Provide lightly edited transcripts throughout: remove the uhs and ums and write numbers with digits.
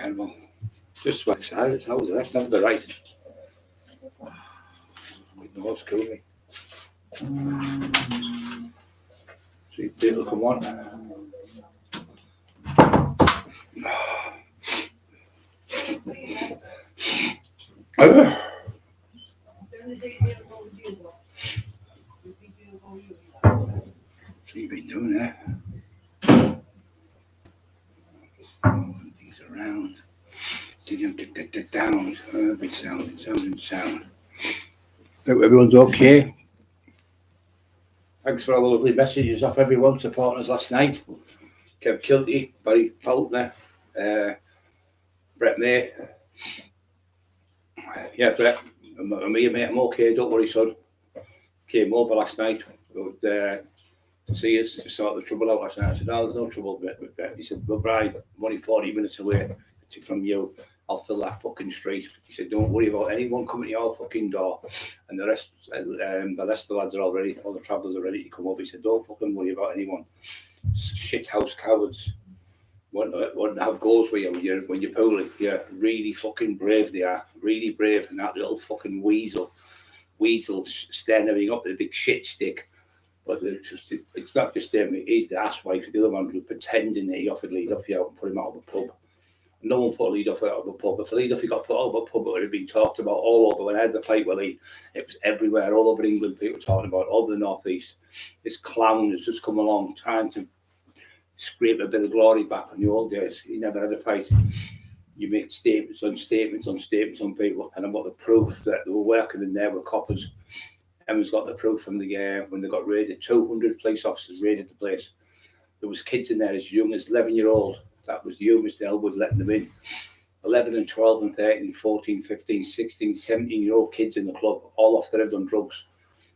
terrible. Just switch sides. How was the left, not the right? Good nose, kill me. See, people come on. So you've been doing that? Moving things around. Didn't get that down. Bit sound. Hope everyone's okay. Thanks for all the lovely messages off everyone supporting us last night. Kev Kilty, Barry Faulkner, Brett May. Yeah, Brett, me and mate, I'm okay, don't worry, son. Came over last night to see us, to sort the trouble out last night. I said, no, there's no trouble with Brett. He said, well, Brian, I'm only 40 minutes away from you. I'll fill that fucking street. He said, don't worry about anyone coming to your fucking door. And the rest of the lads are all ready, all the travellers are ready to come over. He said, don't fucking worry about anyone. Shit house cowards. Want to have goals with you when you're pooling. You're really fucking brave, they are. Really brave. And that little fucking weasel staring everything up with a big shit stick. But it's not just him, he's the asswife, the other one who's pretending that he offered Lee Duffy out and put him out of a pub. No one put Lee Duffy out of a pub. If Lee Duffy got put out of a pub, it would have been talked about all over. When I had the fight with Lee, it was everywhere, all over England, people talking about it, all over the northeast. This clown has just come along trying to scrape a bit of glory back from the old days. He never had a fight. You make statements on people, and I've got the proof that they were working in there with coppers. Emma's got the proof from the when they got raided. 200 police officers raided the place. There was kids in there as young as 11-year-old. That was the youngest Elwood letting them in. 11 and 12 and 13, 14, 15, 16, 17-year-old kids in the club, all off their head on drugs.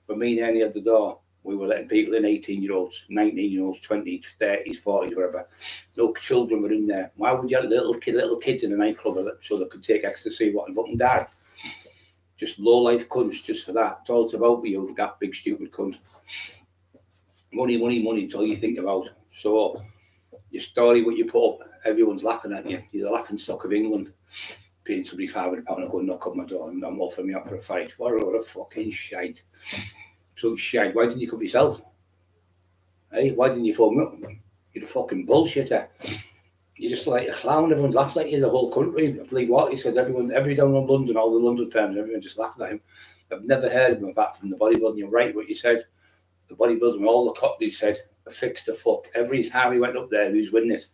But me and Ernie at the door, we were letting people in, 18-year-olds, 19-year-olds, 20s, 30s, 40s, whatever. No children were in there. Why would you have little kids in a nightclub so they could take ecstasy, and die? Just low-life cunts, just for that. It's all it's about with you, that big stupid cunt. Money, it's all you think about. So, your story, what you put up, everyone's laughing at you. You're the laughing stock of England. Paying somebody £500 to go knock on my door and I'm offering me up for a fight. What a fucking shite. So shite. Why didn't you come yourself? Hey, why didn't you phone me up? You're a fucking bullshitter. You're just like a clown. Everyone laughs at you, the whole country. I believe what he said. Every down in London, all the London fans, everyone just laughing at him. I've never heard of him apart from the bodybuilding. You're right, what you said. The bodybuilding, all the cockneys said, fixed the fuck. Every time he went up there, he was winning it.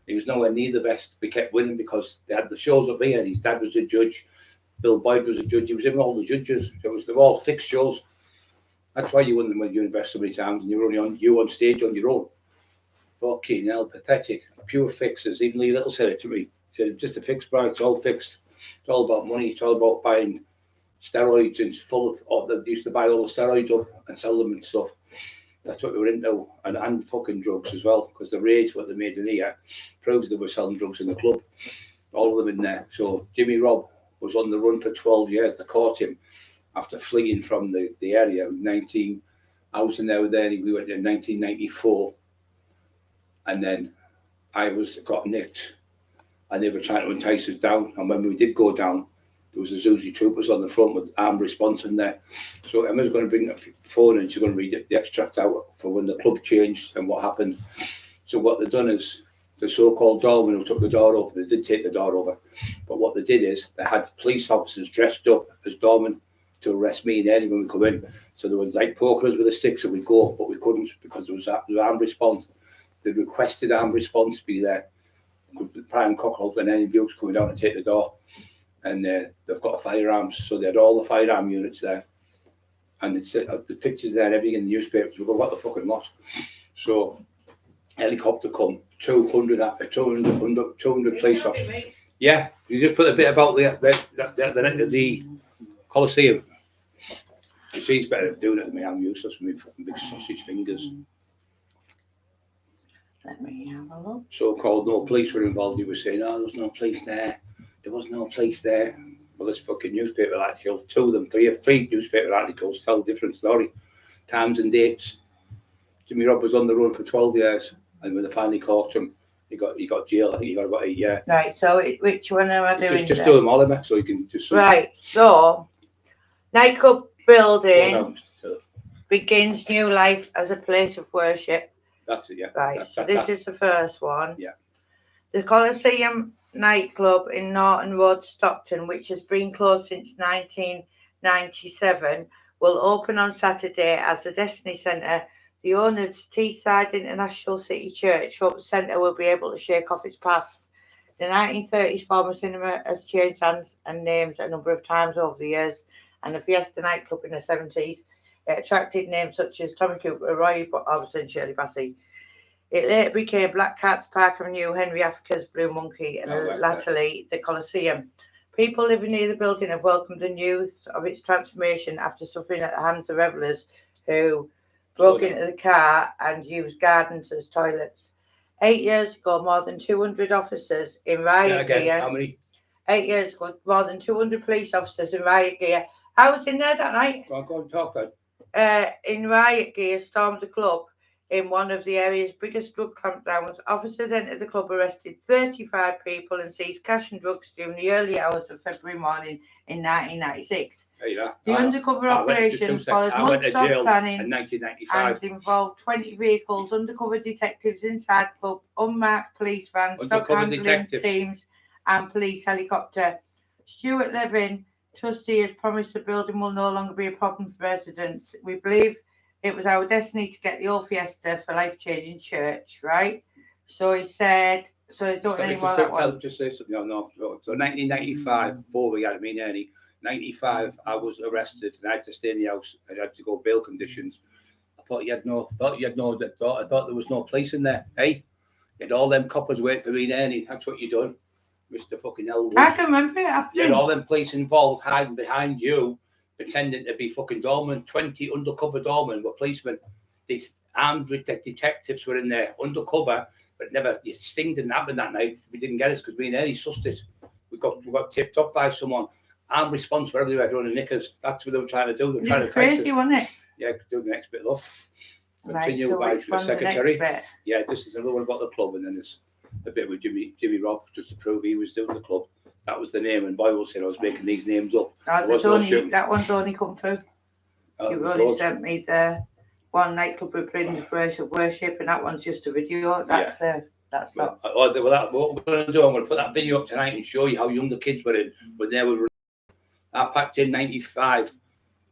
He was nowhere near the best. We kept winning because they had the shows up here. His dad was a judge. Bill Boyd was a judge. He was in all the judges. They were all fixed shows. That's why you won them with Universe so many times, and you were only on stage on your own. Fucking hell, pathetic. Pure fixers. Even Lee Little said it to me. He said, just a fixed price. It's all fixed. It's all about money. It's all about buying steroids and they used to buy all the steroids up and sell them and stuff. That's what they were into, and fucking drugs as well, because the raids what they made in here proves they were selling drugs in the club, all of them in there. So Jimmy Robb was on the run for 12 years. They caught him after fleeing from the area. 19, I was in there with Ernie. We went in 1994, and then I got nicked, and they were trying to entice us down. And when we did go down, there was a Zuzi troopers on the front with armed response in there. So Emma's going to bring up the phone and she's going to read the extract out for when the club changed and what happened. So what they've done is the so-called doorman who took the door over, they did take the door over, but what they did is they had police officers dressed up as doormen to arrest me and Eddie when we come in. So there was like pokers with a stick, so we'd go, but we couldn't because there was armed response. They requested armed response to be there. Brian Cockerill and Eddie Bukes coming down to take the door. And they've got firearms, so they had all the firearm units there. And it's the pictures there and everything in the newspapers. We go, what the fucking lot? So, helicopter come, 200 police officers. Yeah, you just put a bit about the Coliseum. You see, it's better doing it than me. I'm useless with my fucking big sausage fingers. Let me have a look. So-called no police were involved. He was saying, oh, there was no police there. There was no place there. Well, there's fucking newspaper articles, three newspaper articles tell a different story. Times and dates. Jimmy Robb was on the run for 12 years, and when they finally caught him, he got jail. I think he got about 8 years. Right, so which one am I doing? Just do them all, Emma, so you can just. Right, so nightclub building down. begins new life as a place of worship. That's it, yeah. Right, this is the first one. Yeah. The Coliseum nightclub in Norton Road, Stockton, which has been closed since 1997, will open on Saturday as the Destiny Centre. The owners, Teesside International City Church, hope the centre will be able to shake off its past. The 1930s former cinema has changed hands and names a number of times over the years, and the Fiesta nightclub in the 70s, it attracted names such as Tommy Cooper, Roy Orbison, and Shirley Bassey. It later became Black Cats, Park Avenue, Henry Africa's Blue Monkey, and latterly the Coliseum. People living near the building have welcomed the news of its transformation after suffering at the hands of revellers who broke into the car and used gardens as toilets. 8 years ago, more than 200 officers in riot gear. How many? 8 years ago, more than 200 police officers in riot gear. I was in there that night. Go on, talk then. In riot gear, stormed the club in one of the area's biggest drug clampdowns. Officers entered the club, arrested 35 people, and seized cash and drugs during the early hours of February morning in 1996. The undercover operation followed months of planning in 1995 and involved 20 vehicles, undercover detectives inside the club, unmarked police vans, dog handling teams, and police helicopter. Stuart Levin, trustee, has promised the building will no longer be a problem for residents. We believe it was our destiny to get the old Fiesta for life-changing church, right? So he said, so I don't know anymore that one. Just say something. No. So 1995, before we had me nearly, 95, I was arrested and I had to stay in the house. I had to go bail conditions. I thought I thought there was no place in there. Hey, you had all them coppers waiting for me there. That's what you done, Mr. fucking Elwood. I can remember it happening. You had all them police involved hiding behind you, pretending to be fucking doormen. 20 undercover doormen were policemen. The armed detectives were in there undercover, but never. The sting didn't happen that night. We didn't get us because we nearly sussed it. We got tipped off by someone. Armed response were everywhere, running knickers. That's what they were trying to do. They were trying to crazy, wasn't it? Yeah, do the next bit, love. Continue so by the secretary. The yeah, this is another one about the club, and then there's a bit with Jimmy Robb, just to prove he was doing the club. That was the name, and Boyle said I was making these names up. That one's only come through. You've only sent me the one nightclub with brings place of worship, and that one's just a video. That's not. What we're going to do, I'm going to put that video up tonight and show you how young the kids were in when they were. I packed in 95,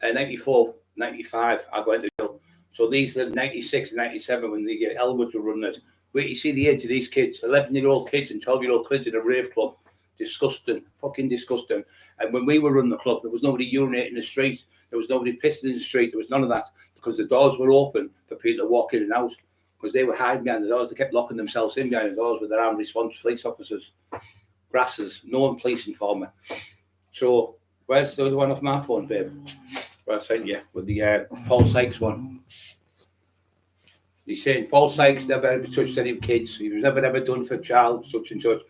94, 95. I got into jail. So these are 96 and 97 when they get Elwood to run it. Wait, you see the age of these kids, 11-year-old kids and 12-year-old kids in a rave club. Disgusting, fucking disgusting. And when we were running the club, there was nobody urinating in the street. There was nobody pissing in the street. There was none of that because the doors were open for people to walk in and out because they were hiding behind the doors. They kept locking themselves in behind the doors with their armed response police officers. Grasses, no one policing for me. So where's the other one off my phone, babe? Where I sent you with the Paul Sykes one. He's saying Paul Sykes never ever touched any kids. He was never ever done for a child, such and such.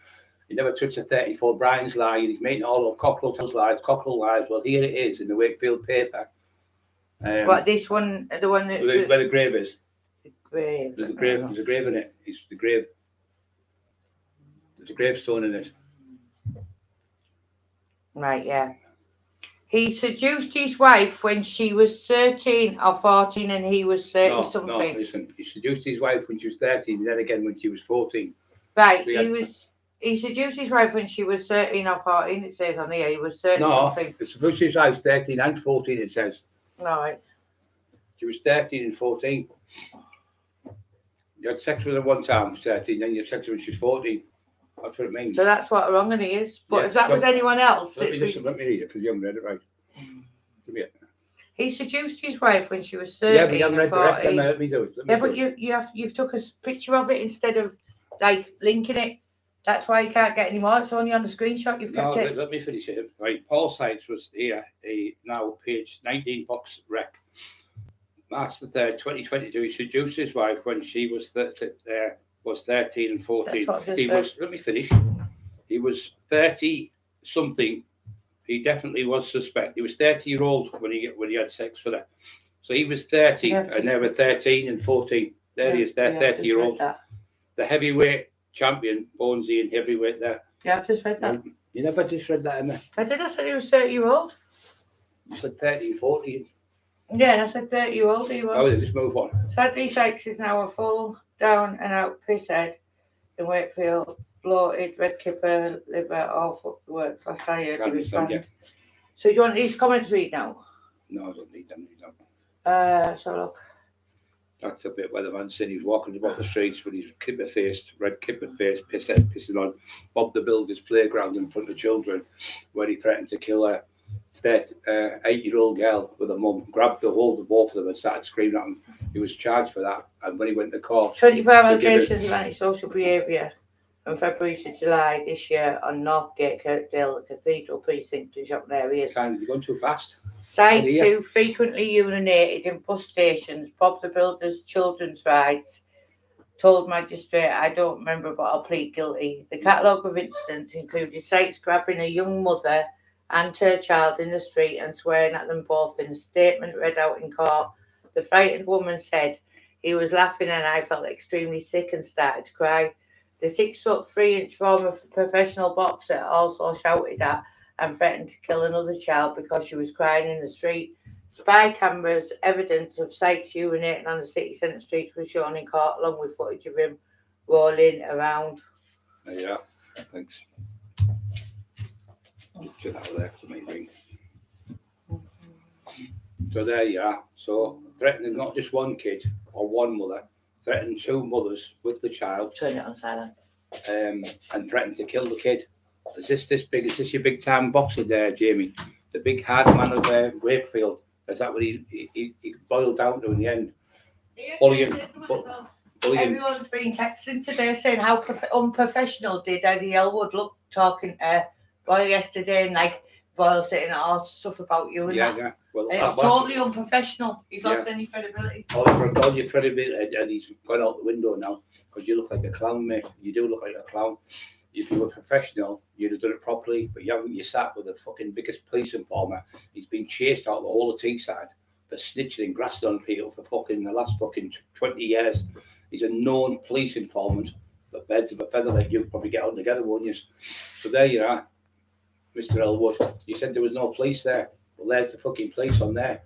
He never touched a 34. Brian's lying. He's making all of Cockerill tells lies. Cockerill lies. Well, here it is in the Wakefield paper. What, this one, the one that's where the grave is? The grave. There's a grave in it. It's the grave. There's a gravestone in it. Right, yeah. He seduced his wife when she was 13 or 14 and he was 30 something. No, listen. He seduced his wife when she was 13 and then again when she was 14. Right, so he seduced his wife when she was 13 or 14, it says on here. He was 30 something. No, it's seduced his wife 13 and 14, it says. All right. She was 13 and 14. You had sex with her one time, 13, then you had sex with her when she was 14. That's what it means. So that's what wrong he is. But yeah, if that was anyone else... Let me read it, because you haven't read it right. Give me it. He seduced his wife when she was 13. Yeah, but you haven't read the rest, then let me do it. But you've took a picture of it instead of, like, linking it. That's why you can't get any more. It's only on the screenshot you've kept it. Let me finish it. Right, Paul Sykes was here, now page 19 box rec. March the 3rd, 2022. He seduced his wife when she was 13 and 14. Let me finish. He was 30 something. He definitely was suspect. He was 30-year-old when he had sex with her. So he was 30 and they were 13 and 14. There he is, they're 30-year-old. The heavyweight champion, Bonesy and heavyweight there. Yeah, I've just read that. You never just read that, Emma. I did. I said he was 30-year-old. You said 13, 14. Yeah, and I said 30-year-old he was. Oh, yeah, just move on. Sadly, Sykes is now a full down and out pisshead in Wakefield. Bloated, red kipper, liver, all fuck the works. Last I heard, he was banned. So do you want these comments read now? No, I don't need them. No. So look. That's a bit where the man said he was walking about the streets with his kipper-faced, red kipper-faced pisshead pissing on Bob the Builder's playground in front of children, where he threatened to kill a 8-year-old girl with a mum, grabbed the hold of both of them and started screaming at him. He was charged for that, and when he went to court... 25 allegations of antisocial behaviour from February to July this year on Northgate, Cockerill, the Cathedral Precinct and shopping areas. You're going too fast. Sites who frequently urinated in bus stations, Bob the Builder's children's rides, told magistrate, I don't remember, but I'll plead guilty. The catalogue of incidents included Sites grabbing a young mother and her child in the street and swearing at them both. In a statement read out in court, the frightened woman said, he was laughing and I felt extremely sick and started to cry. The 6'3" former professional boxer also shouted at and threatened to kill another child because she was crying in the street. Spy cameras, evidence of Sykes urinating on the city centre streets was shown in court, along with footage of him rolling around. Yeah, thanks. Get out of there for me, ring. So there you are. So threatening not just one kid or one mother, threatening two mothers with the child. Turn it on silent. And threatened to kill the kid. Is this big? Is this your big time boxer there, Jamie? The big hard man of Wakefield. Is that what he boiled down to in the end? Bullying. Everyone's been texting today saying how unprofessional did Eddie Elwood look talking to Boyle yesterday, and like Boyle saying all stuff about you and that. Yeah. Well, it was totally unprofessional. He's lost any credibility. All your credibility, and he's gone out the window now because you look like a clown, mate. You do look like a clown. If you were professional, you'd have done it properly, but you haven't. You sat with the fucking biggest police informer. He's been chased out the whole of Teesside for snitching and grassing on people for fucking the last fucking 20 years. He's a known police informant. But birds of a feather like you probably get on together, won't you? So there you are, Mr. Elwood. You said there was no police there. Well, there's the fucking police on there.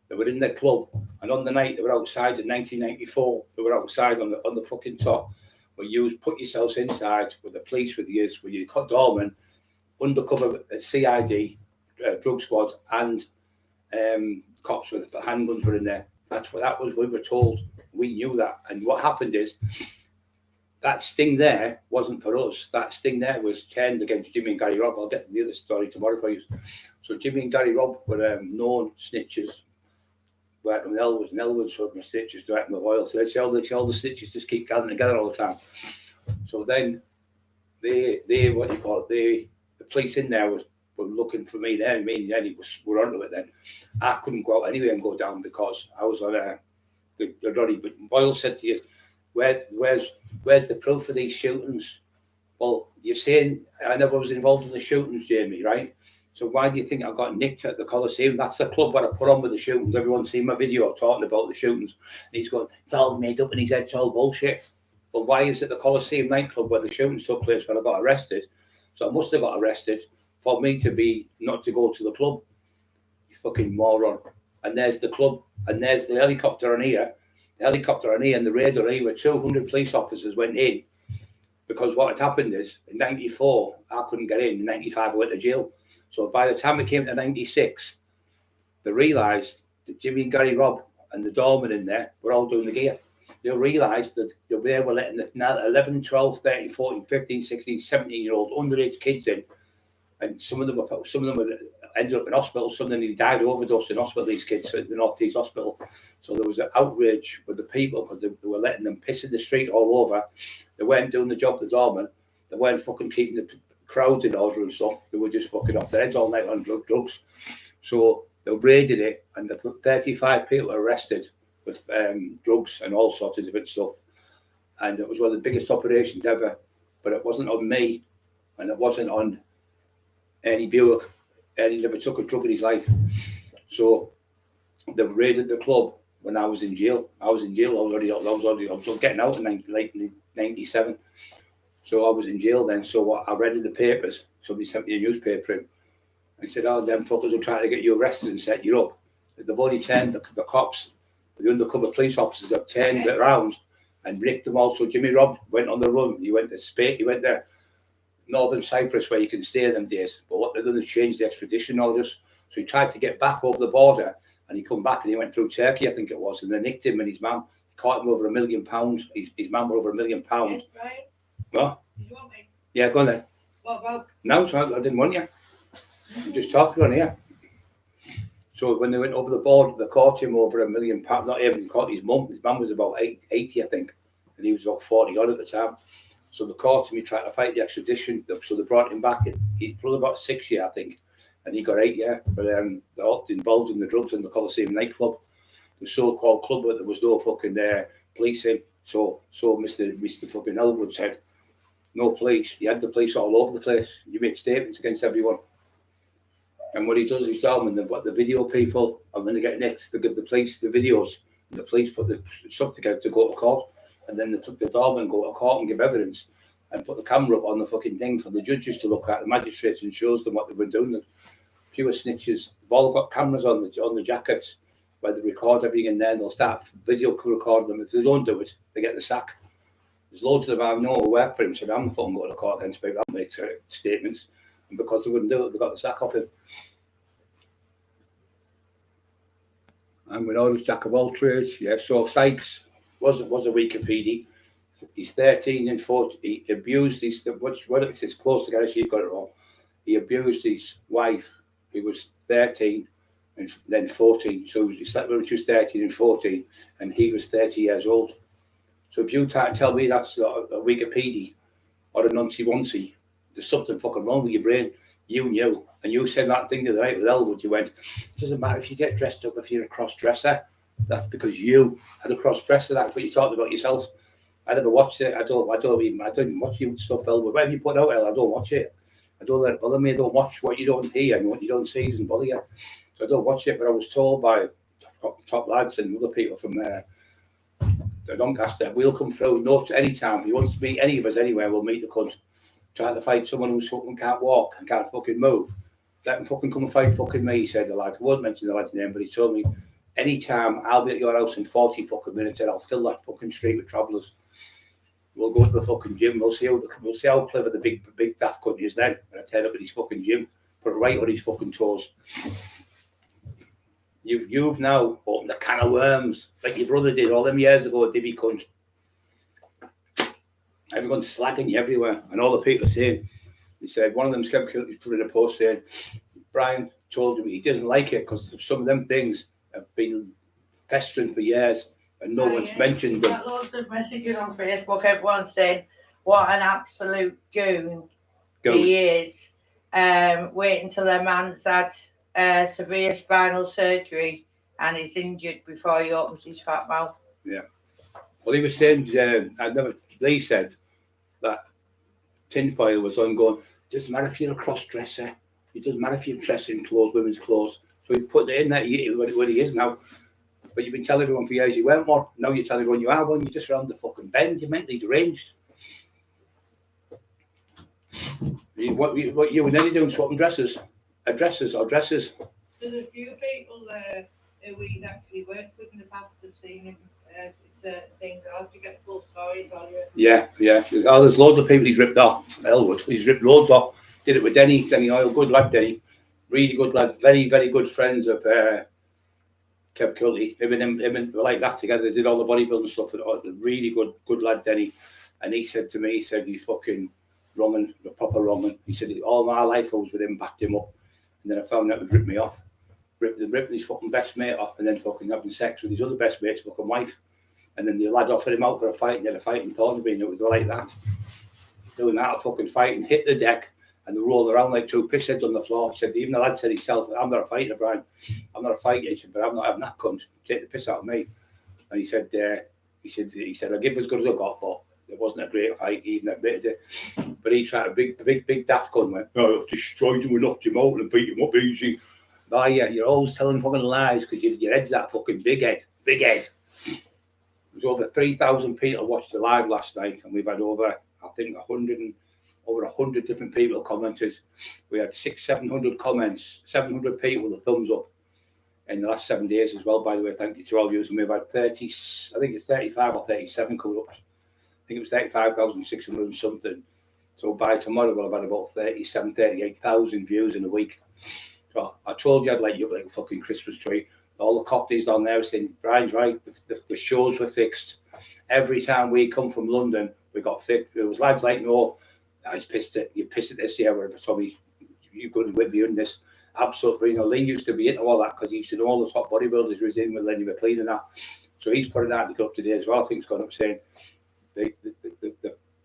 They were in their club, and on the night they were outside in 1994. They were outside on the fucking top. Where you put yourselves inside with the police with you, with your doorman, undercover CID, drug squad, and cops with handguns were in there. That was. We were told. We knew that. And what happened is that sting there wasn't for us. That sting there was turned against Jimmy and Gary Robb. I'll get the other story tomorrow for you. So Jimmy and Gary Robb were known snitches. Working with Elwoods, and Elwoods working with snitches, working with Oil. So all the snitches just keep gathering together all the time. So then the police in there were looking for me then. Me and Eddie were onto it then. I couldn't go out anyway and go down because I was on the Roddy. But Boyle said to you, where's the proof of these shootings? Well, you're saying I never was involved in the shootings, Jamie, right? So why do you think I got nicked at the Coliseum? That's the club where I put on with the shootings. Everyone's seen my video talking about the shootings. And he's going, it's all made up, and he said it's all bullshit. Well, why is it the Coliseum nightclub where the shootings took place when I got arrested? So I must have got arrested for me to be not to go to the club. You fucking moron. And there's the club, and there's the helicopter on here. The helicopter on here and the radar here where 200 police officers went in. Because what had happened is, in 94, I couldn't get in. In 95, I went to jail. So by the time it came to 96, they realised that Jimmy and Gary Robb and the doorman in there were all doing the gear. They realised that they were letting the 11, 12, 13, 14, 15, 16, 17-year-old underage kids in. And some of them ended up in hospital. Some of them died overdose in hospital, these kids, at the North East Hospital. So there was an outrage with the people because they were letting them piss in the street all over. They weren't doing the job, the doorman. They weren't fucking keeping the crowds in order and stuff. They were just fucking off their heads all night on drugs. So they raided it, and the 35 people were arrested with drugs and all sorts of different stuff. And it was one of the biggest operations ever. But it wasn't on me, and it wasn't on Ernie Buick. Ernie never took a drug in his life. So they raided the club when I was in jail. I was in jail already. I was getting out in late 97. So I was in jail then. So what I read in the papers, somebody sent me a newspaper in and said, oh, them fuckers will try to get you arrested and set you up. They've only turned the cops, the undercover police officers have turned it around and ripped them all. So Jimmy Robb went on the run. He went to Spain, he went to Northern Cyprus where you can stay them days. But what they've done is changed the extradition orders. So he tried to get back over the border and he come back and he went through Turkey, I think it was, and they nicked him and his mum, caught him over £1 million. His mum were over £1 million. Yes, right. What? You want me? Yeah, go on then. What about? No, so I didn't want you. I'm just talking on here. So when they went over the border, they caught him over £1 million. Not even, he caught his mum. His mum was about 80, I think, and he was about 40 odd at the time. So they caught him. He tried to fight the extradition. So they brought him back. He probably got 6 years, I think, and he got 8 years. But they're all involved in the drugs in the Coliseum nightclub, the so-called club, but there was no fucking policing. So Mr. fucking Elwood said, no police. You had the police all over the place. You made statements against everyone. And what he does is when the video people are going to get next to give the police the videos, and the police put the stuff together to go to court, and then the doormen go to court and give evidence and put the camera up on the fucking thing for the judges to look at, the magistrates, and shows them what they've been doing. Pure snitches. They've all got cameras on the jackets where they record everything in there, and they'll start video recording them. If they don't do it, they get the sack. There's loads of them I know who work for him, said, I'm not fucking going to court against people, I'll make statements. And because they wouldn't do it, they got the sack off him. And we know he's jack of all trades. Yeah, so Sykes was a Wikipedia. He's 13 and 14. He abused his, it's close together, so you've got it wrong. He abused his wife, who was 13 and then 14. So he slept with her when she was 13 and 14, and he was 30 years old. So if you tell me that's a Wikipedia or a noncy-woncy, there's something fucking wrong with your brain. You knew, and you said that thing the other night with Elwood. You went, it doesn't matter if you get dressed up, if you're a cross-dresser. That's because you had a cross-dresser. That's what you talked about yourself. I never watched it. I don't even watch you stuff, Elwood. Whatever you put out, I don't watch it. I don't let it bother me. I don't watch what you don't hear and what you don't see doesn't bother you. So I don't watch it. But I was told by top lads and other people from the Doncaster, we'll come through any time. If you want to meet any of us anywhere, we'll meet the cunt. Trying to fight someone who fucking can't walk and can't fucking move. Let him fucking come and fight fucking me, he said, the lad. I won't mention the lad's name, but he told me, anytime I'll be at your house in 40 fucking minutes and I'll fill that fucking street with travellers. We'll go to the fucking gym. We'll see how clever the big daft cunt is then. And I turn up at his fucking gym, put it right on his fucking toes. You've now opened a can of worms like your brother did all them years ago, Dibby cunt. Everyone's slagging you everywhere, and all the people are saying, he said, one of them he's put in a post saying, Brian told him he doesn't like it because some of them things have been festering for years and no one's mentioned them. Got lots of messages on Facebook, everyone's saying what an absolute goon he is. Wait until their man's had severe spinal surgery and he's injured before he opens his fat mouth. Yeah. Well, he was saying, Lee said that tinfoil was ongoing. It doesn't matter if you're a cross-dresser. It doesn't matter if you're dressing clothes, women's clothes. So he put it in there where he is now. But you've been telling everyone for years you weren't one. Now you're telling everyone you are one. You're just around the fucking bend. You're mentally deranged. What you and Eddie doing, swapping dresses? Dresses. There's a few people who we've actually worked with in the past have seen him. Things out to get full stories on you. Yeah. Oh, there's loads of people he's ripped off. Elwood, he's ripped loads off. Did it with Denny Oil, good lad, Denny. Really good lad, very, very good friends of Kev Cully. Him and like that together. They did all the bodybuilding stuff. Really good lad, Denny. And he said to me, he's fucking wronging, the proper wronging. He said, all my life I was with him, backed him up. And then I found out he'd ripped me off. Ripped his fucking best mate off and then fucking having sex with his other best mate's fucking wife. And then the lad offered him out for a fight and had a fight in Thornaby, and it was like that. Doing that fucking fight and hit the deck and they rolled around like two pissheads on the floor. He said, even the lad said himself, I'm not a fighter, Brian. I'm not a fighter. He said, but I'm not having that cunt take the piss out of me. And he said, I give as good as I got, but it wasn't a great fight. He even admitted it. But he tried a big daft cunt went, oh, destroyed him and knocked him out and beat him up easy. Oh yeah, you're always telling fucking lies because your head's that fucking big head. Big head. There was over 3,000 people watched the live last night, and we've had over I think over 100 different people commented. We had 700 comments, 700 people with a thumbs up in the last 7 days as well, by the way. Thank you to all users. We've had 30, I think it's 35 or 37 coming up. I think it was 35,600 and something. So by tomorrow, we'll have had about 37, 38,000 views in a week. So I told you I'd light you up like a fucking Christmas tree. All the cockneys down there saying, Brian's right, the shows were fixed. Every time we come from London, we got fixed. It was lads like, no, I was pissed at, you pissed at this year, whatever, Tommy, you couldn't with me in this. Absolutely, you know, Lee used to be into all that because he used to know all the top bodybuilders was in with Lenny McLean and that. So he's putting that up today as well. I think it's gone up saying,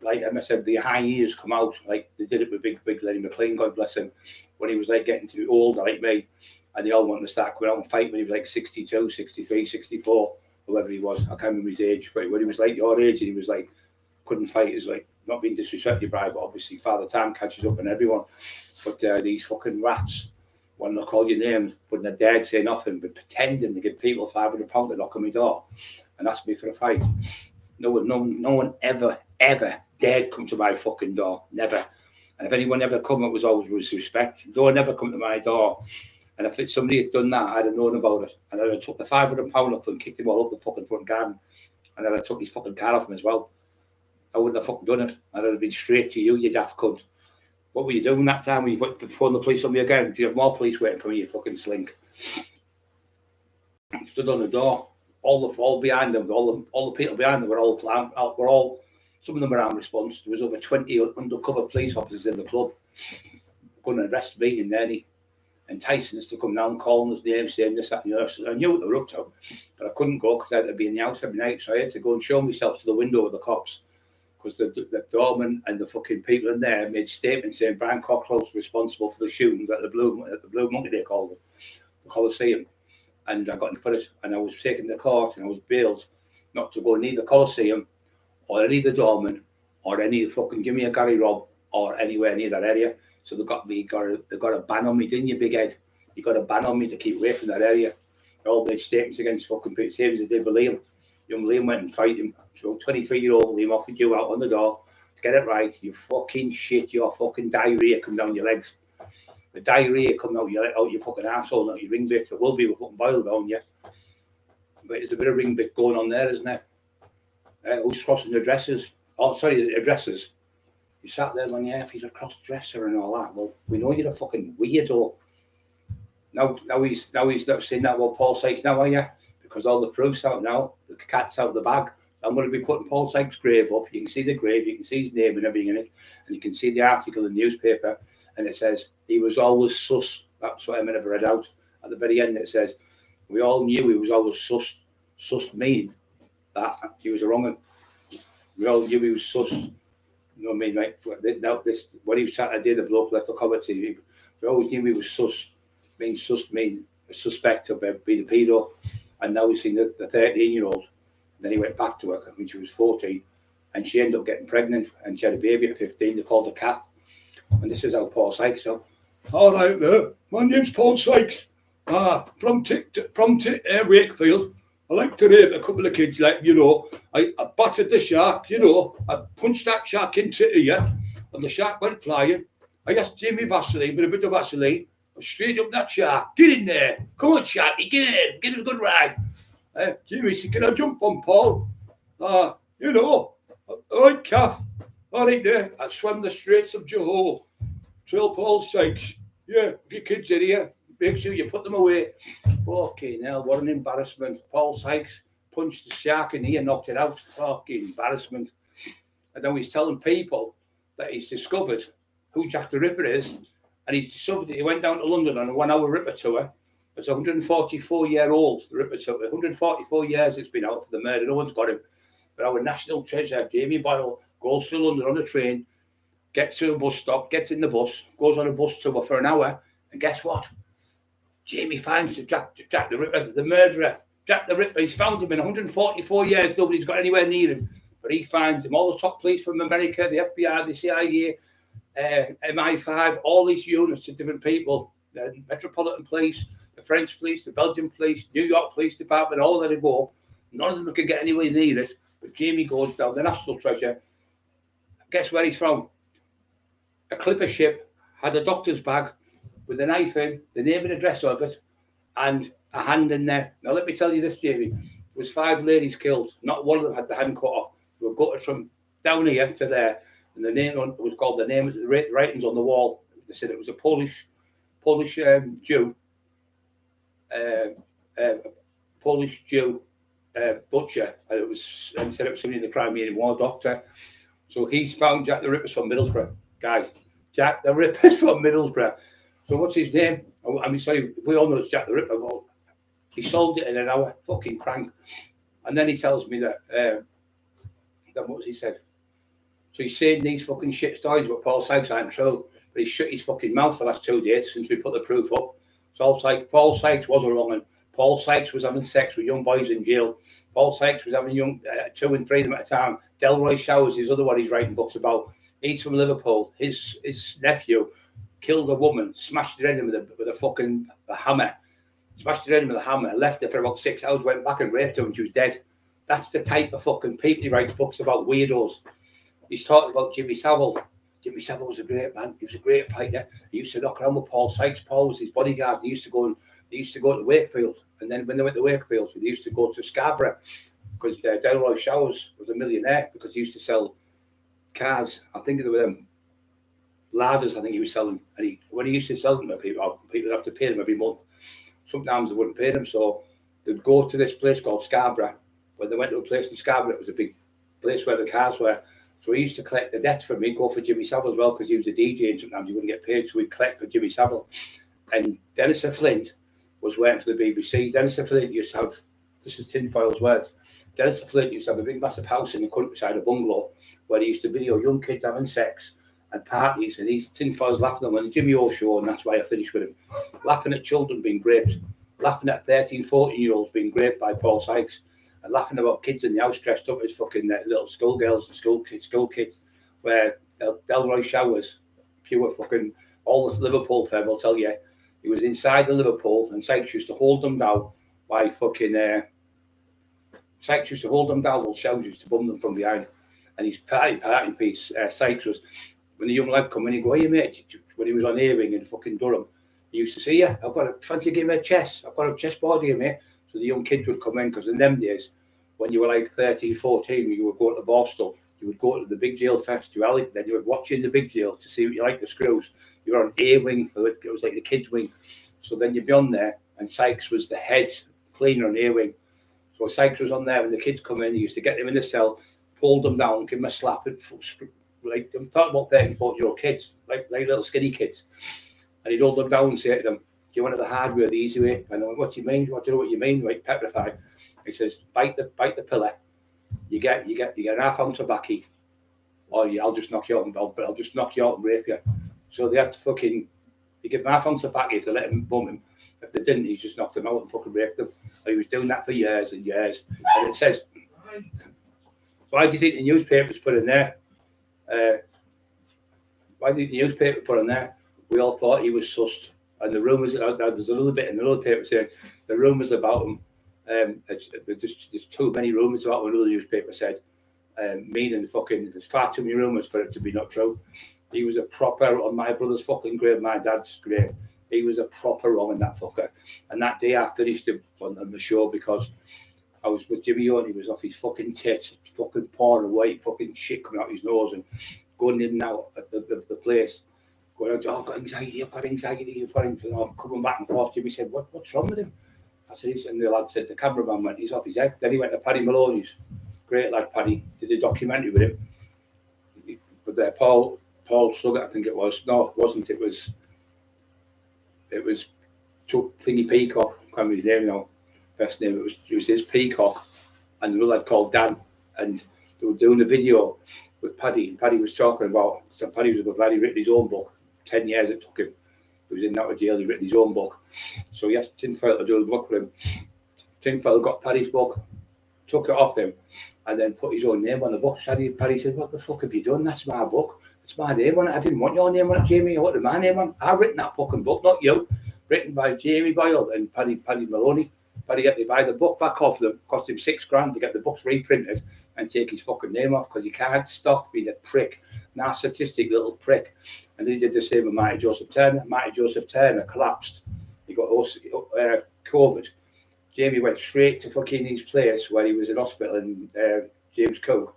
like Emma said, the high years come out, like they did it with big Lenny McLean, God bless him, when he was like getting to be older like me, and they all wanted to start coming out and fight when he was like 62, 63, 64, whoever he was. I can't remember his age, but when he was like your age and he was like, couldn't fight, is like, not being disrespectful, Brian, but obviously Father Time catches up on everyone. But these fucking rats, when they call your names, but they're dead saying nothing, but pretending to give people £500 to knock on my door and ask me for a fight. No one ever dared come to my fucking door. Never. And if anyone ever come, it was always with respect. No one ever come to my door. And if somebody had done that, I'd have known about it. And I'd have took the £500 off and kicked him all up the fucking front garden. And then I took his fucking car off him as well. I wouldn't have fucking done it. I'd have been straight to you, you daft cunt. What were you doing that time when you put the phone the police on me again? Do you have more police waiting for me, you fucking slink? I stood on the door. All behind them, all the people behind them were all some of them were armed response. There was over 20 undercover police officers in the club going to arrest me and Nenny, enticing us to come down, calling us names, saying this, that, and the other. So I knew what they were up to, but I couldn't go because I had to be in the house every night. So I had to go and show myself to the window with the cops because the doorman and the fucking people in there made statements saying Brian Cockerill was responsible for the shooting at the Blue Monkey, they called it, the Coliseum. And I got in for it, and I was taken to court, and I was bailed not to go near the Coliseum or any of the doormen or any fucking give me a Gary Rob or anywhere near that area. So they got a ban on me, didn't you, big head? You got a ban on me to keep away from that area. They all made statements against fucking people, same as they did with Liam. Young Liam went and fight him. So 23-year-old Liam offered you out on the door to get it right. You fucking shit, your fucking diarrhea come down your legs. The diarrhea coming out your fucking arsehole, not your ring bit. There will be with fucking boil down you. But there's a bit of ring bit going on there, isn't there? Who's crossing the dressers? Oh, sorry, the dressers. You sat there on your hair feet across the dresser and all that. Well, we know you're a fucking weirdo. Now he's not saying that about Paul Sykes now, are you? Because all the proof's out now. The cat's out of the bag. I'm going to be putting Paul Sykes' grave up. You can see the grave, you can see his name and everything in it, and you can see the article in the newspaper. And it says, he was always sus. That's what I never read out. At the very end, it says, we all knew he was always sus. Sus mean that he was a wrong one. We all knew he was sus. You know what I mean, mate? Now, when he was trying to do the bloke left the commentary, we always knew he was sus. Means a suspect of being a pedo. And now we've seen the 13-year-old. Then he went back to her when she was 14. And she ended up getting pregnant. And she had a baby at 15. They called her Kath. And this is how Paul Sykes. So, all right, there. My name's Paul Sykes. From Wakefield. I like to rape a couple of kids, like, you know. I battered the shark, you know. I punched that shark into here, and the shark went flying. I asked Jimmy Vaseline with a bit of Vaseline. Straight up that shark. Get in there. Come on, Sharky, get in. Get a good ride. Jimmy said, can I jump on Paul? You know. All right, calf. All right, there. I swam the Straits of Johor. Tell Paul Sykes. Yeah, if your kids are here, make sure you put them away. Fucking hell, what an embarrassment. Paul Sykes punched the shark in here, knocked it out. Fucking embarrassment. And then he's telling people that he's discovered who Jack the Ripper is. And he's discovered that he went down to London on a 1-hour Ripper tour. It's a 144-year-old Ripper tour. 144 years it's been out for the murder. No one's got him. But our national treasure, Jamie Boyle, goes to London on a train, gets to a bus stop, gets in the bus, goes on a bus tour for an hour, and guess what? Jamie finds Jack the Ripper, the murderer. Jack the Ripper, he's found him in 144 years. Nobody's got anywhere near him. But he finds him. All the top police from America, the FBI, the CIA, MI5, all these units of different people, the Metropolitan Police, the French Police, the Belgian Police, New York Police Department, all let it go. None of them can get anywhere near it. But Jamie goes down, the national treasure, Guess where he's from? A clipper ship, had a doctor's bag with a knife in, the name and address of it, and a hand in there. Now, let me tell you this, Jamie. There was 5 ladies killed. Not one of them had the hand cut off. They were gutted from down here to there. And the name was called the name, the writings on the wall. They said it was a Polish Jew, Polish Jew butcher, and it was, and said it was somebody in the Crimean War doctor. So he's found Jack the Ripper's from Middlesbrough, guys. Jack the Ripper's from Middlesbrough. So what's his name? I mean, sorry, we all know it's Jack the Ripper. Well, he sold it in an hour, fucking crank. And then he tells me that, what was he said? So he's saying these fucking shit stories about Paul Sykes aren't true, but he shut his fucking mouth the last 2 days since we put the proof up. So it's like Paul Sykes was a wrong one. Paul Sykes was having sex with young boys in jail. Paul Sykes was having young 2 and 3 of them at a time. Delroy Showers, his other one he's writing books about. He's from Liverpool. His nephew killed a woman, smashed her head in with a fucking hammer. Smashed her head in with a hammer, left her for about 6 hours, went back and raped her and she was dead. That's the type of fucking people he writes books about, weirdos. He's talking about Jimmy Savile. Jimmy Savile was a great man. He was a great fighter. He used to knock around with Paul Sykes. Paul was his bodyguard. They used to go to Wakefield. And then when they went to Wakefield, they used to go to Scarborough because Delroy Showers was a millionaire because he used to sell cars. I think they were them ladders. I think he was selling. And when he used to sell them to people would have to pay them every month. Sometimes they wouldn't pay them, so they'd go to this place called Scarborough. When they went to a place in Scarborough, it was a big place where the cars were. So he used to collect the debts for me, go for Jimmy Savile as well, because he was a DJ and sometimes he wouldn't get paid, so we'd collect for Jimmy Savile. And Dennis Flint was working for the BBC. Dennis Flint used to have, this is tinfoil's words, Dennis Flint used to have a big massive house in the countryside, a bungalow, where he used to video young kids having sex and parties, and these tinfoils laughing at them on the Jimmy O show, and that's why I finished with him. Laughing at children being raped, laughing at 13, 14-year-olds being raped by Paul Sykes, and laughing about kids in the house dressed up as fucking little schoolgirls and school kids, where Delroy Showers, pure fucking, all the Liverpool fan will tell you, he was inside the Liverpool and Sykes used to hold them down by fucking, Sykes used to hold them down while Showers used to bum them from behind. And his party piece, Sykes was, when the young lad come in, he'd go, hey mate, when he was on Earring in fucking Durham, he used to say, yeah, I've got a fancy game of chess, I've got a chessboard here, mate. So the young kids would come in, because in them days, when you were like 13, 14, you would go to Borstal, you would go to the Big Jail Festival, then you would watch in the Big Jail to see what you like the screws. You were on A wing, so it was like the kids' wing. So then you'd be on there, and Sykes was the head cleaner on A wing. So Sykes was on there, when the kids come in, he used to get them in the cell, hold them down, give them a slap, and like, I'm talking about 13, 14-year-old kids, like little skinny kids. And he'd hold them down and say to them, do you want it the hard way or the easy way? And I went, what do you mean? What do you know what you mean? Like petrified. He says, bite the pillar. You get an half ounce of baccy, or I'll just knock you out but I'll just knock you out and rape you. So they had to fucking, they give him half ounce of baccy to let him bum him. If they didn't, he just knocked them out and fucking raped them. And he was doing that for years and years. And it says, why do you think the newspapers put in there? Why did the newspaper put in there? We all thought he was sussed. And the rumours, there's a little bit in the other paper saying the rumours about him, there's too many rumours about what another newspaper said, meaning fucking, there's far too many rumours for it to be not true. He was a proper, on my brother's fucking grave, my dad's grave, he was a proper wrong in that fucker. And that day I finished him on the show because I was with Jimmy O and he was off his fucking tits, fucking pouring away, fucking shit coming out his nose and going in and out at the place. Going, oh, I've got anxiety, I've got anxiety. I'm coming back and forth. Jimmy said, what's wrong with him? I said, and the lad said, the cameraman went, he's off his head. Then he went to Paddy Maloney's, great lad Paddy, did a documentary with him. But Paul Suggett, I think it was. No, it wasn't. It was Thingy Peacock. I can't remember his name now. Best name. It was his Peacock, and another lad called Dan, and they were doing a video with Paddy. And Paddy was talking about. So Paddy was a good lad. He written his own book. 10 years it took him. He was in that jail. He written his own book. So yes, Tinfoil to do a book with him. Tinfoil got Paddy's book, took it off him, and then put his own name on the book. Paddy said, "What the fuck have you done? That's my book. It's my name on it. I didn't want your name on it, Jamie. I wanted my name on it. I've written that fucking book, not you. Written by Jamie Boyle and Paddy Maloney. But he had to buy the book back off them, cost him £6,000 to get the books reprinted and take his fucking name off because he can't stop being a prick, narcissistic little prick. And he did the same with Marty Joseph Turner. Marty Joseph Turner collapsed. He got COVID. Jamie went straight to fucking his place where he was in hospital in James Cook.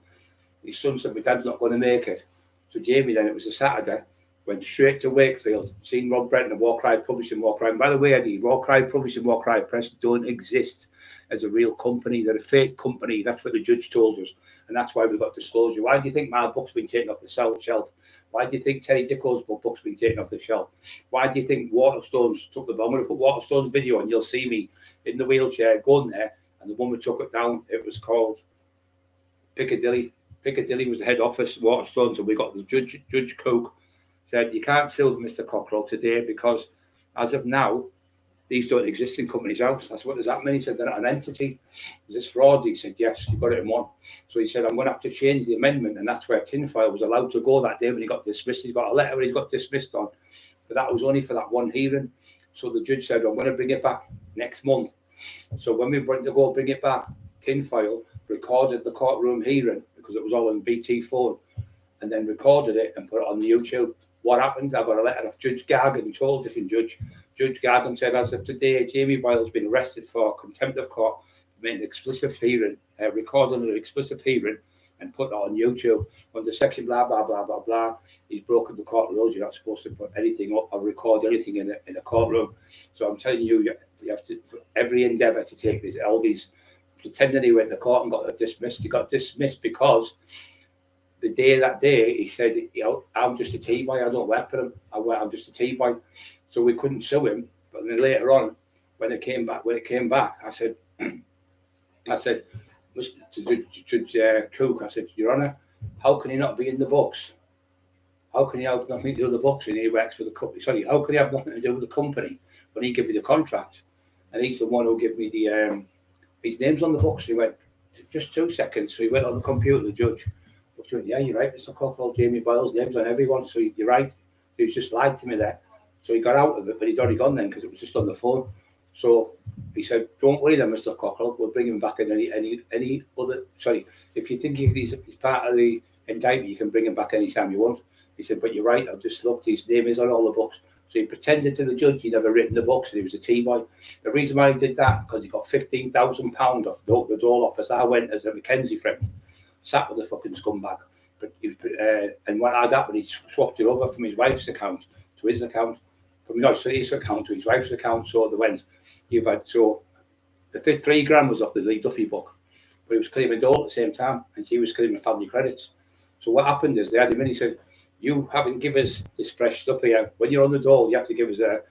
His son said, my dad's not going to make it. So Jamie then, it was a Saturday, went straight to Wakefield, seen Rob Brenton of War Cry Publishing, War Cry. And by the way, Eddie, War Cry Publishing, War Cry Press don't exist as a real company. They're a fake company. That's what the judge told us. And that's why we got disclosure. Why do you think my book's been taken off the shelf? Why do you think Terry Dicko's book's been taken off the shelf? Why do you think Waterstones took the bomb? I'm going to put Waterstone's video on. You'll see me in the wheelchair going there. And the woman took it down. It was called Piccadilly. Piccadilly was the head office, Waterstones. And we got the Judge Cook said, you can't sue Mr. Cockerill today because as of now, these don't exist in Companies House. That's what does that mean? He said, they're not an entity. Is this fraud? He said, yes, you got it in one. So he said, I'm going to have to change the amendment. And that's where Tinfoil was allowed to go that day when he got dismissed. He's got a letter where he got dismissed on. But that was only for that one hearing. So the judge said, I'm going to bring it back next month. So when we went to go bring it back, Tinfoil recorded the courtroom hearing because it was all on BT phone and then recorded it and put it on the YouTube. What happened? I got a letter of Judge Gargan, told different judge. Judge Gargan said, as of today, Jamie Boyle's been arrested for contempt of court, made an explicit hearing, recorded an explicit hearing, and put that on YouTube. Under section blah, blah, blah, blah, blah, he's broken the court rules. You're not supposed to put anything up or record anything in a courtroom. So I'm telling you, you have to, for every endeavour to take this, all these, pretending he went to court and got dismissed. He got dismissed because that day, he said, I'm just a T-boy. I don't work for him. I'm just a T-boy. So we couldn't sue him. But then later on, when it came back, I said, to Judge Cook, I said, Your Honour, how can he not be in the books? How can he have nothing to do with the books when he works for the company? Sorry, how can he have nothing to do with the company when he gave me the contract? And he's the one who gave me the his name's on the books. He went, just 2 seconds. So he went on the computer, the judge. He went, yeah, you're right, Mr. Cockerill, Jamie Boyle's name's on everyone. So you're right. He's just lied to me there. So he got out of it, but he'd already gone then because it was just on the phone. So he said, don't worry then, Mr. Cockerill, we'll bring him back in any other, sorry, if you think he's part of the indictment, you can bring him back anytime you want. He said, but you're right, I've just looked, his name is on all the books. So he pretended to the judge he'd never written the books and he was a T-boy. The reason why he did that, because he got £15,000 off the door office. I went as a Mackenzie friend, sat with the fucking scumbag. But and what had happened, he swapped it over from his wife's account to his account. So his account to his wife's account. So they went, you've had, so the £3,000 was off the Lee Duffy book, but he was claiming it all at the same time, and she was claiming family credits. So what happened is they had him in, he said, you haven't given us this fresh stuff here. When you're on the door, you have to give us a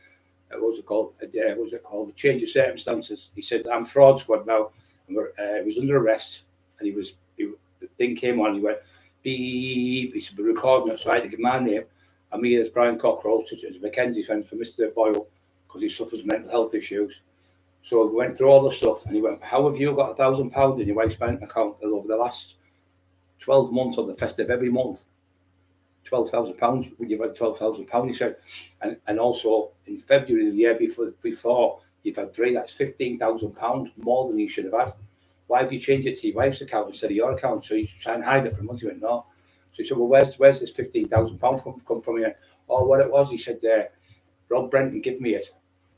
change of circumstances. He said, I'm fraud squad now, and he was under arrest, and the thing came on, he went, beep, he said, we're recording it, so I had to give my name. And me as Brian Cockerill, such as Mackenzie friend for Mr. Boyle, because he suffers mental health issues. So we went through all the stuff, and he went, how have you got £1,000 in your wife's bank account over the last 12 months on the festive every month? £12,000, you've had £12,000, he said. And also in February the year before, you've had 3, that's £15,000 more than you should have had. Why have you changed it to your wife's account instead of your account? So you try and hide it for a month. He went, no. So he said, well, where's this £15,000 come from here? Oh, what it was, he said, Rob Brenton gave me it.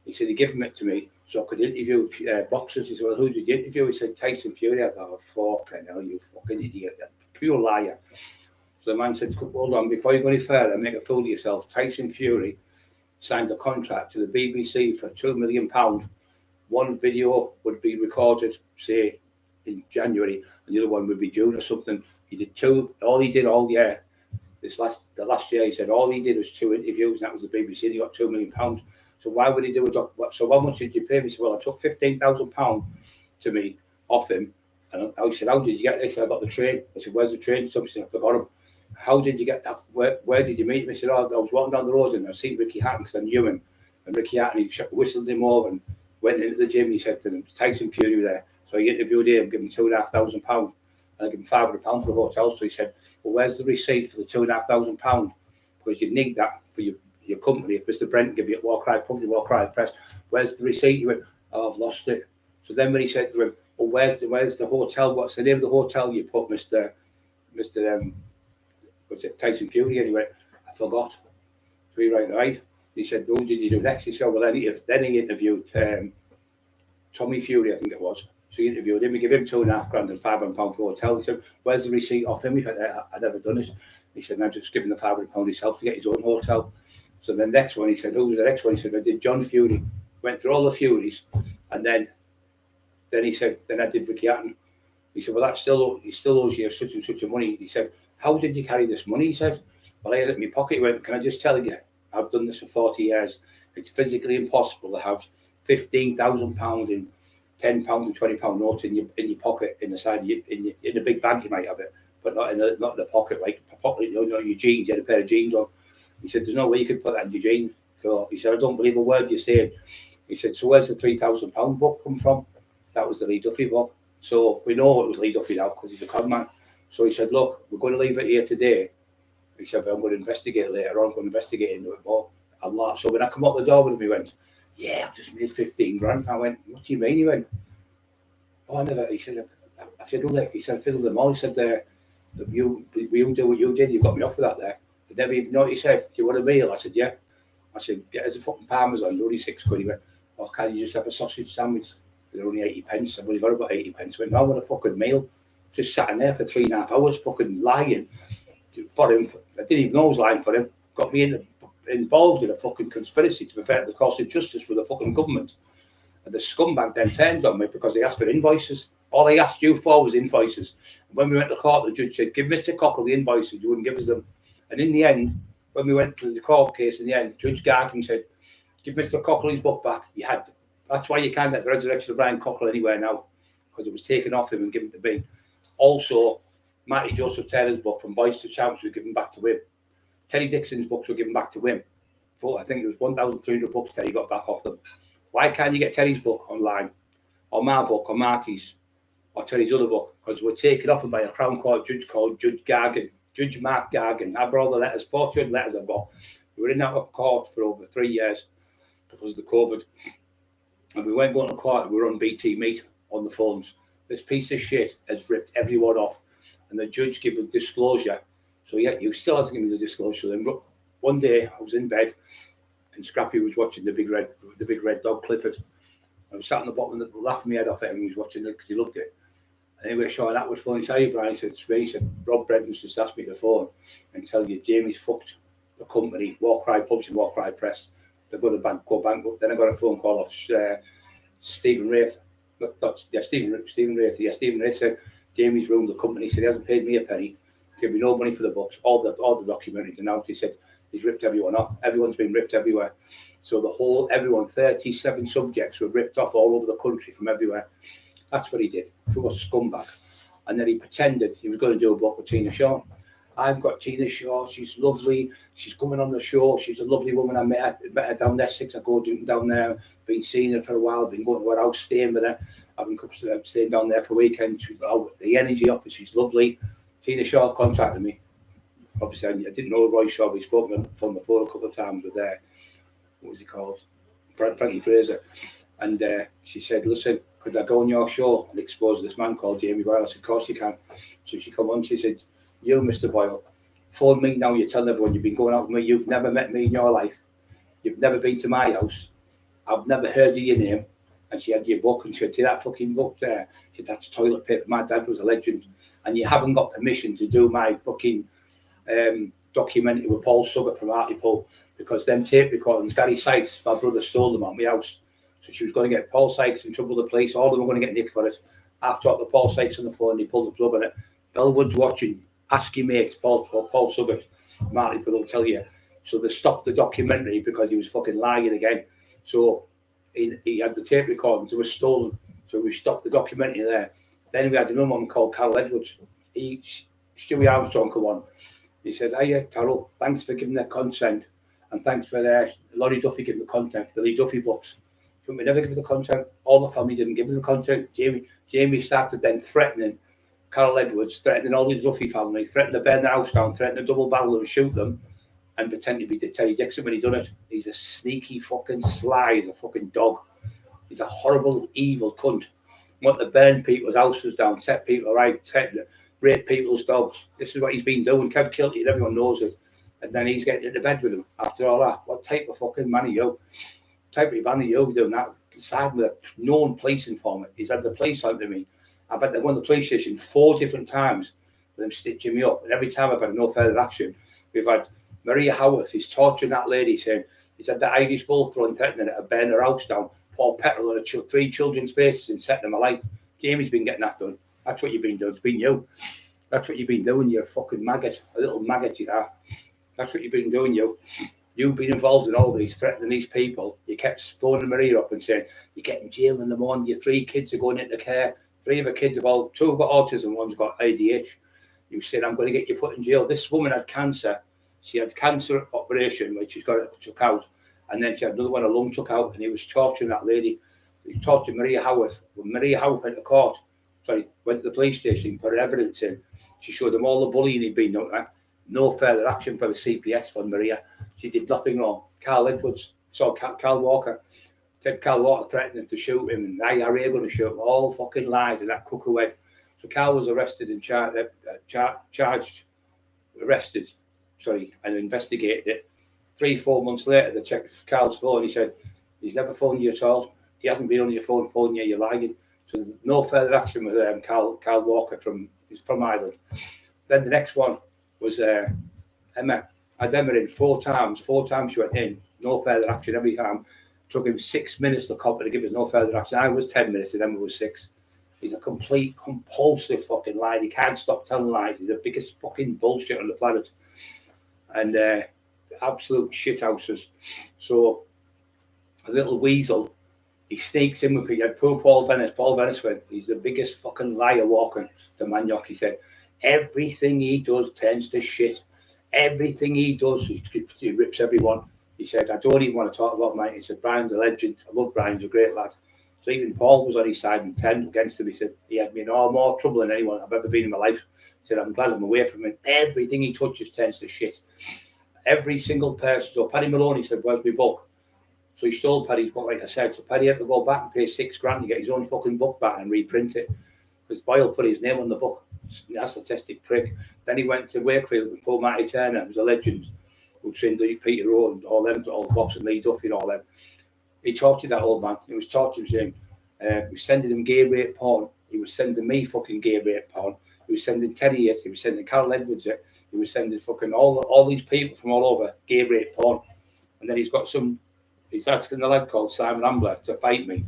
He said, he gave it to me so I could interview boxers. He said, well, who did you interview? He said, Tyson Fury. I thought, fucking hell, you fucking idiot. Pure liar. So the man said, hold on, before you go any further and make a fool of yourself, Tyson Fury signed a contract to the BBC for £2 million. One video would be recorded, say, in January, and the other one would be June or something. He did two, all he did all year, the last year, he said all he did was 2 interviews, and that was the BBC, and he got £2 million. So why would he do a doc? So how much did you pay me? He said, well, I took £15,000 to me off him. And I said, how did you get this? I got the train. I said, where's the train? So he said, I forgot him. How did you get that? Where did you meet him? He said, oh, I was walking down the road and I seen Ricky Hatton because I knew him. And Ricky Hatton, he whistled him over and went into the gym. He said to them, Tyson Fury there. So he interviewed him, gave him £2,500. And I gave him £500 for the hotel. So he said, well, where's the receipt for the £2,500? Because you need that for your company. If Mr. Brent give you a War Cry Public, War Cry Press, where's the receipt? He went, oh, I've lost it. So then when he said to him, "Well, where's the hotel? What's the name of the hotel you put, Mister what's it, Tyson Fury?" And he went, "I forgot." So he went, right. He said, "Who did you do next?" He said, "Well, then he interviewed Tommy Fury, I think it was." So he interviewed him. We give him £2.5 grand and £500 for hotel. He said, "Where's the receipt off him?" He said, "I never done it." He said, "I'm just giving the £500 himself to get his own hotel." So the next one, he said, "Who was the next one?" He said, "I did John Fury." Went through all the Furies, and then he said, "Then I did Ricky Hatton." He said, "Well, he still owes you such and such a money." He said, "How did you carry this money?" He said, "Well, I had it in my pocket." He went, "Can I just tell you, I've done this for 40 years. It's physically impossible to have £15,000 in £10 and £20 notes in your pocket, in the side of in a big bag you might have it, but not in the pocket, like pocket, your jeans. You had a pair of jeans on." He said, "There's no way you could put that in your jeans." So he said, "I don't believe a word you're saying." He said, "So where's the £3,000 book come from?" That was the Lee Duffy book. So we know it was Lee Duffy now because he's a con man. So he said, "Look, we're going to leave it here today." He said, "But I'm going to investigate later on. I'm going to investigate into it more." A lot. So when I come out the door with him, he went, "Yeah, I've just made 15 grand. I went, "What do you mean?" He went, "Oh, I never." He said, "I fiddled it." He said, "I fiddled them all." He said, "You do what you did. You got me off with that there." But then he said, "Do you want a meal?" I said, "Yeah." I said, "Get us a fucking Parmesan, only £6." He went, "Oh, can you just have a sausage sandwich? They're only 80 pence. I've only got about 80 pence. I went, "No, I want a fucking meal." Just sat in there for 3.5 hours, fucking lying for him. I didn't even know I was lying for him. Got me involved in a fucking conspiracy to prevent the course of justice with the fucking government. And the scumbag then turned on me because they asked for invoices. All they asked you for was invoices. And when we went to court, the judge said, "Give Mr. Cockerill the invoices." You wouldn't give us them. And in the end, when we went to the court case, in the end, Judge Gargan said, "Give Mr. Cockerill his book back." You had to. That's why you can't get the resurrection of Brian Cockerill anywhere now, because it was taken off him and given to me. Also, Matty Joseph Taylor's book, From Boys to Champs, was given back to him. Terry Dixon's books were given back to him. I think it was 1,300 books Terry got back off them. Why can't you get Terry's book online, or my book, or Marty's, or Terry's other book? Because we're taken off him by a Crown Court judge called Judge Gargan, Judge Mark Gargan. I brought all the letters, 400 letters I've got. We were in that court for over 3 years because of the COVID. And we weren't going to court, we were on BT Meet on the phones. This piece of shit has ripped everyone off. And the judge gave a disclosure. So yeah, he still hasn't given me the disclosure. Then one day I was in bed and Scrappy was watching the big red dog, Clifford. I was sat on the bottom and laughing my head off at him. He was watching it because he loved it. And anyway, Sean, that was funny. "Hey, Brian," he said, "It's me." He said, "Rob Brendan's just asked me to phone and tell you Jamie's fucked the company, War Cry Pubs and War Cry Press. They're going to go bankrupt." Then I got a phone call off Stephen Wraith. Stephen Wraith. Yeah, Stephen Wraith said, "Jamie's ruined the company." He said, "He hasn't paid me a penny. Give me no money for the books. All the documentaries and out." He said, "He's ripped everyone off. Everyone's been ripped everywhere." So everyone, 37 subjects were ripped off all over the country from everywhere. That's what he did. He was a scumbag. And then he pretended he was going to do a book with Tina Shaw. "I've got Tina Shaw. She's lovely. She's coming on the show. She's a lovely woman. I met her down there 6 ago, down there. Been seeing her for a while. Been going to her house, staying with her. I've been staying down there for weekends. The energy of her, she's lovely." Tina Shaw contacted me. Obviously, I didn't know Roy Shaw. We spoke on the phone a couple of times with what was he called? Frankie Fraser. And she said, "Listen, could I go on your show and expose this man called Jamie Boyle?" I said, "Of course you can." So she come on. She said, "You, Mr. Boyle, phone me now. You're telling everyone you've been going out with me. You've never met me in your life. You've never been to my house. I've never heard of your name." And she had your book, and she said, "See that fucking book there?" She said, "That's toilet paper. My dad was a legend. And you haven't got permission to do my fucking documentary with Paul Suggett from Hartlepool, because them tape recordings, Gary Sykes, my brother, stole them out my house." So she was going to get Paul Sykes in trouble with the police. All of them were going to get nicked for it. I've talked to Paul Sykes on the phone, and he pulled the plug on it. Bellwood's watching. Ask your mate, Paul Suggett, Hartlepool will tell you. So they stopped the documentary because he was fucking lying again. So he had the tape recordings, they were stolen. So we stopped the documentary there. Then we had another one called Carol Edwards. Stewie Armstrong come on. He said, "Hiya, Carol, thanks for giving their consent, and thanks for Laurie Duffy giving the content for the Lee Duffy books. So we never give the content. All the family didn't give them the content." Jamie started then threatening Carol Edwards, threatening all the Duffy family, threatening to burn the house down, threatening to double barrel them and shoot them, and pretend to be Terry Dixon when he done it. He's a sneaky fucking sly, he's a fucking dog. He's a horrible, evil cunt. Want to burn people's houses down, set people right, rape people's dogs. This is what he's been doing. Kev Kilty, and everyone knows it. And then he's getting into bed with him after all that. What type of fucking man are you? Type of man are you doing that? Side with a known police informant. He's had the police on to me. I've had to go to the police station 4 different times for them stitching me up. And every time I've had no further action. We've had Maria Howarth, he's torturing that lady, saying he's had the Irish bull thrown, threatening her to burn her house down, pour petrol on 3 children's faces and set them alight. Jamie's been getting that done. That's what you've been doing. It's been you. That's what you've been doing. You're a fucking maggot, a little maggot you are. That's what you've been doing, you. You've been involved in all these, threatening these people. You kept phoning Maria up and saying, you get in jail in the morning, your 3 kids are going into care. 3 of her kids have all, 2 have got autism, 1's got ADHD. You said, I'm going to get you put in jail. This woman had cancer. She had cancer operation, which she's got it took out. And then she had another one, a lung took out, and he was torturing that lady. He was torturing Maria Howarth. When Maria Howarth went to court, went to the police station, put her evidence in. She showed them all the bullying he'd been done at. No further action for the CPS for Maria. She did nothing wrong. Carl Edwards saw Carl Walker. Carl Walker threatening to shoot him, and IRA going to shoot him. All fucking lies and that Cockerill. So Carl was arrested and and investigated it. 3-4 months later, they checked Carl's phone. He said, he's never phoned you at all. He hasn't been on your phone phoning you, you're lying. So no further action with Carl Walker from Ireland. Then the next one was Emma. I'd Emma in 4 times. 4 times she went in. No further action every time. Took him 6 minutes to cop to give us no further action. I was 10 minutes and Emma was 6. He's a complete, compulsive fucking liar. He can't stop telling lies. He's the biggest fucking bullshit on the planet. And absolute shithouses. So a little weasel, he sneaks in with people. Poor Paul Venice went, he's the biggest fucking liar walking to Maniok. He said, everything he does turns to shit. Everything he does, he rips everyone. He said, I don't even want to talk about mine. He said, Brian's a legend. I love Brian. He's a great lad. So even Paul was on his side and 10 against him. He said, he had me in all more trouble than anyone I've ever been in my life. He said, I'm glad I'm away from him. Everything he touches turns to shit. Every single person. So Paddy Maloney said, where's my book? So he stole Paddy's book, like I said. So Paddy had to go back and pay $6,000 to get his own fucking book back and reprint it. Because Boyle put his name on the book. That's a tested prick. Then he went to Wakefield with Paul Matty Turner, who was a legend, who trained Peter Rowe and all them, all Box and Lee Duffy and all them. He tortured that old man. He was torturing him. He was sending him gay rape porn. He was sending me fucking gay rape porn. He was sending Teddy it. He was sending Carol Edwards it. He was sending fucking all these people from all over gay rape porn. And then he's asking the lad called Simon Ambler to fight me.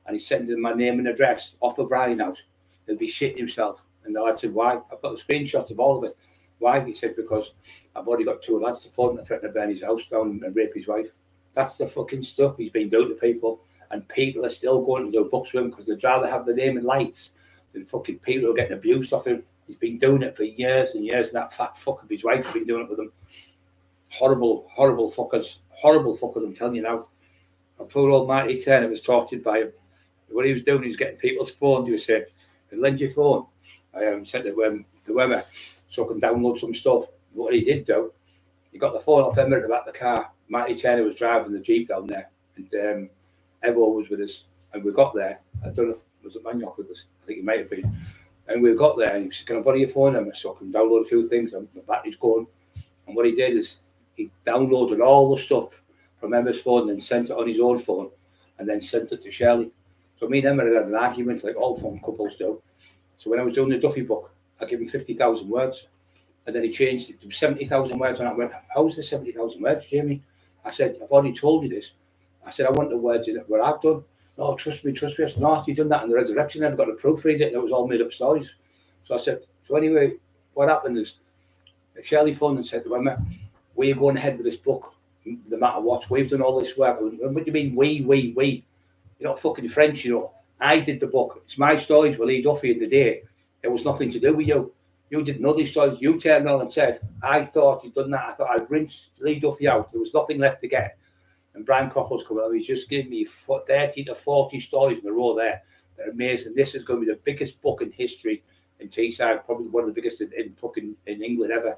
And he's sending my name and address off of Brian House. He'll be shitting himself. And the lad said, why? I've got the screenshots of all of it. Why? He said, because I've already got 2 lads to phone that threaten to burn his house down and rape his wife. That's the fucking stuff he's been doing to people. And people are still going to do books with him because they'd rather have the name in lights than fucking people who are getting abused off him. He's been doing it for years and years, and that fat fuck of his wife's been doing it with him. Horrible, horrible fuckers. Horrible fuckers, I'm telling you now. And poor old Marty Turner was tortured by him. What he was doing, he was getting people's phones. He was saying, lend your phone. I sent it to Emma so I can download some stuff. What he did, though, he got the phone off Emma at the back of the car. Marty Turner was driving the Jeep down there, and Evo was with us. And we got there. I don't know if it was Maniok with us. I think it might have been. And we got there, and he said, can I borrow your phone, Emma, so I can download a few things? And the battery's going. And what he did is he downloaded all the stuff from Emma's phone and sent it on his own phone and then sent it to Shirley. So me and Emma had an argument like all phone couples do. So when I was doing the Duffy book, I gave him 50,000 words. And then he changed it to 70,000 words. And I went, how's the 70,000 words, Jamie? I said, I've already told you this. I said, I want the words in it where I've done. No, trust me. I said, no, you've done that in the resurrection. I never got to proofread it. And it was all made up stories. So I said, so anyway, what happened is Shirley phoned and said to Emma, we're going ahead with this book, no matter what. We've done all this work. And what do you mean, we? You're not fucking French, you know. I did the book. It's my stories with Lee Duffy in the day. It was nothing to do with you. You didn't know these stories. You turned on and said, I thought you'd done that. I thought I'd rinsed Lee Duffy out. There was nothing left to get. And Brian Cockerill coming on. He's just given me 30 to 40 stories in a row there. They're amazing. This is going to be the biggest book in history in Teesside, probably one of the biggest in England ever.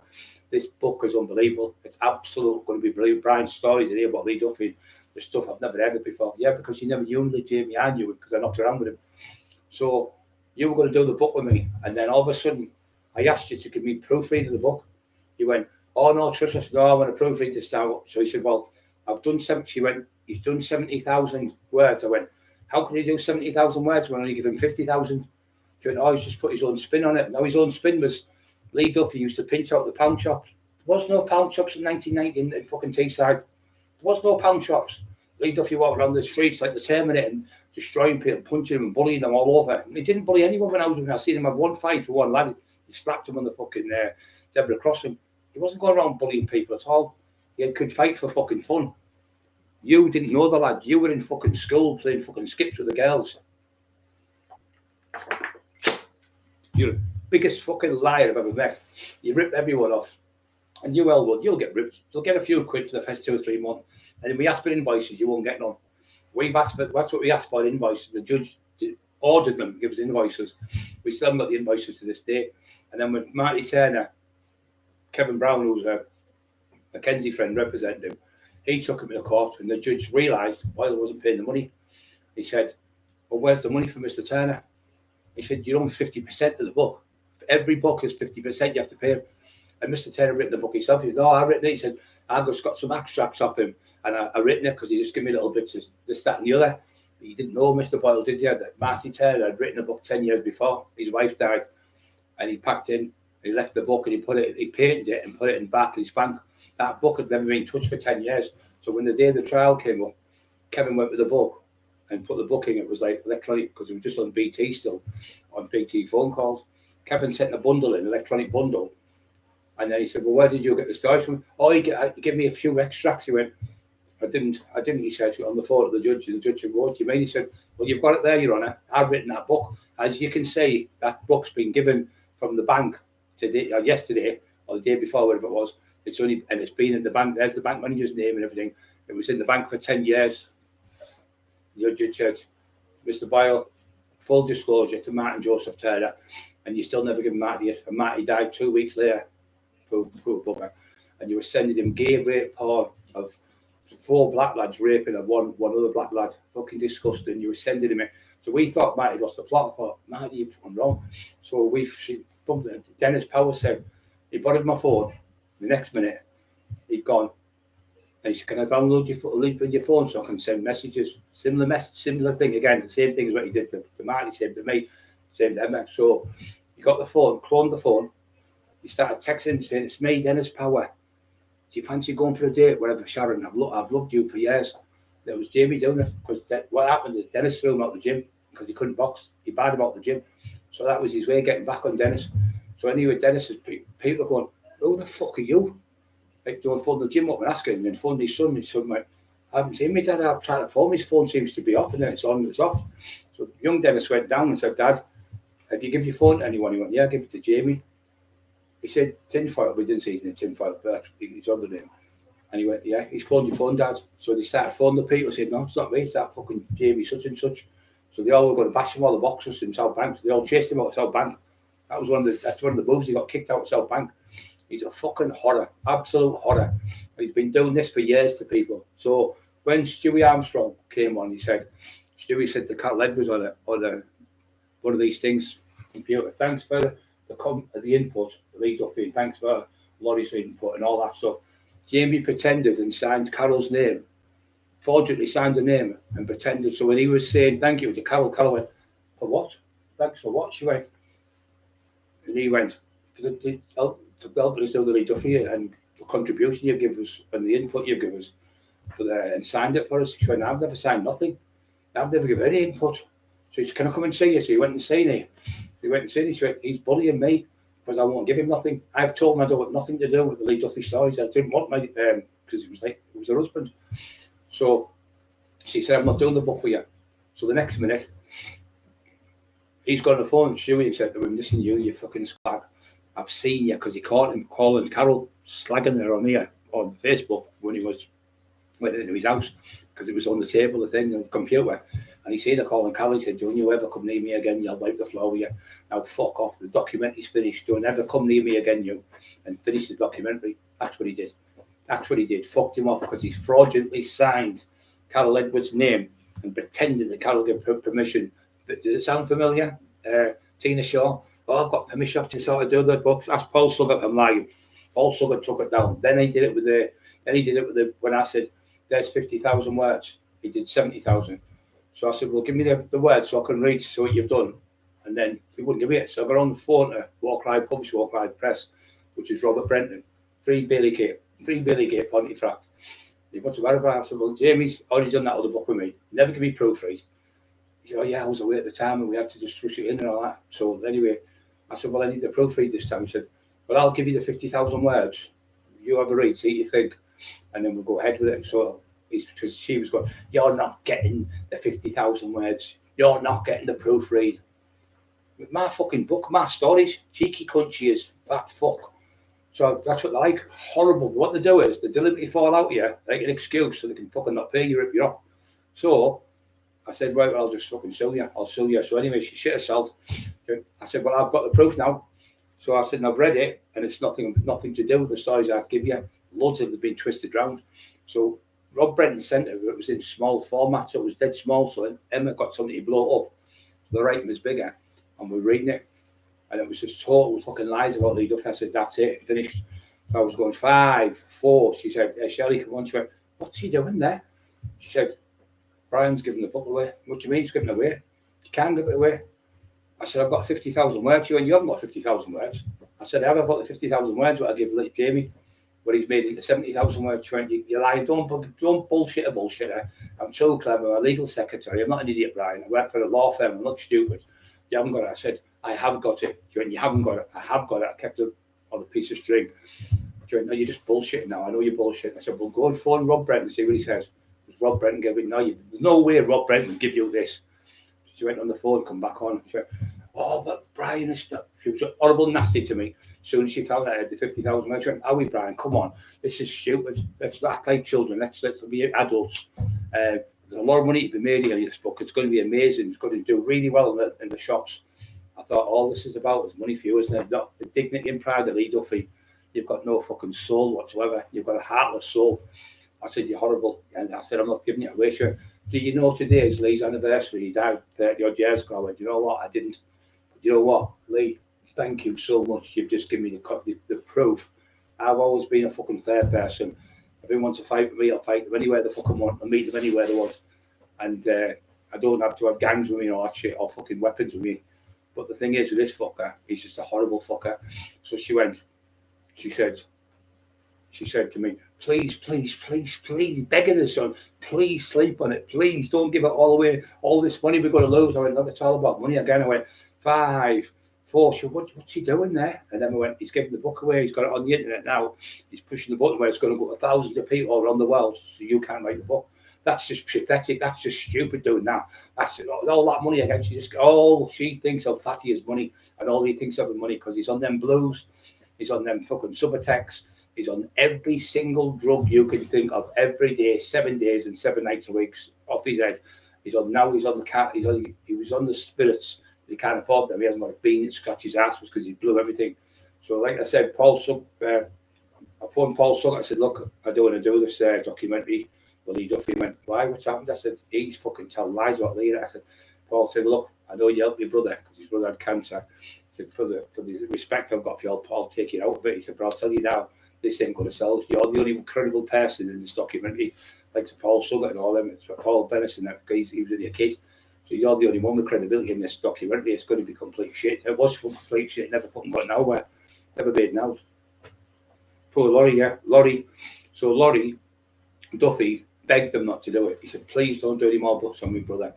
this book is unbelievable. It's absolutely going to be brilliant. Brian's stories in here about Lee Duffy, the stuff I've never heard of before. Yeah, because you never knew Lee, Jamie. I knew it because I knocked around with him. So you were going to do the book with me, and then all of a sudden, I asked you to give me proofread of the book. You went, oh no, trust us. No, I want to proofread this now. So he said, well, I've done 70. She went, he's done 70,000 words. I went, how can he do 70,000 words when I only give him 50,000? She went, oh, he's just put his own spin on it. No, his own spin was Lee Duffy used to pinch out the pound shops. There was no pound shops in 1990 in fucking Teesside. There was no pound shops. Lee Duffy walked around the streets like the Terminator and destroying people, punching them and bullying them all over. And he didn't bully anyone when I was with him. I seen him have one fight with one lad. He slapped him on the fucking zebra crossing. He wasn't going around bullying people at all. He could fight for fucking fun. You didn't know the lad. You were in fucking school playing fucking skips with the girls. You're the biggest fucking liar I've ever met. You rip everyone off. And you well would. You'll get ripped. You'll get a few quid for the first 2 or 3 months. And then we ask for invoices, you won't get none. We've asked for, that's what we asked for, invoices. The judge ordered them to give us invoices. We still haven't got the invoices to this day. And then when Marty Turner, Kevin Brown, who's a Mackenzie friend, represented him, he took him to court, and the judge realised why he wasn't paying the money. He said, well, where's the money for Mr. Turner? He said, you own 50% of the book. If every book is 50%, you have to pay him. And Mr. Turner written the book himself. He said, no, I've written it. He said, I just got some extracts off him, and I written it because he just gave me little bits of this, that, and the other. But you didn't know, Mr. Boyle, did you, that Marty Turner had written a book 10 years before. His wife died, and he packed in, he left the book, and he painted it and put it in Barclays Bank. That book had never been touched for 10 years. So when the day of the trial came up, Kevin went with the book and put the book in. It was like electronic, because it was just on BT still, on BT phone calls. Kevin sent a bundle in, electronic bundle. And then he said, well, where did you get the stories from? Oh, he gave me a few extracts. He went, I didn't, he said, on the phone to the judge. And the judge said, what do you mean? He said, well, you've got it there, Your Honour. I've written that book. As you can see, that book's been given from the bank today, or yesterday, or the day before, whatever it was. It's only, and it's been in the bank. There's the bank manager's name and everything. It was in the bank for 10 years. The judge said, Mr. Boyle, full disclosure to Martin Joseph Turner, and you still never give Marty it. And Marty died 2 weeks later through a booker. And you were sending him gay rape porn of 4 black lads raping and one other black lad. Fucking disgusting. You were sending him it. So we thought Marty lost the plot. I thought, Marty, you've gone wrong. So Dennis Power said, he borrowed my phone. The next minute, he'd gone. And he said, can I download your link with your phone so I can send messages? Similar thing again. The same thing as what he did to Marty, same to me, same to Emma. So he got the phone, cloned the phone. He started texting saying, it's me, Dennis Power. Do you fancy going for a date? Whatever, Sharon, I've loved you for years. There was Jamie doing it. Because what happened is Dennis threw him out the gym because he couldn't box. He barred him out the gym. So that was his way of getting back on Dennis. So anyway, Dennis's people going, who the fuck are you? Like, don't phone the gym up and ask him, and then phone his son. His son went, I haven't seen my dad. I've tried to phone. His phone seems to be off, and then it's on, it's off. So young Dennis went down and said, Dad, have you give your phone to anyone? He went, yeah, give it to Jamie. He said, tinfoil. We didn't say his name, tinfoil, but that's his other name. And he went, yeah, he's called your phone, Dad. So they started phoning the people. Said, no, it's not me. It's that fucking Jamie such and such. So they all were going to bash him, all the boxers in South Bank. So they all chased him out of South Bank. That's one of the moves. He got kicked out of South Bank. He's a fucking horror, absolute horror. He's been doing this for years to people. So when Stewie Armstrong came on, Stewie said the cat lead was on one of these things, computer. Thanks for the input, Lee Duffy. Thanks for Laurie's input and all that stuff. Jamie pretended and signed Carol's name, fortunately signed the name and pretended. So when he was saying thank you to Carol went, for what? Thanks for what? She went. And he went, for helping us do the Lee Duffy and the contribution you give us and the input you give us and signed it for us. She went, I've never signed nothing. I've never given any input. So he said, can I come and see you? So he went and seen him. He went and seen him. She went, he's bullying me because I won't give him nothing. I've told him I don't want nothing to do with the Lee Duffy stories. I didn't want my, because it was her husband. So she said, I'm not doing the book with you. So the next minute, he's got on the phone and Stewie said to him, listen, you fucking slag. I've seen you, because he caught him calling Carol, slagging her on here on Facebook when he went into his house, because it was on the table, the thing, on the computer. And he seen her calling Carol. He said, don't you ever come near me again, you'll wipe the floor with you. Now fuck off, the documentary's finished. Don't ever come near me again, you. And finish the documentary. That's what he did. That's what he did. Fucked him off because he's fraudulently signed Carol Edwards' name and pretended that Carol gave permission. Does it sound familiar? Tina Shaw. Oh, I've got permission to sort of do the books. That's Paul Suggett. I'm lying. Paul Suggett took it down. Then he did it with the. When I said, "There's 50,000 words," he did 70,000. So I said, "Well, give me the words so I can read so what you've done." And then he wouldn't give me it. So I got on the phone to Walkride Publish, Walkride Press, which is Robert Brenton, 3 Bailey Gate, Pontefract. He wants to worry about it. I said, "Well, Jamie's already done that other book with me. Never give me proofread." He said, "Oh yeah, I was away at the time and we had to just rush it in and all that." So anyway, I said, "Well, I need the proofread this time." He said, "Well, I'll give you the 50,000 words. You have a read, see what you think, and then we'll go ahead with it." So because she was going, "You're not getting the 50,000 words. You're not getting the proofread." My fucking book, my stories, cheeky cunt she is, fat fuck. So that's what they like, horrible. What they do is they deliberately fall out here, like an excuse so they can fucking not pay you, rip you off. So I said, "Right, well, I'll just fucking sue you. I'll sue you." So anyway, she shit herself. I said, "Well, I've got the proof now." So I said, "And I've read it, and it's nothing to do with the stories I give you. Loads of them have been twisted round." So Rob Brenton sent it. It was in small format, so it was dead small. So Emma got something to blow up. The writing was bigger, and we're reading it, and it was just total fucking lies about Lee Duffy. I said, "That's it, finished." So I was going 5, 4. She said, "Hey, Shelley, come on." She went, "What's he doing there?" She said, "Brian's giving the book away." "What do you mean he's giving it away? You can't give it away." I said, "I've got 50,000 words." She went, "You haven't got 50,000 words." I said, "I've got the 50,000 words what I give Jamie, where he's made it into 70,000 words." She went, "You're lying. Don't bullshit a bullshitter. I'm so clever. I'm a legal secretary. I'm not an idiot, Brian. I work for a law firm. I'm not stupid. You haven't got it." I said, "I have got it." She went, "You haven't got it." "I have got it. I kept it on a piece of string." She went, "No, you're just bullshitting now. I know you're bullshitting." I said, "Well, go and phone Rob Brenton and see what he says." Because Rob Brenton gave it. "No, there's no way Rob Brenton would give you this." She went on the phone, come back on. She went, "Oh, but Brian is stuff." She was horrible, nasty to me. As soon as she found out I had the 50,000 words, she went, "Are we, Brian? Come on. This is stupid. Let's act like children. Let's be adults. There's a lot of money to be made in this book. It's going to be amazing. It's going to do really well in the shops." I thought, all this is about is money for you, isn't it? Not the dignity and pride of Lee Duffy. You've got no fucking soul whatsoever. You've got a heartless soul. I said, "You're horrible." And I said, "I'm not giving it away." She went, "Do you know today is Lee's anniversary? He died 30 odd years ago." I went, "You know what? I didn't. But you know what, Lee? Thank you so much. You've just given me the proof. I've always been a fucking fair person. If anyone wants to fight with me, I'll fight them anywhere they fucking want. I'll meet them anywhere they want. And I don't have to have gangs with me or that shit or fucking weapons with me. But the thing is with this fucker, he's just a horrible fucker." So she said to me, "Please, begging her son, please sleep on it. Please don't give it all away. All this money we're going to lose." I went, "Look, it's all about money again." I went, 5, 4. She went, "What's he doing there?" And then we went, "He's giving the book away. He's got it on the internet now. He's pushing the button where it's going to go to thousands of people around the world. So you can't write the book." That's just pathetic. That's just stupid doing that. That's all that money again. She thinks how fat he is money, and all he thinks of is money because he's on them blues. He's on them fucking Subutex. He's on every single drug you can think of every day, 7 days and 7 nights a week off his head. He's on the cat. He was on the spirits. He can't afford them. He hasn't got a bean that scratches his ass because he blew everything. So, like I said, I phoned Paul Suggett. I said, "Look, I don't want to do this documentary." Well, Lee Duffy went, "Why? What's happened?" I said, "He's fucking telling lies about Lee." I said, Paul said, "Look, I know you helped your brother because his brother had cancer. He said, for the respect I've got for you, I'll take you out of it." He said, "But I'll tell you now, this ain't going to sell. You're the only credible person in this documentary, like to Paul Suggett and all them. It's Paul Benison, that guy, he was in your kid. So you're the only one with credibility in this documentary. It's going to be complete shit." It was complete shit. It never fucking got nowhere. Never made an out. Poor Laurie, yeah. So Laurie Duffy begged them not to do it. He said, "Please don't do any more books on me, brother.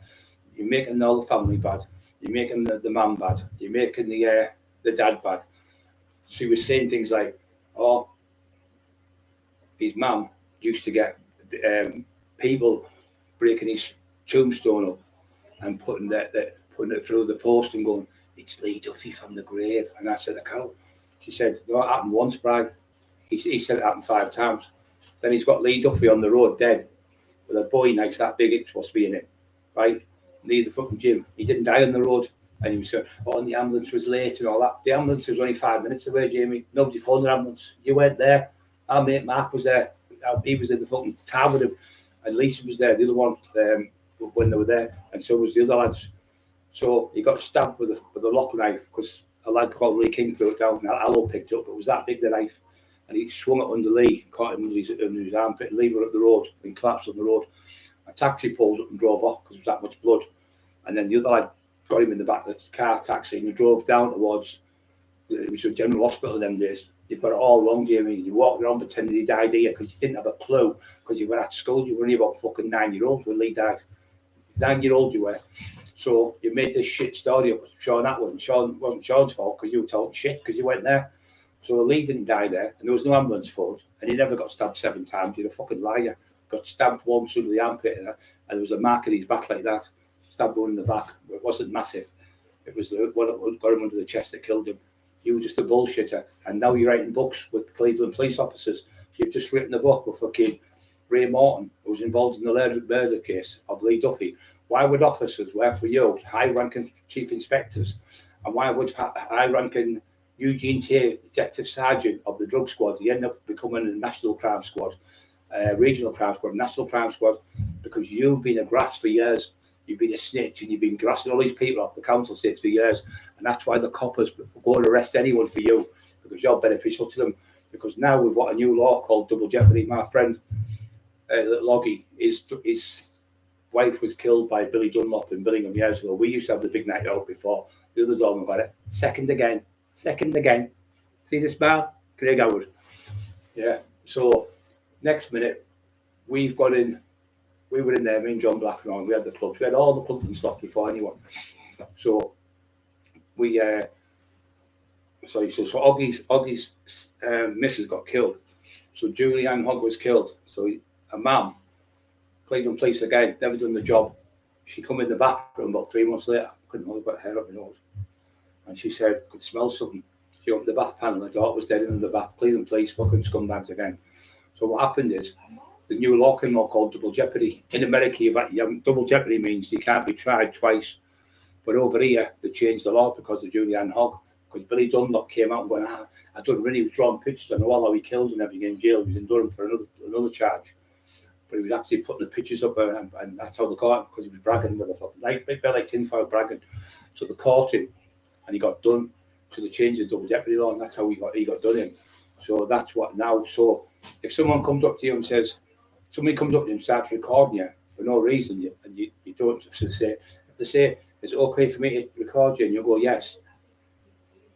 You're making all the family bad. You're making the man bad. You're making the dad bad." She was saying things like, "Oh, his mum used to get people breaking his tombstone up and putting it through the post and going, 'It's Lee Duffy from the grave.'" And I said, "A cow." She said, "No, it happened once, Brad." He said it happened 5 times. Then he's got Lee Duffy on the road dead with a bowie knife that big it's supposed to be in it, right? near the fucking gym. He didn't die on the road. And he was saying, oh, and the ambulance was late and all that. The ambulance was only 5 minutes away, Jamie. Nobody phoned the ambulance. You weren't there. Our mate Mark was there. He was in the fucking car with him. And Lisa was there, the other one, when they were there. And so was the other lads. So he got stabbed with a lock knife because a lad called Lee King threw it down. And Allo picked it up. It was that big, the knife. And he swung it under Lee, caught him under his armpit, and leave her up the road and collapsed on the road. A taxi pulled up and drove off because there was that much blood. And then the other lad got him in the back of the car taxi and he drove down towards, it was a general hospital in them days. You've got it all wrong, Jamie. You walked around pretending he died here because you didn't have a clue because you were at school. You were only about fucking 9-year-old when Lee died. 9-year-old you were. So you made this shit story up with Sean Atwood. Sean wasn't Sean's fault because you were talking shit because you went there. So Lee didn't die there and there was no ambulance phone and he never got stabbed 7 times. You're a fucking liar. Got stabbed once under the armpit and there was a mark in his back like that. Stabbed one in the back. It wasn't massive. It was the one that got him under the chest that killed him. You were just a bullshitter. And now you're writing books with Cleveland police officers. You've just written a book with fucking Ray Morton, who was involved in the murder case of Lee Duffy. Why would officers work for you, high-ranking chief inspectors? And why would high-ranking Eugene Tay, detective sergeant of the drug squad, he ended up becoming a national crime squad, regional crime squad, national crime squad, because you've been a grass for years. You've been a snitch and you've been grassing all these people off the council seats for years. And that's why the coppers go and arrest anyone for you, because you're beneficial to them. Because now we've got a new law called double jeopardy. My friend, Loggy, his wife was killed by Billy Dunlop in Billingham years ago. We used to have the big night out before. The other dog got it. Second again. See the smile? Craig Howard. Yeah. So next minute, we were in there, me and John Black and all, we had the clubs. We had all the clubs and stuff before anyone. So we, so Oggy's missus got killed. So Julianne Hogg was killed. So a mum, Cleveland police again, never done the job. She come in the bathroom about 3 months later, couldn't hold her hair up my nose. And she said, could smell something. She opened the bath panel, the daughter was dead in the bath. Cleveland police fucking scumbags again. So what happened is, the new law came out called double jeopardy. In America, double jeopardy means you can't be tried twice. But over here, they changed the law because of Julianne Hogg. Because Billy Dunlop came out and going, I don't really was drawing pictures. I know all how he killed and everything in jail. He was in Durham for another charge. But he was actually putting the pictures up and that's how they caught him, because he was bragging with a fucking big bit like tinfoil bragging. So they caught him and he got done. So they changed the double jeopardy law and that's how he got done in. So that's what now. So if someone comes up to you and says, somebody comes up to you and starts recording you for no reason, and you don't say, if they say, it's okay for me to record you, and you go, yes,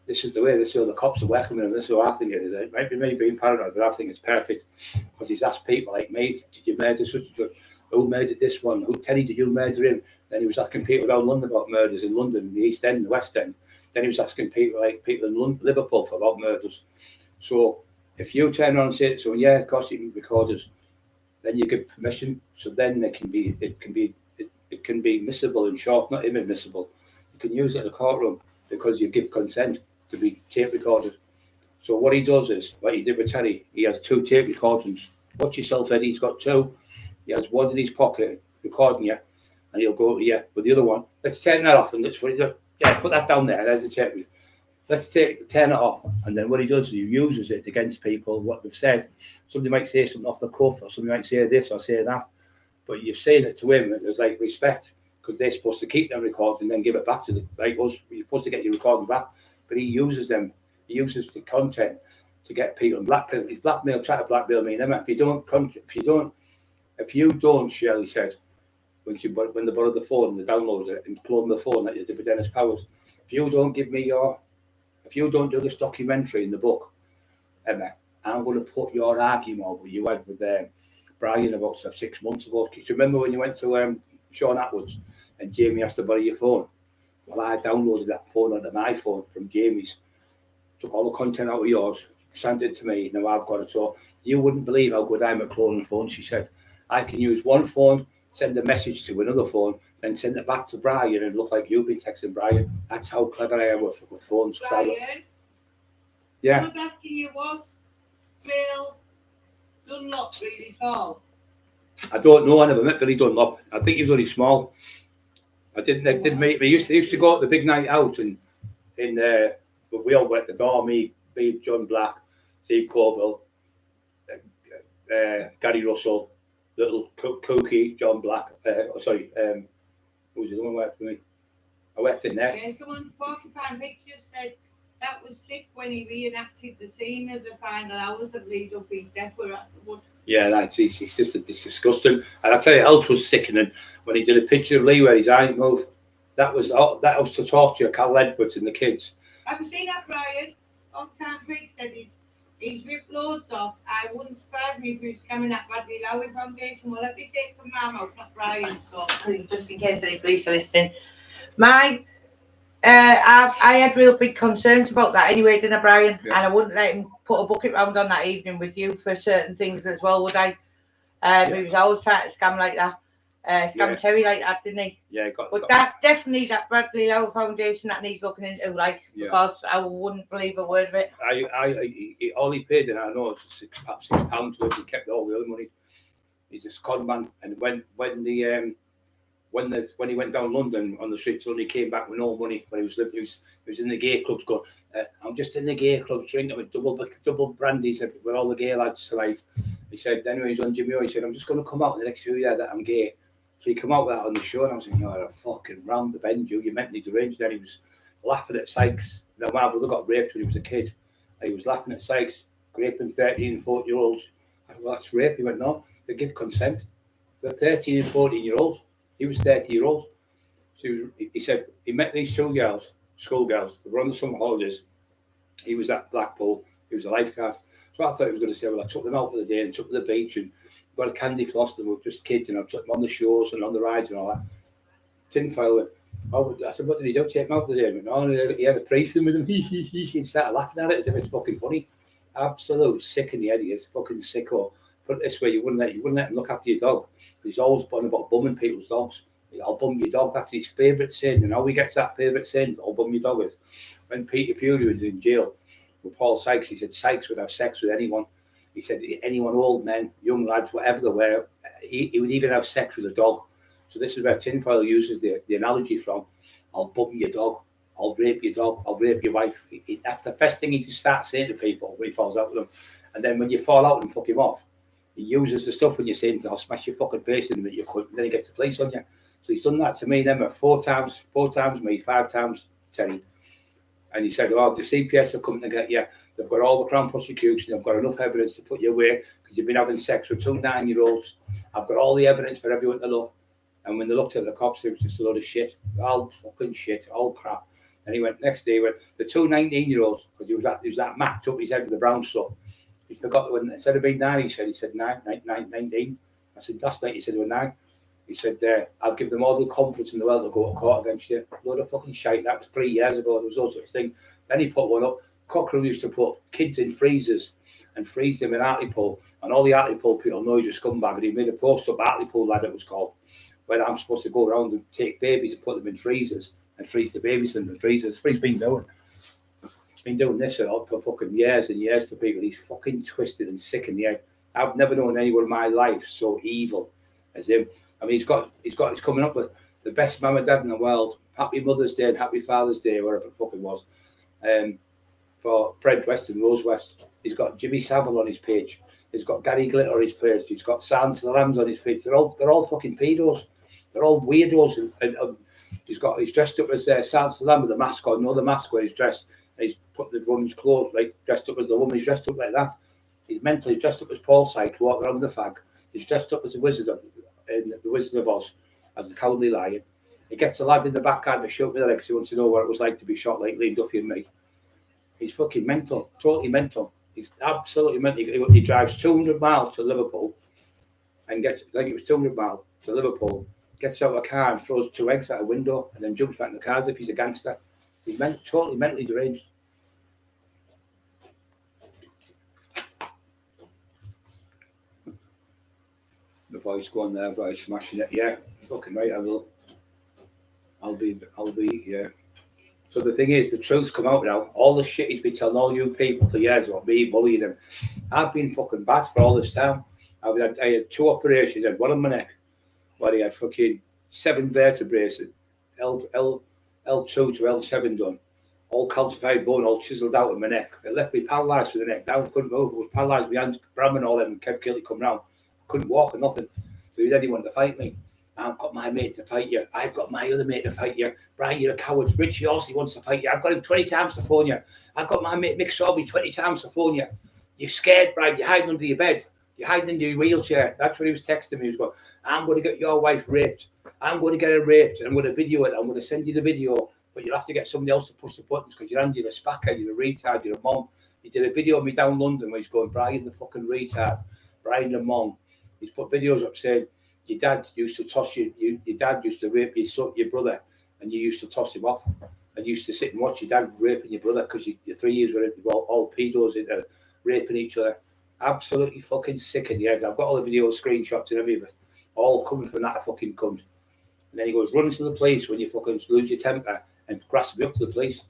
this is the way, this is how the cops are working with him, this is how I think it is. It might be me being paranoid, but I think it's perfect. Because he's asked people like me, did you murder such and such? Who murdered this one? Terry, did you murder him? Then he was asking people around London about murders in London, in the East End, the West End. Then he was asking people in Liverpool about murders. So if you turn around and say to someone, yeah, of course you can record us, then you give permission. So then it can be admissible in short, not inadmissible. You can use it in a courtroom because you give consent to be tape recorded. So what he does is, what he did with Terry, he has 2 tape recordings. Watch yourself, Eddie, he's got 2. He has one in his pocket recording you, and he'll go, yeah, with the other one. Let's turn that off and let's put that down there. There's the tape. Let's turn it off. And then what he does is he uses it against people, what they've said. Somebody might say something off the cuff, or somebody might say this or say that. But you're saying it to him, and there's like respect, because they're supposed to keep them recording and then give it back to them. Like us, you're supposed to get your recording back. But he uses them. He uses the content to get people and blackmail. He's try to blackmail me and Emma. If you don't, Shirley said, when they borrowed the phone and they downloaded it and cloned the phone that you did with Dennis Powers, if you don't do this documentary in the book, Emma, I'm going to put your argument you had with Brian about 6 months ago. Do you remember when you went to Sean Atwood's and Jamie asked to borrow your phone? Well, I downloaded that phone onto my phone from Jamie's, took all the content out of yours, sent it to me, now I've got it. So you wouldn't believe how good I'm at cloning phones, she said. I can use one phone, send a message to another phone, then send it back to Brian and look like you've been texting Brian. That's how clever I am with phones. Brian? Yeah. I was asking you, was Phil Dunlop really tall? I don't know, I never met Billy Dunlop. I think he was only small. I didn't meet. We used to go to the big night out and but we all went to the door. Me, John Black, Steve Cockerill, Gary Russell, little Cookie, John Black. Who was the other one who worked for me? I worked in there. Yeah, someone Porcupine Pictures said that was sick when he reenacted the scene of the final hours of Lee Duffy's death. Were at the wood. Yeah, it's disgusting. And I tell you, else was sickening when he did a picture of Lee where his eyes moved. That was to torture Cal Edwards and the kids. Have you seen that, Brian? Porcupine Pictures said he's ripped loads off. I wouldn't surprise me if he was scamming that Bradley Lowy Foundation. Well, let me say it from my mouth, not Brian. So just in case any police are listening. I had real big concerns about that anyway, didn't I, Brian? Yeah. And I wouldn't let him put a bucket round on that evening with you for certain things as well, would I? He was always trying to scam like that. Terry like that, didn't he? Yeah, definitely that Bradley Lowe Foundation that needs looking into, because I wouldn't believe a word of it. All he paid, and I know it's £6 worth. He kept all the other money. He's a con man, and when he went down London on the streets, he came back with no money. When he was in the gay clubs, going, I'm just in the gay clubs drinking with double brandies with all the gay lads tonight. He said, anyway, he's on Jimmy O. He said, I'm just going to come out in the next few years that I'm gay. So he come out with that on the show, and I was saying, you're a fucking round the bend, you're mentally deranged. Then he was laughing at Sykes. Now, my brother got raped when he was a kid. And he was laughing at Sykes, raping 13 and 14-year-olds. I said, well, that's rape. He went, no, they give consent. They're 13 and 14-year-olds. He was 30-year-old. So he said he met these two girls, schoolgirls. They were on the summer holidays. He was at Blackpool. He was a lifeguard. So I thought he was going to say, well, I took them out for the day and took them to the beach and got a candy floss. They were just kids, and I took them on the shores and on the rides and all that. Tinfoil it. I said, what did he do? Take him out for the day? But no, he had a threesome with him. He started laughing at it as if it's fucking funny. Absolute sick in the head. He is fucking sicko. Put it this way, you wouldn't let him look after your dog. He's always on about bumming people's dogs. I'll bum your dog. That's his favourite sin. And how he gets that favourite sin, I'll bum your dog is. When Peter Fury was in jail with Paul Sykes, he said Sykes would have sex with anyone. He said anyone, old men, young lads, whatever they were, he would even have sex with a dog. So this is where Tinfoil uses the analogy from. I'll bum your dog. I'll rape your dog. I'll rape your wife. That's the first thing he just starts saying to people when he falls out with them. And then when you fall out and fuck him off, he uses the stuff when you're saying, I'll smash your fucking face in that you could, and then he gets the police on you. So he's done that to me. Then 4 times me, 5 times Terry. And he said, oh, the CPS are coming to get you. They've got all the Crown prosecution. They've got enough evidence to put you away because you've been having sex with 2 9-year-olds. I've got all the evidence for everyone to look. And when they looked at the cops, it was just a load of shit. All fucking shit, all crap. And he went, next day, the 2 19-year-olds, because he was that macked up his head with the brown stuff. He forgot when instead of being 9, he said 19. I said, that's 9. He said, they were 9. He said, I'll give them all the confidence in the world to go to court against you. A load of fucking shite. That was 3 years ago. There was no such thing. Then he put one up. Cockerill used to put kids in freezers and freeze them in Hartlepool. And all the Hartlepool people know he's a scumbag. And he made a post up, Hartlepool lad it was called, where I'm supposed to go around and take babies and put them in freezers and freeze the babies in the freezers. That's what he's been doing. He's been doing this for fucking years and years to people. He's fucking twisted and sick in the head. I've never known anyone in my life so evil as him. I mean, he's coming up with the best mum and dad in the world. Happy Mother's Day and Happy Father's Day, whatever the fuck it was. For Fred West and Rose West. He's got Jimmy Savile on his page. He's got Gary Glitter on his page. He's got Silence of the Lambs on his page. They're all fucking pedos. They're all weirdos. And he's dressed up as Silence of the Lamb with the mask on. No, the mask where he's dressed. And he's put the woman's clothes, like dressed up as the woman. He's dressed up like that. He's mentally dressed up as Paul Sykes, walking around with the fag. He's dressed up as the Wizard of Oz, as the Cowardly Lion. He gets a lad in the backhand to shoot with the legs. He wants to know what it was like to be shot like Lee Duffy and me. He's fucking mental, totally mental. He's absolutely mental. He drives 200 miles to Liverpool and gets, like it was 200 miles to Liverpool, gets out of a car and throws 2 eggs out a window and then jumps back in the car as if he's a gangster. He's totally mentally deranged. The voice going there, but he's smashing it. Yeah, fucking right, I will. I'll be, yeah. So the thing is, the truth's come out now. All the shit he's been telling all you people for years about me bullying him. I've been fucking bad for all this time. I had 2 operations. I had one on my neck, where he had fucking 7 vertebrae L2 to L7 done. All calcified bone, all chiselled out of my neck. It left me paralysed with the neck down. Couldn't move. I was paralysed. My hands, Bram and all them, Kev Kelly come round. Couldn't walk or nothing. So he's anyone to fight me. I've got my mate to fight you. I've got my other mate to fight you. Brian, you're a coward. Richie Horsley wants to fight you. I've got him 20 times to phone you. I've got my mate Mick Sorby 20 times to phone you. You're scared, Brian. You're hiding under your bed. You're hiding in your wheelchair. That's what he was texting me. He was going, I'm going to get your wife raped. I'm going to get her raped. And I'm going to video it. I'm going to send you the video. But you'll have to get somebody else to push the buttons because you're a spacker, you're a retard, you're a mom. He did a video of me down London where he's going, Brian the fucking retard, Brian the mom. He's put videos up saying, your dad used to toss you, your dad used to rape your brother, and you used to toss him off. And you used to sit and watch your dad raping your brother because your 3 years were all pedos into raping each other. Absolutely fucking sick in the head. I've got all the video screenshots and everything, all coming from that fucking cunt. And then he goes, run to the police when you fucking lose your temper and grasp me up to the police.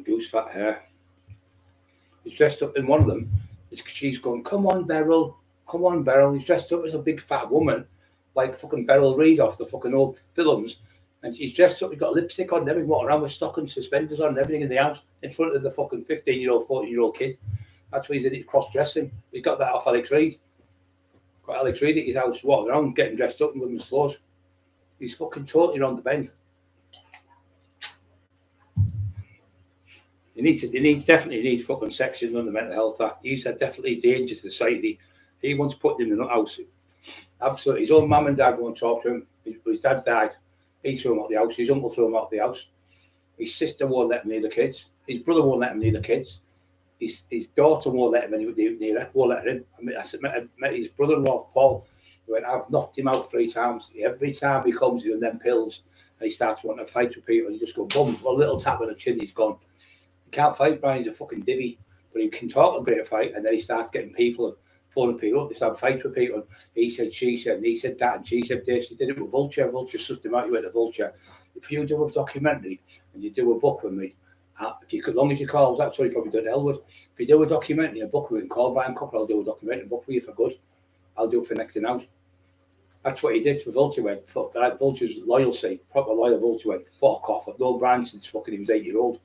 Goose fat hair. He's dressed up in one of them. She's going, come on, Beryl. Come on, Beryl. He's dressed up as a big fat woman, like fucking Beryl Reid off the fucking old films. And she's dressed up, he's got lipstick on and everything, walking around with stockings, suspenders on and everything in the house, in front of the fucking 15-year-old, 14-year-old kid. That's why he's in his cross-dressing. He got that off Alex Reid. Got Alex Reid at his house, walking around, getting dressed up in women's clothes. He's fucking totally on the bend. Definitely needs fucking section on the Mental Health Act. He's a definitely danger to society. He wants put in the nut house. Absolutely. His own mum and dad won't talk to him. His dad died. He threw him out the house. His uncle threw him out the house. His sister won't let him near the kids. His brother won't let him near the kids. His daughter won't let him near her. Won't let him. I mean, I met his brother-in-law, Paul. He went, I've knocked him out 3 times. Every time he comes in them pills and he starts wanting to fight with people, and you just go, boom, a little tap on the chin, he's gone. He can't fight, Brian. He's a fucking divvy. But he can talk a great fight, and then he starts getting people and phoning people up. They start fights with people. And he said, she said, and he said that, and she said this. He did it with Vulture. Vulture sussed him out. You went to Vulture. If you do a documentary and you do a book with me, if you could, as long as you call, that's what you probably done Elwood. If you do a documentary, a book with me, and call Brian Cockerill, I'll do a documentary, a book with you for good. I'll do it for next thing out. That's what he did to Vulture. Went, fuck that. Vulture's loyalty, proper loyal Vulture went, fuck off. I've known Brian since fucking he was 8 years old.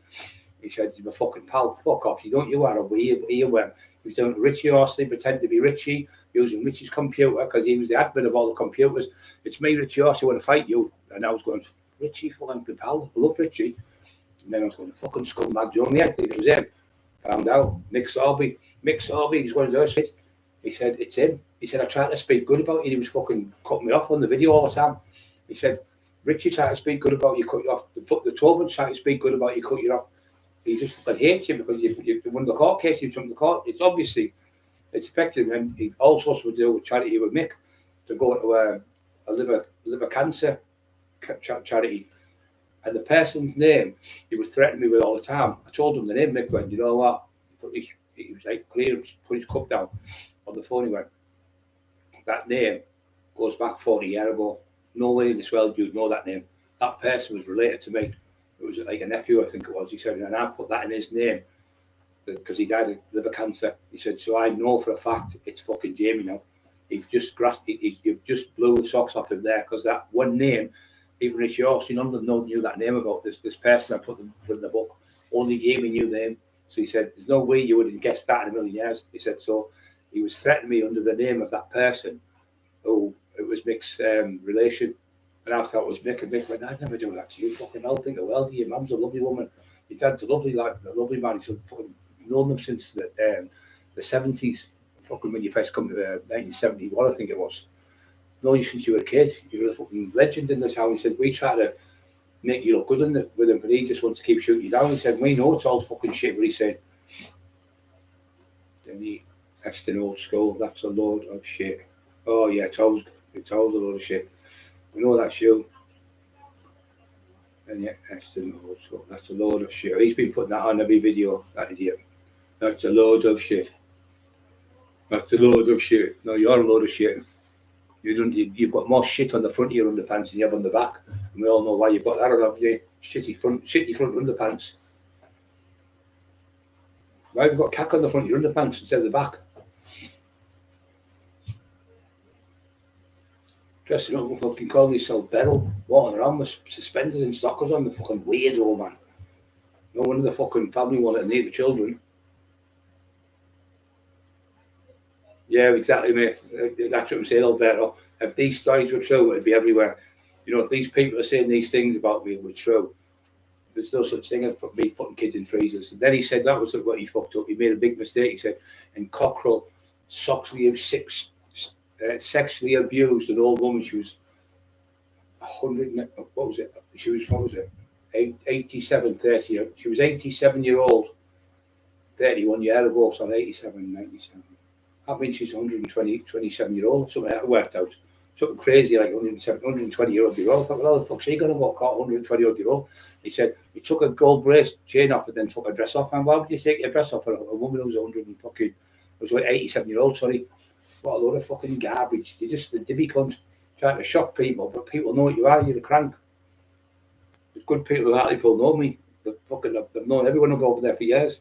He said, he's my fucking pal, fuck off. You are a earworm. He was doing Richie Horsley, pretending to be Richie, using Richie's computer because he was the admin of all the computers. It's me, Richie Horsley, want to fight you. And I was going, Richie, fucking pal, I love Richie. And then I was going, fucking scumbag, you only had it was him. Found out, Mick Sorby, he's one of those. He said, it's him. He said, I tried to speak good about you. He was fucking cutting me off on the video all the time. He said, Richie tried to speak good about you, cut you off. The Tobin tried to speak good about you, cut you off. He just fucking hates you because you've won the court case, you've won the court. It's obviously, it's affected him. He also was to do with charity with Mick to go to a liver cancer charity. And the person's name, he was threatening me with all the time. I told him the name, Mick went, you know what? He was like, clear, put his cup down on the phone. He went, that name goes back 40 years ago. No way in this world you'd know that name. That person was related to me. It was like a nephew, I think it was. He said, and I put that in his name because he died of liver cancer. He said, so I know for a fact it's fucking Jamie now. You've just blew the socks off him there because that one name, even Richie Horsley, none of them knew that name about this person I put in the book. Only Jamie knew the name. So he said, there's no way you would have guessed that in a million years. He said, so he was threatening me under the name of that person who it was Mick's relation. And I thought it was Mick, and Mick went, I'd never do that to you. Fucking I'll think the world of you. Mum's a lovely woman. Your dad's a lovely man. He's fucking known them since the 70s. Fucking when you first come to 1971, I think it was. Known you since you were a kid. You were a fucking legend in the town. He said, we try to make you look good with him, but he just wants to keep shooting you down. He said, we know it's all fucking shit, what he said. Then he asked an old school, that's a load of shit. Oh yeah, it's always a load of shit. We know that's you. And yeah, that's a load of shit. He's been putting that on every video, that idiot. That's a load of shit. That's a load of shit. No, you're a load of shit. You've got more shit on the front of your underpants than you have on the back. And we all know why you've got that on, haven't you? Shitty front underpants. Why have you got cack on the front of your underpants instead of the back? dressing up and fucking calling himself Beryl, walking around with suspenders and stockers on, the fucking weirdo, man. No wonder the fucking family wanted to need the children. Yeah, exactly, mate. That's what I'm saying, Alberto. If these stories were true, it'd be everywhere. You know, if these people are saying these things about me were true, there's no such thing as me putting kids in freezers. And then he said that was what he fucked up. He made a big mistake. He said, in Cockerill, sexually abused an old woman. She was 100, what was it? She was, what was it? 87, 30. She was 87-year-old 31 years ago, so 87, 97. That means she's 27-year-old, something like that worked out. Something crazy like 120-year-old girl. I thought, well, how the fuck's she going to walk out 120-year-old? He said, he took a gold brace chain off and then took her dress off. And why would you take your dress off for a woman who was 87-year-old, sorry. What a load of fucking garbage. You're just the divvy cunt trying to shock people, but people know what you are, you're a crank. There's good people that people know me. They've known everyone over there for years.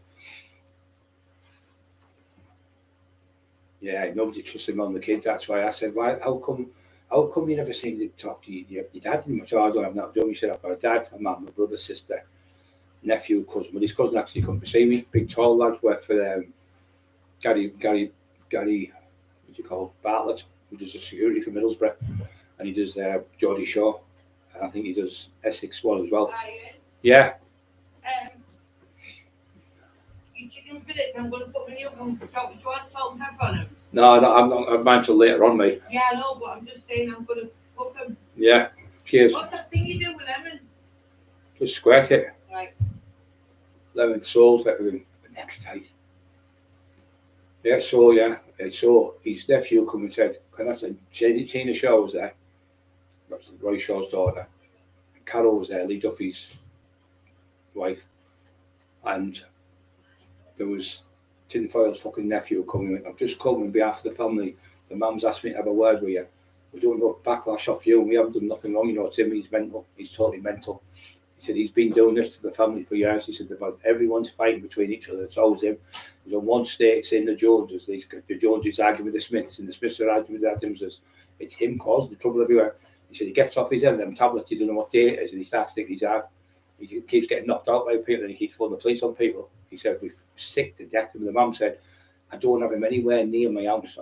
Yeah, nobody trusts him on the kids. That's why I said, how come you never seen him talk to your dad? So I don't have that job. He said, I've got a dad, a mum, a brother, sister, nephew, cousin. But his cousin actually come to see me. Big tall lad, worked for Gary, what do you call Bartlett, who does the security for Middlesbrough, and he does Geordie Shaw, and I think he does Essex one as well. Yeah. Chicken fillets, I'm going to put my new one. Do you want salt and pepper on them? No, I'm not. I'm mine till later on, mate. Yeah, I know, but I'm just saying I'm going to cook them. Yeah. Cheers. What's that thing you do with lemon? Just squirt it. Right. Lemon, salt, everything. The next tight. Yeah. So his nephew come and said, "Can I say Tina Shaw was there? That's Roy Shaw's daughter. And Carol was there, Lee Duffy's wife, and." There was Tinfoil's fucking nephew coming. I've just come on behalf of the family. The mum's asked me to have a word with you. We don't know backlash off you. We haven't done nothing wrong. You know, Tim, he's mental. He's totally mental. He said he's been doing this to the family for years. He said everyone's fighting between each other. It's always him. There's on one state, it's in the Joneses. The Joneses arguing with the Smiths, and the Smiths are arguing with the Adamses. It's him causing the trouble everywhere. He said he gets off his head and them tablets, he doesn't know what day it is, and he starts thinking he's hard. He keeps getting knocked out by people and he keeps phoning the police on people. He said, we're sick to death. And the mum said, I don't have him anywhere near my house.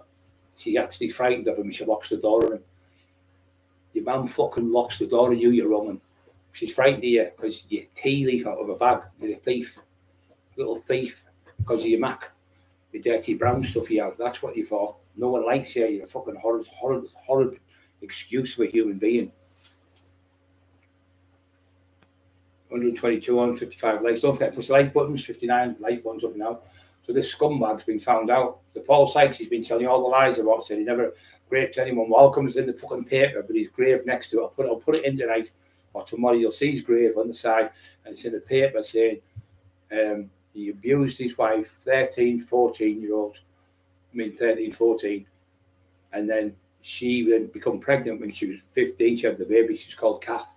She actually frightened of him. She locks the door on him. Your mum fucking locks the door on you, you woman. She's frightened of you because you're tea leaf out of a bag. You're a thief. Little thief. Because of your Mac. Your dirty brown stuff you have. That's what you're for. No one likes you. You're a fucking horrid excuse for a human being. 122, 155 likes. Don't forget, push the like buttons, 59 like buttons up now. So this scumbag's been found out. The Paul Sykes, he's been telling you all the lies about it. He never raped anyone. Welcome is in the fucking paper, but his grave next to it. I'll put it in tonight or tomorrow. You'll see his grave on the side, and it's in the paper saying he abused his wife, 13, 14-year-old. 13, 14. And then she then become pregnant when she was 15. She had the baby. She's called Kath.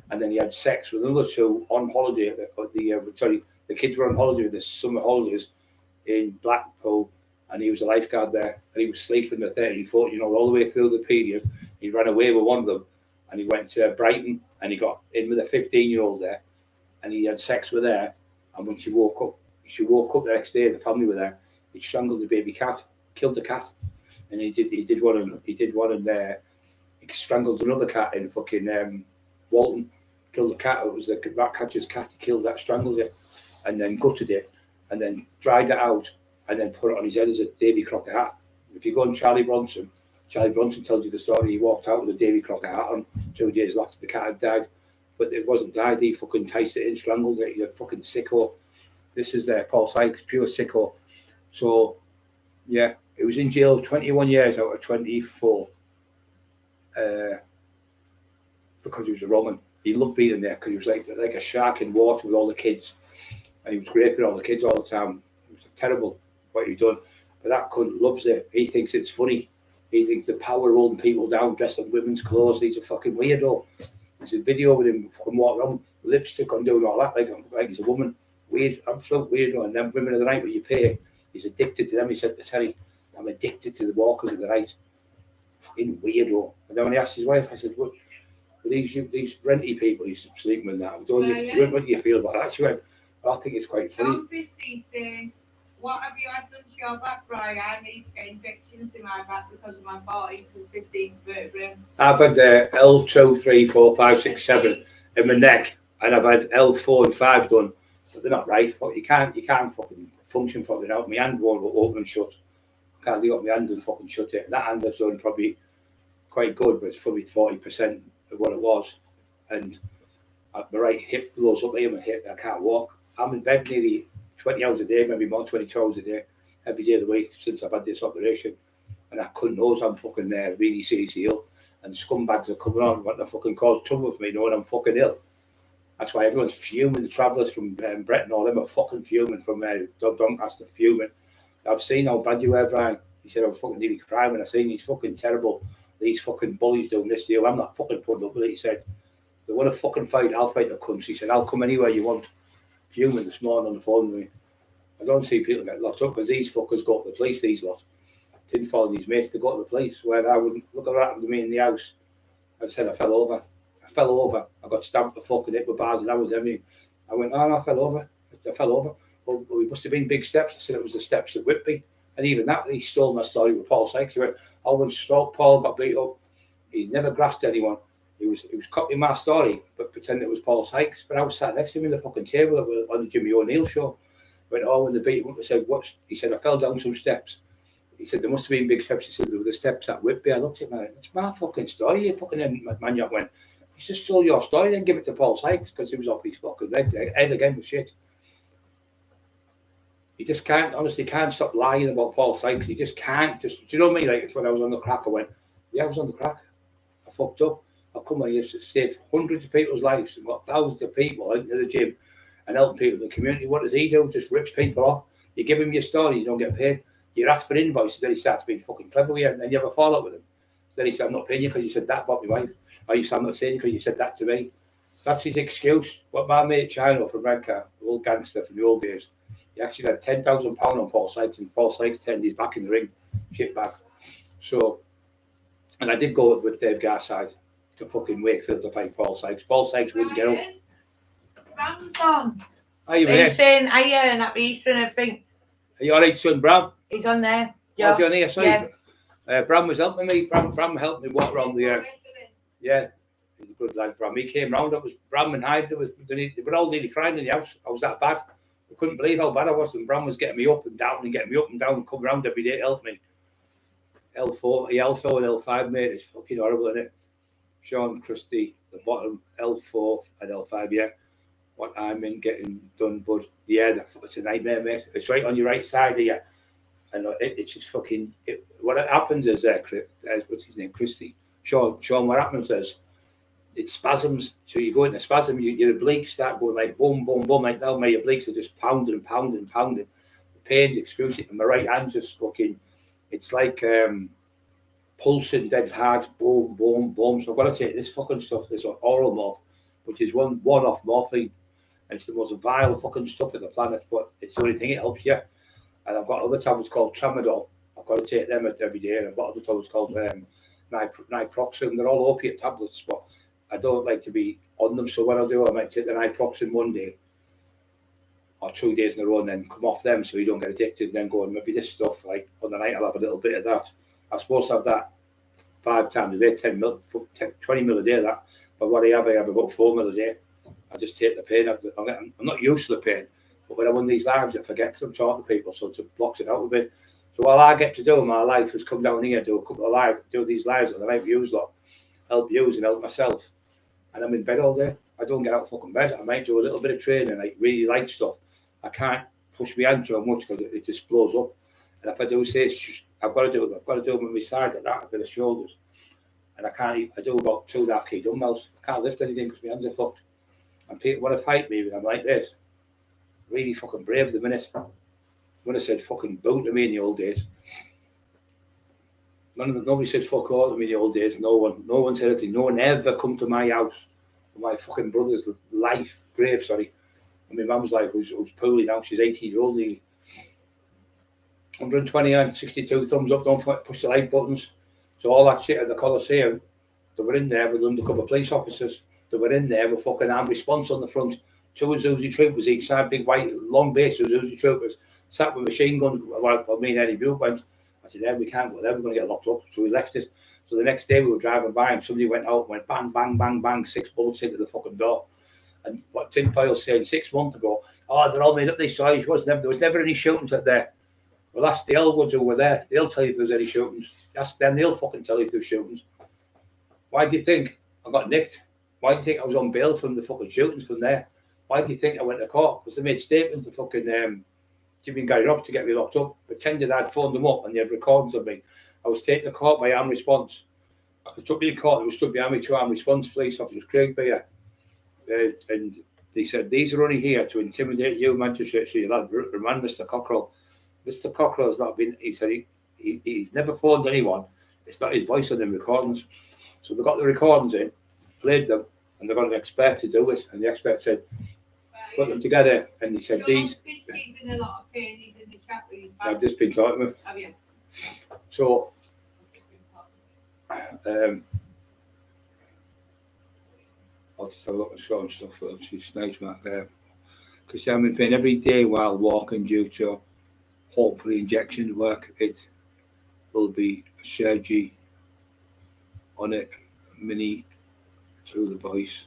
And then he had sex with another two on holiday. The kids were on holiday with the summer holidays in Blackpool, and he was a lifeguard there. And he was sleeping with 13, 14, all the way through the period. He ran away with one of them, and he went to Brighton, and he got in with a 15-year-old there, and he had sex with her. And when she woke up the next day, the family were there. He strangled the baby cat, killed the cat, and he did one in there. He strangled another cat in fucking Walton, killed the cat. It was the rat catcher's cat. He killed that, strangled it, and then gutted it, and then dried it out, and then put it on his head as a Davy Crockett hat. If you go on Charlie Bronson tells you the story. He walked out with a Davy Crockett hat on. 2 days after the cat had died, but it wasn't died. He fucking enticed it in, strangled it. He's a fucking sicko. This is Paul Sykes, pure sicko. So, yeah, he was in jail 21 years out of 24. Because he was a Roman. He loved being in there because he was like a shark in water with all the kids, and he was raping all the kids all the time. It was terrible what he'd done, but that cunt loves it. He thinks it's funny. He thinks the power of holding people down dressed in women's clothes. He's a fucking weirdo. There's a video with him from walking around, lipstick on, doing all that like he's a woman. Weird, absolute weirdo. And then women of the night, what you pay, he's addicted to them. He said to Terry, I'm addicted to the walkers of the night. fucking weirdo. And then when he asked his wife, I said, what, these renty people he's sleeping with that, what do you feel about that? She went, I think it's quite funny. Tom Christie's saying, what have you had done to your back, Brian? I need to get injections in my back because of my 14th and 15th vertebrae. I've had L2, 3, 4, 5, 6, 7 in my neck, and I've had L4 and 5 done, but they're not right. You can't fucking function properly out. My hand won't open and shut. I can't leave up my hand and fucking shut it. That hand I've done probably quite good, but it's probably 40% of what it was. And my right hip blows up here, my hip, I can't walk. I'm in bed nearly 20 hours a day, maybe more, 22 hours a day, every day of the week since I've had this operation. And I couldn't know I'm fucking really seriously ill. And scumbags are coming on, wanting to fucking cause trouble with me, knowing I'm fucking ill. That's why everyone's fuming. The travellers from Britain, all them are fucking fuming from Doncaster, fuming. I've seen how bad you were, Brian. He said I was fucking nearly crying when I seen these fucking terrible, these fucking bullies doing this deal. I'm not fucking putting up with it. He said, they want to fucking fight, I'll fight the country. He said, I'll come anywhere you want. Fuming this morning on the phone with me. I don't see people get locked up because these fuckers go to the police, these lot. Didn't follow these mates to go to the police, where I wouldn't. Look at what happened to me in the house. I said I fell over. I got stabbed the fucking hip with bars and that was everything. I went, oh, no, I fell over. Well, we must have been big steps. I said it was the steps at Whitby. And even that, he stole my story with Paul Sykes. He went, oh, when Paul got beat up, he never grasped anyone. He was copying my story, but pretending it was Paul Sykes. But I was sat next to him in the fucking table on the Jimmy O'Neill show. Went, oh, when they beat him up, I said, what? He said, I fell down some steps. He said, there must have been big steps. He said, there were the steps at Whitby. I looked at him and it's my fucking story. You fucking maniac went, he just stole your story, then give it to Paul Sykes because he was off his fucking head again with shit. You just can't, honestly, can't stop lying about Paul Sykes. You just can't. Do you know what I mean? Like, it's when I was on the crack, I went, yeah, I was on the crack. I fucked up. I've come here to save hundreds of people's lives and got thousands of people into the gym and helping people in the community. What does he do? Just rips people off. You give him your story, you don't get paid. You ask for invoices, then he starts being fucking clever with you, and then you have a fallout with him. Then he said, I'm not paying you because you said that about my wife. Or you said, I'm not saying you because you said that to me. That's his excuse. What my mate Chino from Redcar, the old gangster from the old days, he actually had £10,000 on Paul Sykes, and Paul Sykes turned his back in the ring, shit back. So, and I did go with Dave Garside to fucking Wakefield to fight Paul Sykes. Paul Sykes wouldn't get up. Ramson. Are you He's saying, are you and at Easter and everything? Are you all right, son, Bram? He's on there. Yeah. Oh, on here, sorry. Yeah. Bram was helping me. Bram helped me walk around the yeah, he's a good lad, Bram. He came round. It was Bram and Hyde. They were all nearly crying in the house. I was that bad. I couldn't believe how bad I was. And Bram was getting me up and down and getting me up and down and come round every day to help me. L4 and L5, mate. It's fucking horrible, isn't it? Sean Christie, the bottom, L4 and L5, yeah. What I'm in getting done, but yeah, it's a nightmare, mate. It's right on your right side here. And it's just fucking. What happens is, what's his name, Christie? Sean, what happens is, it spasms. So you go into spasm, your obliques start going like boom, boom, boom, like that. My obliques are just pounding and pounding and pounding. The pain's excruciating. My right hand's just fucking, it's like pulsing dead hard, boom, boom, boom. So I've got to take this fucking stuff, this oral morph, which is one-off morphine. And it's the most vile fucking stuff on the planet, but it's the only thing it helps you. And I've got other tablets called Tramadol. I've got to take them every day. And I've got other tablets called Niproxen. They're all opiate tablets, but I don't like to be on them. So what I'll do, I might take the Niproxen one day or 2 days in a row and then come off them so you don't get addicted and then go and maybe this stuff, like on the night I'll have a little bit of that. I'm supposed to have that 5 times a day, 20 mil a day, that. But what I have about 4 mil a day. I just take the pain. I'm not used to the pain. But when I'm on these lives, I forget because I'm talking to people, so it blocks it out a bit. So all I get to do in my life is come down here, do a couple of lives, do these lives that I might use, help use and help myself. And I'm in bed all day. I don't get out of fucking bed. I might do a little bit of training, like really light stuff. I can't push my hand so much because it just blows up. And if I do say, I've got to do them on my side like that, a bit of shoulders. And I do about 2.5 kg dumbbells. I can't lift anything because my hands are fucked. And people want to fight me when I'm like this. Really fucking brave the minute. When I said fucking boo to me in the old days. Nobody said fuck all to me in the old days. No one said anything. No one ever come to my house. My fucking brother's grave, sorry. And my mum's life who's poorly now. She's 18-year-old. 120 and 62 thumbs up. Don't push the like buttons. So all that shit at the Coliseum, they were in there with undercover police officers. They were in there with fucking armed response on the front. 2 Uzi troopers each side, big white, long base Uzi troopers, sat with machine guns. Well, me and Eddie Buick went. I said, we can't go there, we're going to get locked up. So we left it. So the next day we were driving by and somebody went out and went bang, bang, bang, bang, 6 bullets into the fucking door. And what tinfoil's saying 6 months ago, they're all made up this side. There was never any shootings out there. Well, ask the Elwoods who were there. They'll tell you if there's any shootings. Ask them, they'll fucking tell you if there's shootings. Why do you think I got nicked? Why do you think I was on bail from the fucking shootings from there? Why do you think I went to court? Because they made statements to fucking Jimmy and Gary Robb to get me locked up. Pretended I'd phoned them up and they had recordings of me. I was taken to court by armed response. They took me in court. They were stood behind me, 2 armed response police officers, Craig Beer. And they said, these are only here to intimidate you, magistrate, so you'll have to remand Mr. Cockerill. Mr. Cockerill has not been, he said he's never phoned anyone. It's not his voice on them recordings. So they got the recordings in, played them, and they got an expert to do it. And the expert said, put them together, and he said, these. He's in a lot of pain, he's in the chat with you. I've just been talking with him. Have you? So, I'll just have a look at showing stuff, which is nice, Mark, there. Because I've been pain every day while walking due to hopefully injection work. It will be surgery on it, mini through the voice.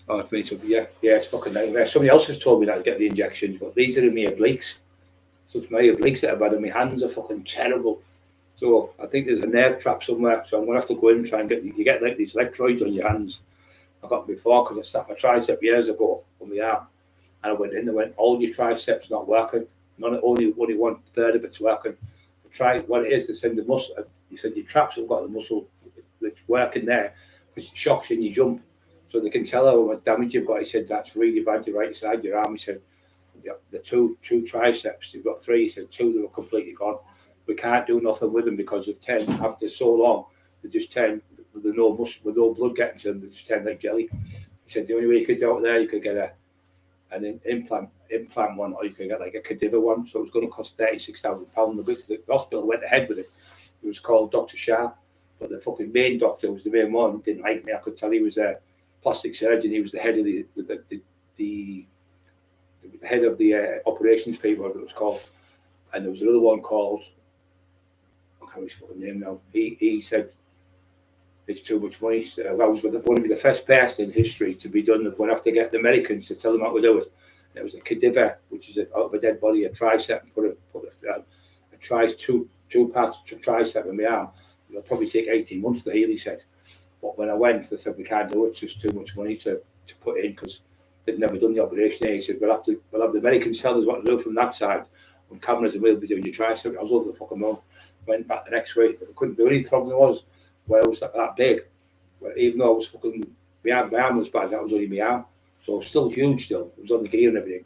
Oh, it's made something, yeah, it's fucking nightmare. Somebody else has told me that to get the injections, but these are in my obliques. So it's my obliques that I've had, and my hands are fucking terrible. So I think there's a nerve trap somewhere. So I'm going to have to go in and try and you get like these electrodes on your hands. I got them before because I snapped my tricep years ago on my arm. And I went in, they went, all your triceps not working. Only 1/3 of it's working. I tried what it is, they said the muscle, he said your traps have got the muscle that's working there, which shocks you and you jump. So they can tell how much damage you've got. He said, that's really bad, your right side, your arm. He said, yeah, the two triceps, you've got 3. He said, 2 that are completely gone. We can't do nothing with them because of 10 after so long. They're just 10 with no blood getting to them. They're just 10 like jelly. He said the only way you could do it there, you could get an implant one, or you could get like a cadaver one. So it was going to cost £36,000. The hospital went ahead with it. It was called Dr. Shah, but the fucking main doctor was the main one. Didn't like me. I could tell he was a plastic surgeon. He was the head of the head of the operations people, whatever it was called. And there was another one called, I can't remember his fucking name now. He said, it's too much money. He said, I was going to be the first person in history to be done. We'd have to get the Americans to tell them how to do it. And it was a cadaver, which is out of a dead body, a tricep, and put a two parts to tricep in my arm. It'll probably take 18 months to heal, he said. But when I went, they said, we can't do it. It's just too much money to put in because they'd never done the operation. He said, we'll have the Americans tell us what to do from that side. On cameras, and we'll be doing your tricep. I was over the fucking moon. Went back the next week, but I couldn't do anything. The problem was, I was that big. But even though I was fucking, my arm was bad, that was only my arm. So I was still huge still. It was on the gear and everything.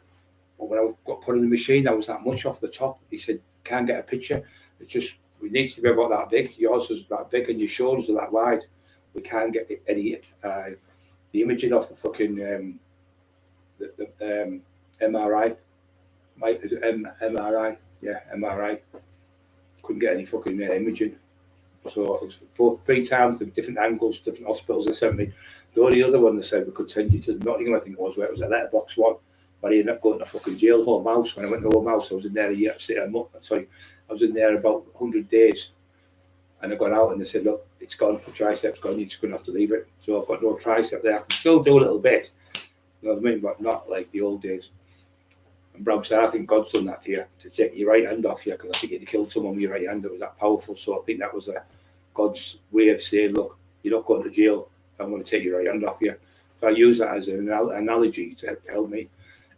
But when I got put in the machine, I was that much off the top. He said, can't get a picture. It's just, we need to be about that big. Yours is that big and your shoulders are that wide. We can't get any, the imaging off the fucking, the MRI. Is it MRI? Yeah, MRI. Couldn't get any fucking imaging. So it was 3 times, the different angles, different hospitals they sent me. The only other one they said we could send you to Nottingham, I think it was, where it was a letterbox one. But I ended up going to fucking jail, Home House. When I went to Home House, I was in there I was in there about 100 days. And I got out and they said, look, it's gone, the tricep's gone, you're just going to have to leave it. So I've got no tricep there. I can still do a little bit, you know what I mean, but not like the old days. And Bram said, I think God's done that to you, to take your right hand off you, because I think you'd killed someone with your right hand that was that powerful. So I think that was God's way of saying, look, you're not going to jail, I'm going to take your right hand off you. So I use that as an analogy to help me.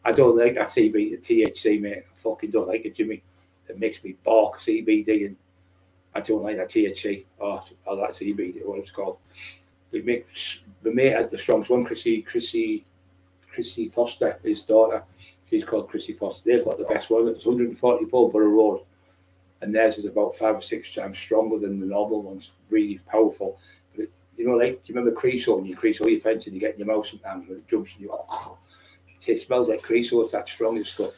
I don't like that CBD, THC, mate. I fucking don't like it, Jimmy. It makes me bark, CBD, and I don't like that THC or that CBD, what it's called. It makes, the mate had the strongest one, Chrissy Foster, his daughter. She's called Chrissy Foster. They've got the best one. It's 144 Borough Road. And theirs is about 5 or 6 times stronger than the normal ones. Really powerful. But you know, like, do you remember Creosote? And you crease all your fence and you get in your mouth sometimes when it jumps and you go, oh, it smells like Creosote. It's that strong stuff.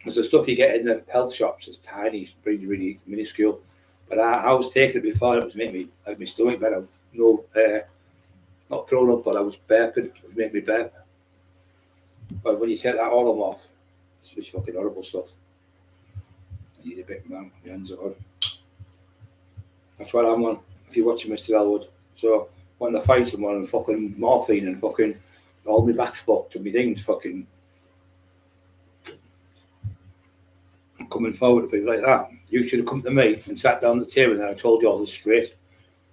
There's the stuff you get in the health shops. It's tiny. It's really, really minuscule. But I was taking it before. It was making me like my stomach better. No, not throwing up, but I was burping. It would make me burp. But when you take that oil off, it's just fucking horrible stuff. I need a bit, man. My hands are hot. That's what I'm on. If you're watching Mr. Elwood. So when I find someone and fucking morphine and fucking all my back's fucked and my things fucking coming forward to people like that, you should have come to me and sat down at the table and I told you all this straight.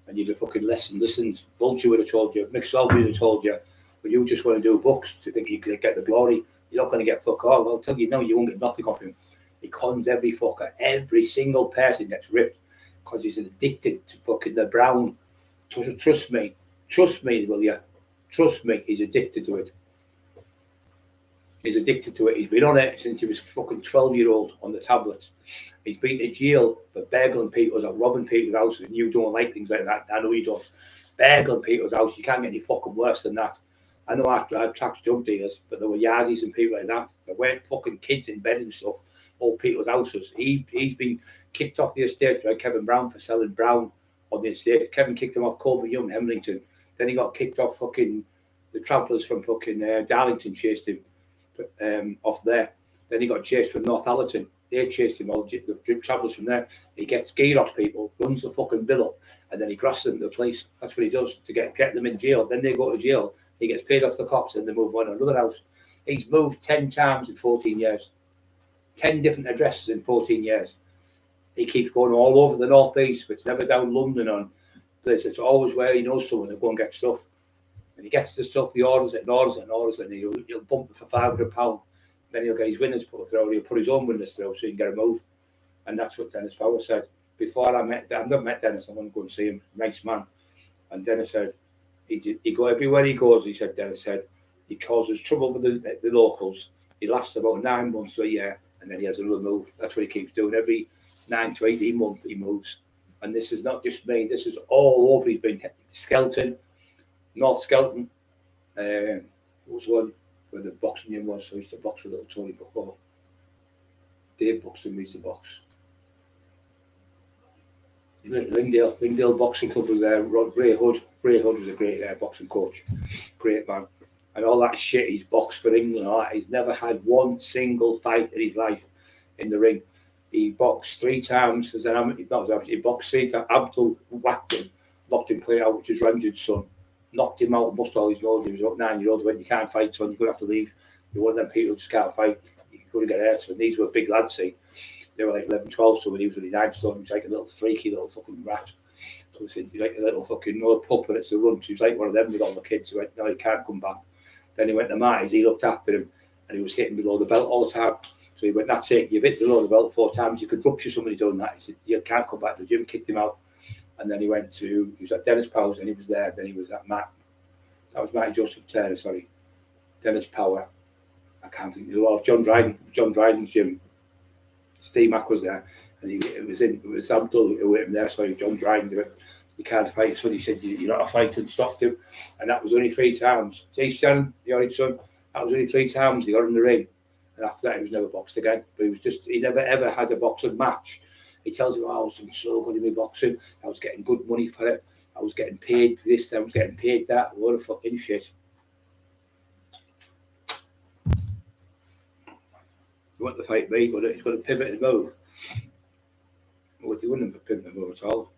And you'd have fucking listened. Vulture would have told you, Mick Solby would have told you, but you just want to do books to think you can get the glory. You're not going to get fuck all. I'll tell you now, you won't get nothing off him. He cons every fucker. Every single person gets ripped because he's addicted to fucking the brown. Trust me, will you? Trust me, he's addicted to it. He's addicted to it. He's been on it since he was fucking 12-year-old on the tablets. He's been to jail for burgling people's or robbing people's houses, and you don't like things like that. I know you don't. Burgling people's house, you can't get any fucking worse than that. I know I've tracked drug dealers, but there were yardies and people like that. There weren't fucking kids in bed and stuff, all people's houses. He's been kicked off the estate by Kevin Brown for selling brown on the estate. Kevin kicked him off Corbin Young, Hemlington. Then he got kicked off fucking the travellers from fucking Darlington chased him off there. Then he got chased from Northallerton. They chased him, all the travellers from there. He gets geared off people, runs the fucking bill up, and then he grasps them to the police. That's what he does to get them in jail. Then they go to jail. He gets paid off the cops and they move on to another house. He's moved 10 times in 14 years. 10 different addresses in 14 years. He keeps going all over the northeast, but it's never down London on place. It's always where he knows someone to go and get stuff. And he gets the stuff, he orders it, and he'll bump it for £500. Then he'll get his winners put through, he'll put his own winners through so he can get a move. And that's what Dennis Power said. Before I've not met Dennis, I want to go and see him, nice man. And Dennis said, he go everywhere he goes, Dennis said, he causes trouble with the locals. He lasts about 9 months to a year, and then he has another move. That's what he keeps doing. Every 9 to 18 months he moves. And this is not just me, this is all over. He's been Skelton, North Skelton, was one where the boxing gym was, so I used to box with little Tony before. Dave Buxton used to box. Lingdale Boxing Club was there. Ray Hood was a great boxing coach, great man. And all that shit, he's boxed for England. All that. He's never had one single fight in his life in the ring. He boxed 3 times. He boxed 3 times. Abdul whacked him, knocked him clear out, which is Ramjad's son. Knocked him out, bust all his nose. He was about 9-year-old. Went, you can't fight, son. You're going to have to leave. You're one of them people who just can't fight. You're going to get hurt. So these were big lads, see. They were like 11, 12, so when he was only 9 stone, he was like a little freaky little fucking rat. So he said, you're like a little fucking pup and it's the run. So he was like one of them with all the kids. He went, no, he can't come back. Then he went to Marty's, he looked after him, and he was hitting below the belt all the time. So he went, that's it, you've hit below the belt 4 times, you could rupture somebody doing that. He said, you can't come back to the gym, kicked him out. And then he was at Dennis Power's, and he was there. Then he was at That was Matty Joseph Turner, sorry. Dennis Power. I can't think of the lot. John Dryden's gym. Steve Mack was there, and it was Abdul who hit him there. Sorry, John Dryden. You can't fight. So he said, you're not a fighter, and stopped him. And that was only 3 times. See, Shannon, the orange son, that was only 3 times he got in the ring. And after that, he was never boxed again. But he never ever had a boxing match. He tells you, I was doing so good in my boxing. I was getting good money for it. I was getting paid for this, I was getting paid that. A lot of fucking shit. You want to fight me, he's got to pivot and move. Well, he wouldn't have pivot and move at all.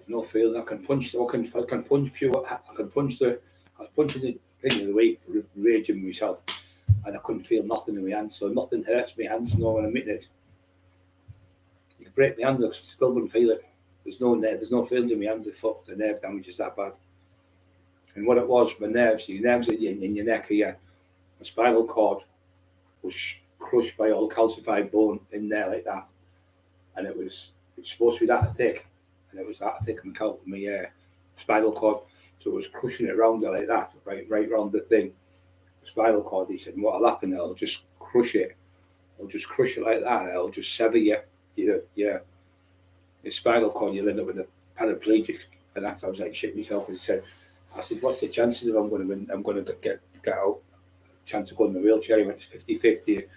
No feeling. I can punch pure. I was punching the thing of the week, raging myself, and I couldn't feel nothing in my hands. So nothing hurts my hands. No, when I'm hitting it, you can break my hand, I still wouldn't feel it. There's no feelings in my hands. The nerve damage is that bad. And what it was, my nerves, your nerves in your neck here, my spinal cord was crushed by all calcified bone in there like that, and it's supposed to be that thick, and it was that thick in my spinal cord, so it was crushing it around there like that, right around the thing, the spinal cord. He said, and what'll happen? I'll just crush it. I'll just crush it like that, and it'll just sever your spinal cord. You'll end up with a paraplegic, and that I was like shit myself. And he said, I said, what's the chances of I'm going to win? I'm going to get out. Chance of going in the wheelchair. He went, it's 50-50.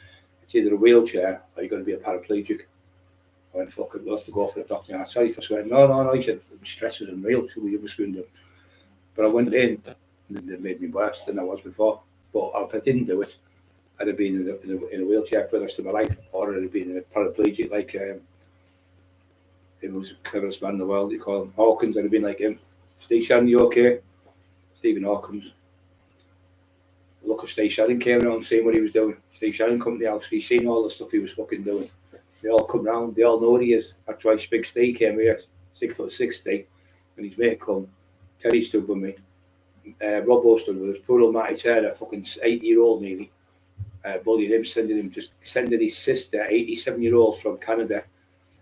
it's either a wheelchair or you're going to be a paraplegic. I went, fuck it, we'll have to go for the doctor. And I sorry for swearing. No, he said, stress is unreal, so we must do. But I went in, and it made me worse than I was before. But if I didn't do it, I'd have been in a wheelchair for the rest of my life, or I'd have been a paraplegic like he was the cleverest man in the world, you call him Hawkins. I'd have been like him. Steve Shannon, you okay? Stephen Hawkins. Look at Steve Shannon came around seeing what he was doing. Steve Shannon come to the house, he's seen all the stuff he was fucking doing. They all come round, they all know what he is. That's why Big Steve came here, 6'60", and his mate come. Terry stood with me. Robbo stood with us. Poor old Matty Turner, fucking 80-year-old nearly. Bullying him, sending his sister, 87-year-old from Canada,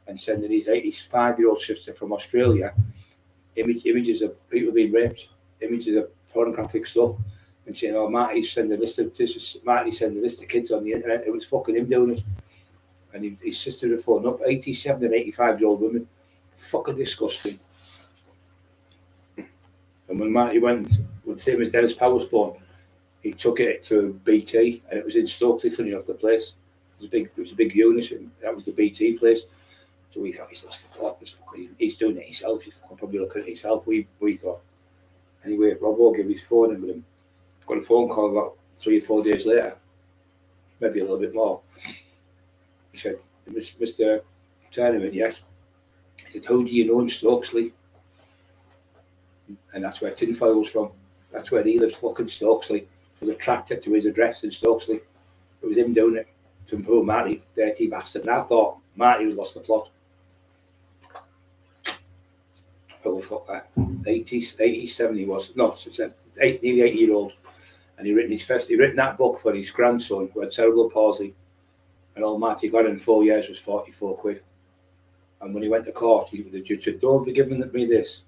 and sending his 85-year-old sister from Australia images of people being raped, images of pornographic stuff, and saying, "Oh, Marty's sending this to kids on the internet." It was fucking him doing it, and his sister had phoned up. 87 and 85-year-old women, fucking disgusting. And when Marty went with same as Dennis Powell's phone, he took it to BT, and it was in Stokely, funny enough, the place. It was a big unit, and that was the BT place. So we thought, he's doing it himself, he's probably looking at it himself, we thought. Anyway, Robbo gave his phone in with him. Got a phone call about 3 or 4 days later, maybe a little bit more. He said, "Mr. Turner," yes. He said, "Who do you know in Stokesley?" And that's where Tinfoil was from. That's where he lives, fucking Stokesley. So they tracked it to his address in Stokesley. It was him doing it. Some poor Marty, dirty bastard. And I thought Marty was lost the plot. Oh, fuck that. 87 he was. No, nearly 80-year-old. And he written that book for his grandson who had cerebral palsy. And all Marty got in 4 years was 44 quid. And when he went to court, the judge said, "Don't be giving me this."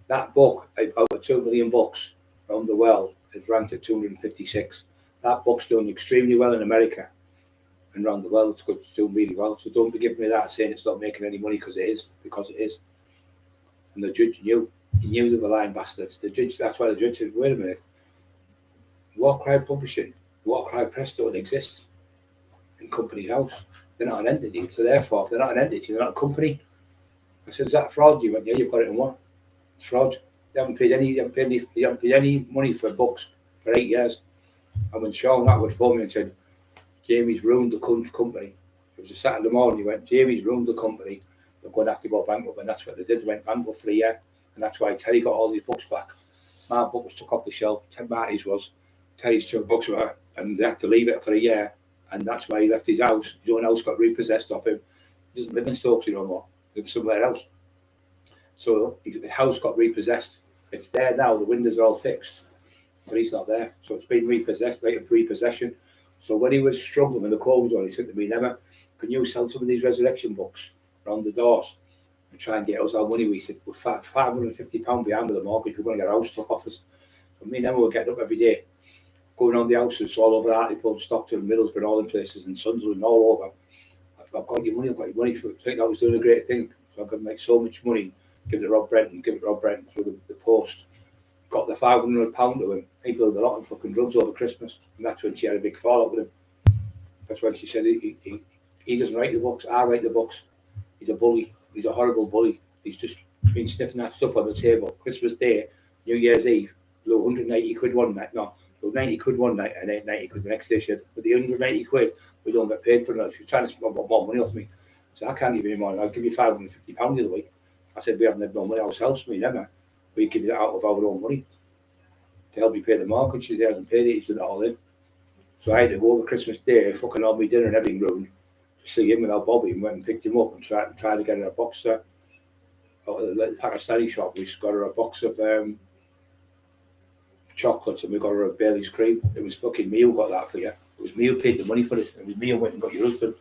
That book, out of 2 million books around the world, is ranked at 256. That book's done extremely well in America. And around the world, it's doing really well. So don't be giving me that saying it's not making any money, because it is. And the judge knew. He knew they were lying bastards. That's why the judge said, "Wait a minute. Warcry Publishing, Warcry Press don't exist in Company's House. They're not an entity. So therefore, if they're not an entity, they're not a company." I said, "Is that fraud?" You went, "Yeah, you've got it in one. It's fraud. They haven't paid any money for books for 8 years." And when Sean Atwood phoned me and said, "Jamie's ruined the company," it was a Saturday morning, he went, "Jamie's ruined the company. They're going to have to go bankrupt." And that's what they did. They went bankrupt for a year. And that's why Terry got all these books back. My book was took off the shelf. Marty's was. Terry's 2 books were, and they had to leave it for a year. And that's why he left his house. His own house got repossessed off him. He doesn't live in Stokesy no more. He lives somewhere else. So the house got repossessed. It's there now. The windows are all fixed. But he's not there. So it's been repossessed, right of repossession. So when he was struggling when the call was on, he said to me, "Emma, can you sell some of these resurrection books around the doors and try and get us our money?" We said, "We're £550 behind with the mortgage. We're going to get our house took off us." And me and Emma were getting up every day, going on the houses all over Hartlepool, Stockton, Middlesbrough, all in places, and Sunderland, all over. I've got your money, I've got your money. I think I was doing a great thing. So I could make so much money, give it to Rob Brenton through the post. Got the £500 to him. He blew a lot of fucking drugs over Christmas. And that's when she had a big fallout with him. That's when she said he doesn't write the books, I write the books. He's a bully. He's a horrible bully. He's just been sniffing that stuff on the table. Christmas Day, New Year's Eve, blew 180 quid one night. No, blew 90 quid one night and 90 quid the next day. She said, "With the 180 quid, we don't get paid for it." She's trying to spend more money off me. So I can't give you any more. I'll give you £550 the other week. I said, "We haven't had no money ourselves, me never. We give it out of our own money to help me pay the mortgage." She hasn't paid it, he's done it all in. So I had to go over Christmas Day, fucking all my dinner and everything ruined, to see him without Bobby, and went and picked him up and tried to get her a box out of the little Pakistani shop. We got her a box of chocolates, and we got her a Bailey's cream. It was fucking me who got that for you. It was me who paid the money for it. It was me who went and got your husband.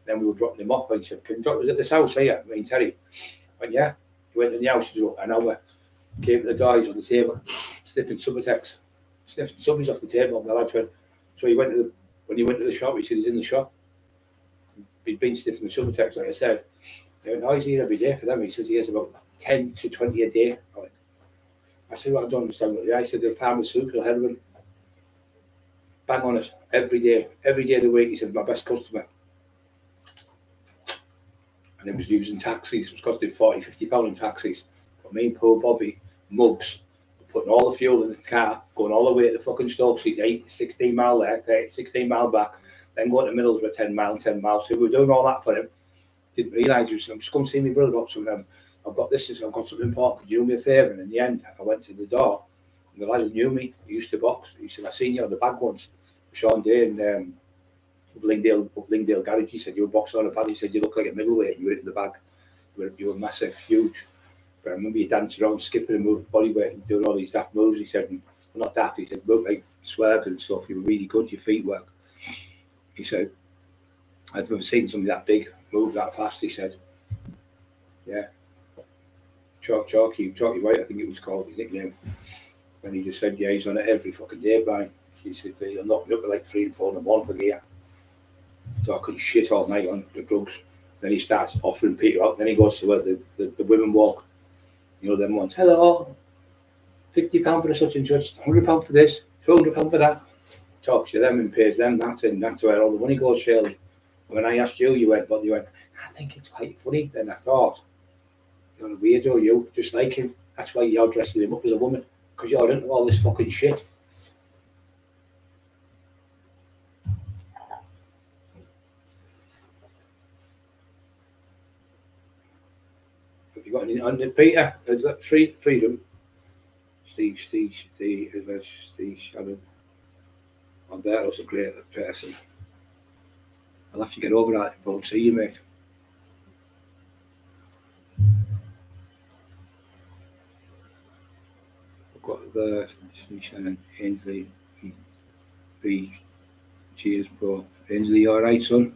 Then we were dropping him off, and he said, "Can you drop us at this house here?" Me and Terry. I went, "Yeah." He went in the house, an hour. Came to the door, he's on the table, sniffing Subutex, sniffing subbies off the table. And the lads went, so when he went to the shop, he said he's in the shop. He'd been sniffing the Subutex, like I said. They went, "Oh, he's here every day for them." He says he has about 10 to 20 a day. I said, "Well, I don't understand what they are." He said they're pharmaceutical heroin. bang on it every day of the week. He said, my best customer. And he was using taxis. It was costing £40-50 in taxis. But me and poor Bobby, mugs, putting all the fuel in the car, going all the way to fucking Stoke City, 16 mile there, 16 mile back, then going to Middlesbrough for 10 miles. So we were doing all that for him. Didn't realise he was, I'm just going to see my brother about something. I've got this, I've got something important. Could you do me a favour? And in the end, I went to the door, and the lad who knew me, he used to box. He said, I seen you on the bag once, Sean Day, and Lingdale Garage. He said, you were boxing on a bag. He said, you look like a middleweight. You were in the bag. You were massive, huge. But I remember you dancing around, skipping and moving body weight and doing all these daft moves. He said, well, not daft. He said, look like swerves and stuff. You were really good. Your feet work. He said, I've never seen somebody that big move that fast. He said, yeah. Chalky White, I think it was called, his nickname. And he just said, yeah, he's on it every fucking day, Brian. He said, he'll knock me up at like 3 and 4 in the morning for gear. So I couldn't shit all night on the drugs. Then he starts offering people out. Then he goes to where the women walk. You know, them ones. Hello, £50 for such and such, £100 for this, £200 for that. Talks to them and pays them that, and that's where all the money goes, Shirley. When I asked you, you went, I think it's quite funny. Then I thought, you're a weirdo, you, just like him. That's why you're dressing him up as a woman, because you're into all this fucking shit. Have you got any on it, Peter? Is that freedom? Steve Shannon. I'm there, was a great person. I'll have to get over that, but I'll see you, mate. I've got the Steve Shannon, Ainsley, B. Cheers, bro. Ainsley, you alright, son?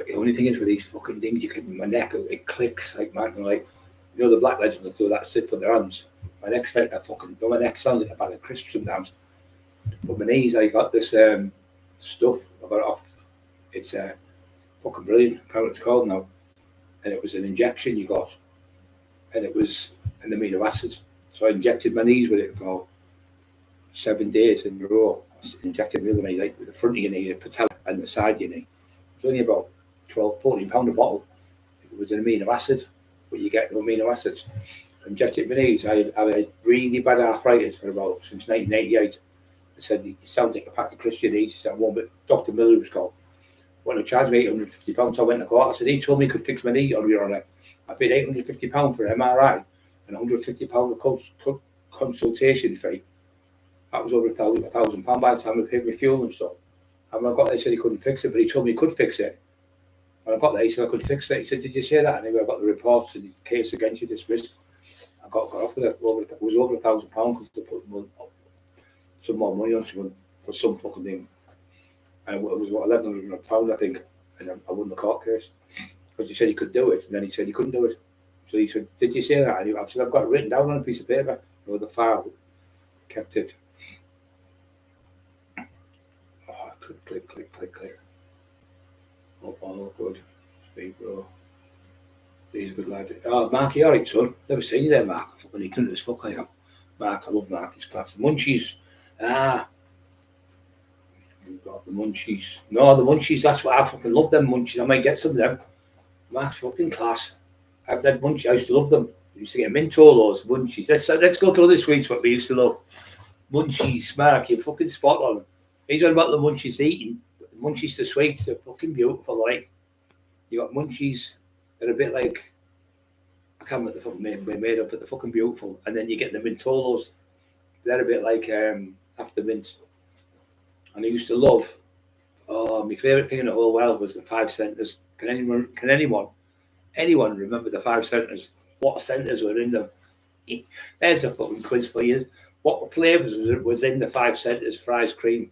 The only thing is with these fucking things, my neck, it clicks like mad. Like, you know, the black legends that do that sit for their hands. My neck's like that fucking, my neck sounds like a bag of crisps sometimes. But my knees, I got this stuff, I got it off. It's fucking brilliant. I can't remember what it's called now. And it was an injection you got. And it was an amino acid. So I injected my knees with it for 7 days in a row. I injected my other knee, like the front of your knee, the patella, and the side of your knee. It was only about £14 a bottle. It was an amino acid, but you get no amino acids. I injected my knees. I had really bad arthritis for about since 1988. I said, you sound like a pack of Christian Eats. He said, one, but Dr. Miller was called. When they charged me £850, I went to court. I said, he told me he could fix my knee on your honor. I paid £850 for an MRI and £150 consultation fee. That was over £1,000 by the time I paid my fuel and stuff. And when I got there, he said he couldn't fix it, but he told me he could fix it. When I got there, he said I could fix it. He said, did you say that? And anyway, I got the reports and the case against you dismissed. I got off with it. It was over £1,000 because they put some more money on someone for some fucking thing. And it was what, £1,100, I think. And I won the court case because he said he could do it, and then he said he couldn't do it. So he said, did you say that? And I said, I've got it written down on a piece of paper. With the file, kept it. Oh, click. Oh, good. Steve, bro. He's a good lad. Oh, Mark, you alright, son? Never seen you there, Mark. I'm fucking ignorant as fuck I am. Mark, I love Mark. He's class. Munchies. We've got the munchies. No, the munchies, that's what I fucking love them munchies. I might get some of them. Mark's fucking class. I've had munchies. I used to love them. I used to get Mintolos, munchies. Let's go through the sweets what we used to love. Munchies, Mark, you're fucking spot on. He's on about the munchies eating. Munchies to sweets, they're fucking beautiful, like. You got munchies, they're a bit like, I can't remember what the fucking made up, but they're fucking beautiful. And then you get the Mintolos. They're a bit like after mints. And I used to love, my favourite thing in the whole world was the 5 centres. Can anyone remember the 5 centres? What centres were in them? There's a fucking quiz for you. What flavours was in the 5 centres for ice cream?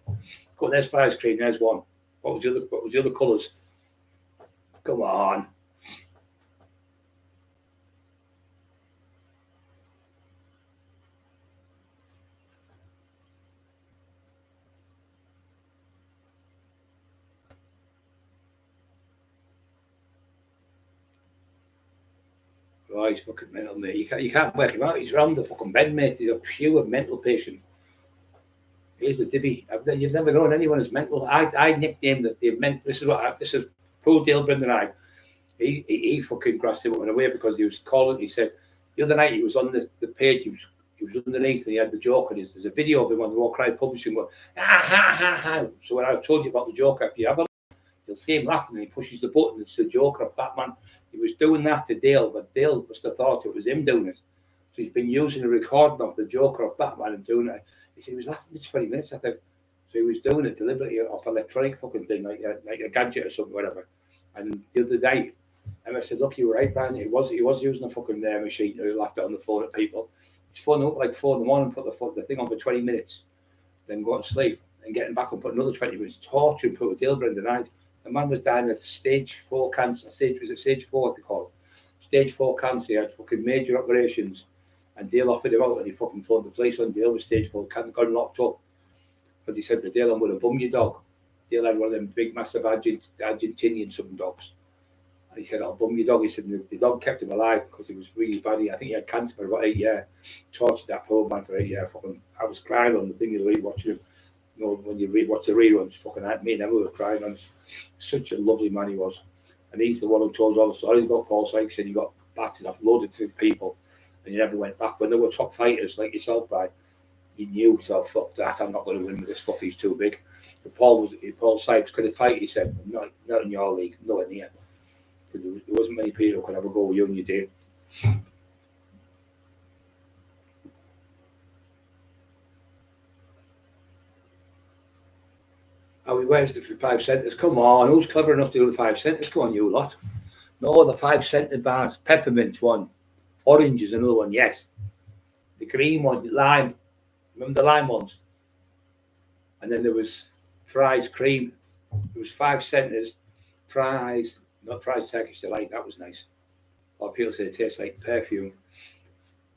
Go on, there's for ice cream, there's one. What was the other colours? Come on. Oh, he's fucking mental, mate. You can't work him out. He's round the fucking bed, mate. He's a pure mental patient. Here's the divvy. You've never known anyone as mental. I nicknamed that they meant. This is poor Dale Brendan. He fucking grassed him up in a way because he was calling. He said the other night he was on the page. He was underneath and he had the joke, and there's a video of him on the Cockerill publishing going, ha ha ha. So when I told you about the Joker, if you have a look, you'll see him laughing and he pushes the button. It's the Joker of Batman. He was doing that to Dale, but Dale must have thought it was him doing it. So he's been using a recording of the Joker of Batman and doing it. He said he was laughing for 20 minutes, I think. So he was doing it deliberately off electronic fucking thing, like a gadget or something, whatever. And the other day, Emma said, look, you were right, Brian. He was using a fucking machine. He laughed on the phone at people. He's phoning up like 4 in the morning, put the thing on for 20 minutes, then go to sleep and getting back and put another 20 minutes, torturing poor Dale Brendan night. The man was dying of stage 4 cancer. Stage 4, they call it? Stage 4 cancer. He had fucking major operations. And Dale offered him out and he fucking phoned the police on Dale with stage 4 cancer, got him locked up. But he said to Dale, I'm going to bum your dog. Dale had one of them big, massive Argentinian something dogs. And he said, I'll bum your dog. He said, the dog kept him alive because he was really bad. I think he had cancer for about 8 years. Tortured that poor man for 8 years. Fucking, I was crying on the thing the other week watching him. You know, when you watch the reruns, fucking at me and Emma were crying on. Such a lovely man he was. And he's the one who told all the stories about Paul Sykes, and he got battered off, loaded through people, and he never went back. When there were top fighters like yourself, Brian, he knew himself, fuck that, I'm not going to win with this fuck, he's too big. But Paul Sykes could have fight, he said, not in your league, nowhere near. There wasn't many people who could ever go with you and you did. Oh, where's the 5 centres? Come on, who's clever enough to do the 5 centres? Come on, you lot. No, the 5 centre bars. Peppermint one. Orange is another one, yes. The green one, lime. Remember the lime ones? And then there was fries, cream. There was 5 centres. Fries, not fries Turkish delight, that was nice. Or people say it tastes like perfume.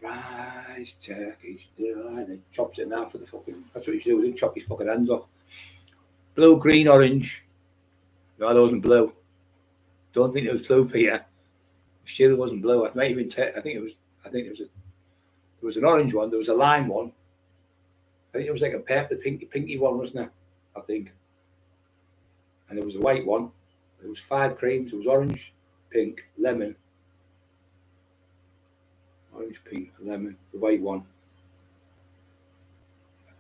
Fries, Turkish delight. And chops it in half for the fucking, that's what you should do, didn't chop his fucking hands off. Blue, green, orange. No, that wasn't blue. Don't think it was blue, Peter. I'm sure it wasn't blue. I think there was an orange one. There was a lime one. I think it was like a purple, pinky one, wasn't it? I think. And there was a white one. There was 5 creams. There was orange, pink, lemon. Orange, pink, lemon. The white one.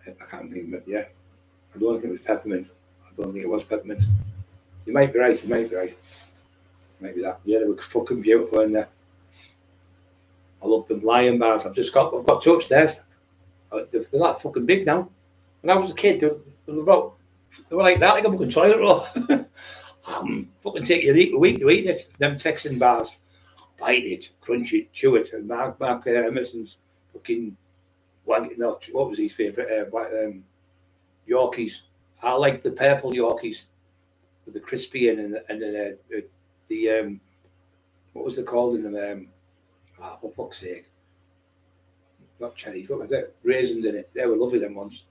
I can't think of it. Yeah. I don't think it was peppermint. I don't think it was peppermint. You might be right. Maybe that. Yeah, they were fucking beautiful in there. I love them lion bars. I've got 2 upstairs. They're that fucking big now. When I was a kid, they were like that, like a fucking toilet roll. Fucking take you a week to eat it. Them Texan bars. Bite it, crunch it, chew it. And Mark Emerson's fucking what was his favourite? Yorkies. I like the purple Yorkies with the crispy in and the what was it called in them? For fuck's sake. Not cherries, what was it? Raisins in it. They were lovely, them ones.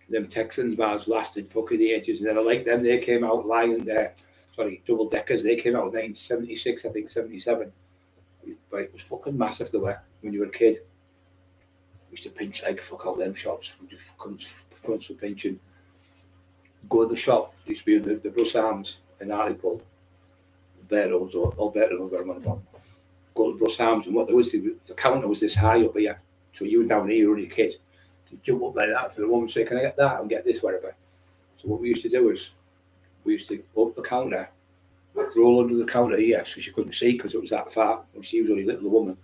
Them Texans bars lasted fucking ages, and then I like them. They came out double deckers. They came out in 1976, I think 77. But it was fucking massive they were when you were a kid. We used to pinch like fuck out them shops. We just fucking for pinching. Go to the shop. It used to be the Bruce Arms in Hartlepool. Alberto's or whatever I'm on about. Go to Bruce Arms, and what there was, the counter was this high up here. So you were down here, you were only a kid. You jump up like that to the woman and say, can I get that and get this, whatever. So what we used to do is, we used to go up the counter, roll under the counter here, so she couldn't see because it was that far. And she was only a little woman.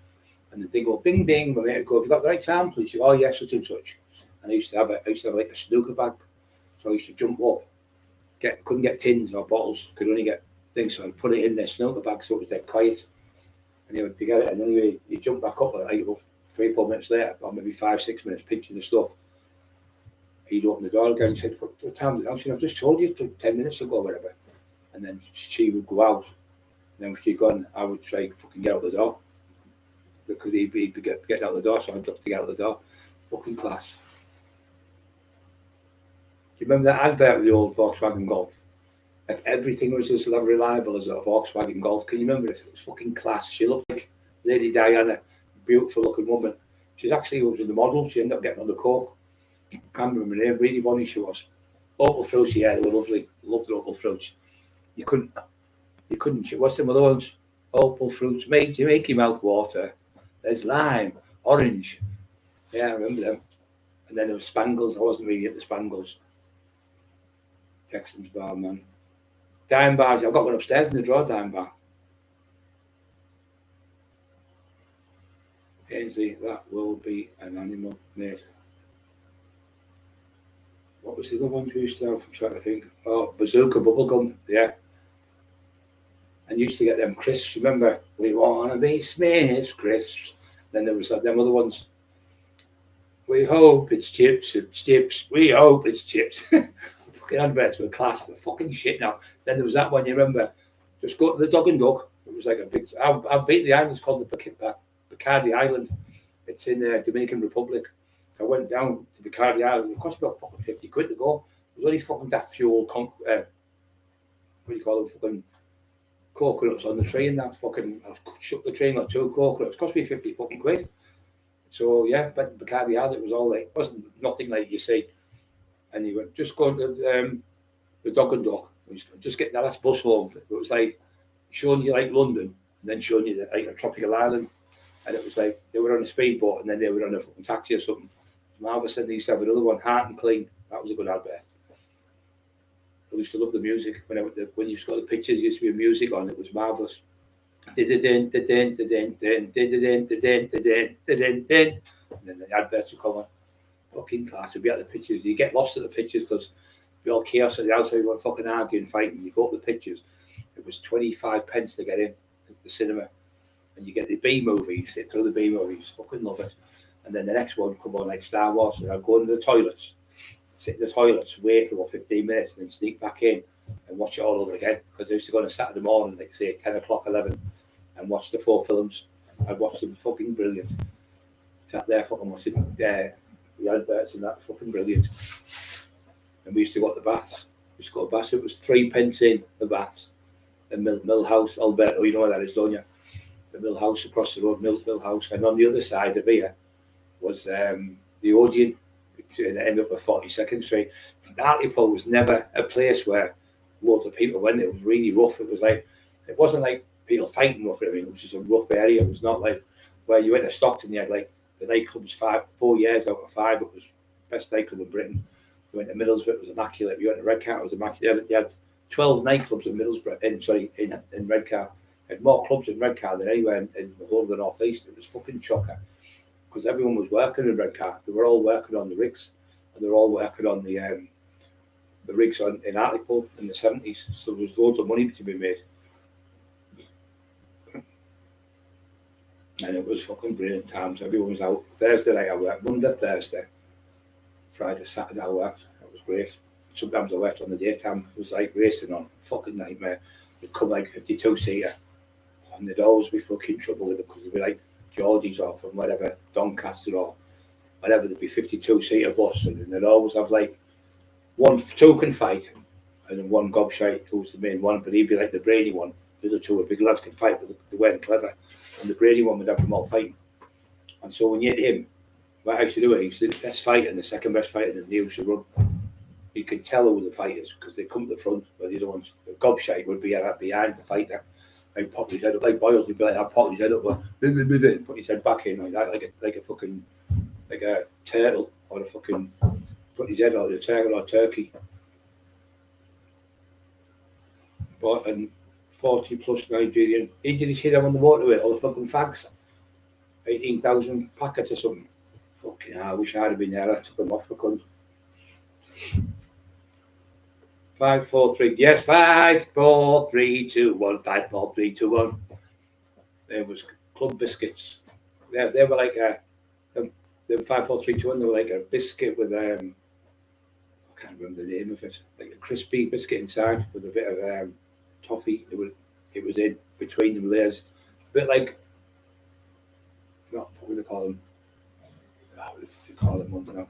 And the thing go bing bing, my mate would go, have you got the right time, please? She go, oh yes, such and such. And I used to have like a snooker bag. So I used to jump up, couldn't get tins or bottles, could only get things, so I'd put it in their snooker bag so it was dead quiet. And he would get it, and anyway, you jump back up like about 3-4 minutes later, or maybe 5-6 minutes pinching the stuff. He'd open the door again and said, what time is it now? She said, I've just told you 10 minutes ago, whatever. And then she would go out. And then when she'd gone, I would try fucking get out the door. Because he'd be getting out the door, so I'd have to get out the door. Fucking class. Do you remember that advert with the old Volkswagen Golf? if everything was as reliable as a Volkswagen Golf. Can you remember it? It was fucking class. She looked like Lady Diana, beautiful looking woman. She's actually was in the model. She ended up getting on the coke. Can't remember her name. Really funny she was. Opal fruits, yeah, they were lovely. Loved the opal fruits. You couldn't. What's some other ones? Opal fruits make your mouth water. There's lime, orange. Yeah, I remember them. And then there was Spangles. I wasn't really into Spangles. Texans bar, man. Dime bars. I've got one upstairs in the drawer. Dime bar. Ainsley, that will be an animal, mate. What was the other ones we used to have? I'm trying to think. Oh, Bazooka bubblegum. Yeah. And used to get them crisps. Remember? We want to be Smith's crisps. Then there was them other ones. We hope it's chips. It's chips. We hope it's chips. Fucking adverts were class. They're fucking shit now. Then there was that one. You remember? Just go to the Dog and Duck. It was like a big. I've been to the island. It's called the Bacardi Island. It's in the Dominican Republic. I went down to Bacardi Island. It cost about fucking 50 quid to go. It was only fucking that fuel. What do you call them? Fucking coconuts on the train. That fucking. I've shook the train on 2 coconuts. It cost me 50 fucking quid. So yeah, but Bacardi Island, it was all like, it wasn't nothing like you see. And you went just going to the Dog and Duck. Just getting the last bus home. It was like showing you like London, and then showing you like a tropical island. And it was like they were on a speedboat, and then they were on a fucking taxi or something. Marvellous. And they used to have another one, Heart and Clean. That was a good advert. I used to love the music when you used to got the pictures. There used to be music on. It was marvellous. And then the adverts would come on. Fucking class. You'd be at the pictures. You get lost at the pictures because it'd be all chaos at the outside. You want fucking arguing, fighting. You go to the pictures. It was 25 pence to get in the cinema. And you get the B movie. You sit through the B movies. Fucking love it. And then the next one come on like Star Wars. And I'd go into the toilets. Sit in the toilets, wait for about 15 minutes, and then sneak back in and watch it all over again. Because I used to go on a Saturday morning, like say 10 o'clock, 11, and watch the 4 films. I'd watch them, fucking brilliant. Sat there fucking watching the adverts and that, fucking brilliant. And we used to go to the baths. We used to go to baths. It was 3 pence in the baths. The Mill House, Alberto, you know where that is, don't you? The Mill House across the road, Mill House. And on the other side of here was the Odeon. It ended up at 42nd Street. Hartlepool was never a place where loads of people went. It was really rough. It wasn't like people fighting rough. I mean, it was just a rough area. It was not like where you went to Stockton. You had like the nightclubs 4 years out of 5. It was the best nightclub in Britain. You went to Middlesbrough. It was immaculate. You went to Redcar. It was immaculate. You had 12 nightclubs in Middlesbrough. In Redcar. You had more clubs in Redcar than anywhere in the whole of the North East. It was fucking chocker. Because everyone was working in Redcar. They were all working on the rigs, and they were all working on the rigs in Hartlepool in the 70s. So there was loads of money to be made, and it was fucking brilliant times. Everyone was out. Thursday night I worked, Monday, Thursday, Friday, Saturday I worked. It was great. Sometimes I worked on the daytime. It was like racing on. Fucking nightmare. It'd come like 52-seater, and they'd always be fucking trouble with it because they'd be like Geordies or from whatever, Doncaster or whatever, there'd be 52-seater bus, and they'd always have like 2 can fight, and then one gobshite who was the main one, but he'd be like the brainy one. The other 2 were big lads can fight, but they weren't clever, and the brainy one would have them all fighting. And so when you hit him, what I used to do, he was the best fighter and the second best fighter, and they used to run. You could tell who were the fighters because they come to the front, where the other ones, the gobshite would be behind the fighter. I'd pop his head up like Boyle. He'd be like, I'd pop his head up, put his head back in like that, like a fucking, like a turtle, or a fucking, put his head out like a turtle or turkey. But and 40 plus Nigerian. Did you see them on the motorway? All the fucking fags, 18,000 packets or something. Fucking hell, I wish I'd have been there. I took them off the cunt. 5, 4, 3. Yes, 5, 4, 3, 2, 1. 5, 4, 3, 2, 1. There was club biscuits. They were like the 5, 4, 3, 2, 1. They were like a biscuit with I can't remember the name of it. Like a crispy biscuit inside with a bit of toffee. It was in between the layers. A bit like, what would I call them? What do you call them? I don't know.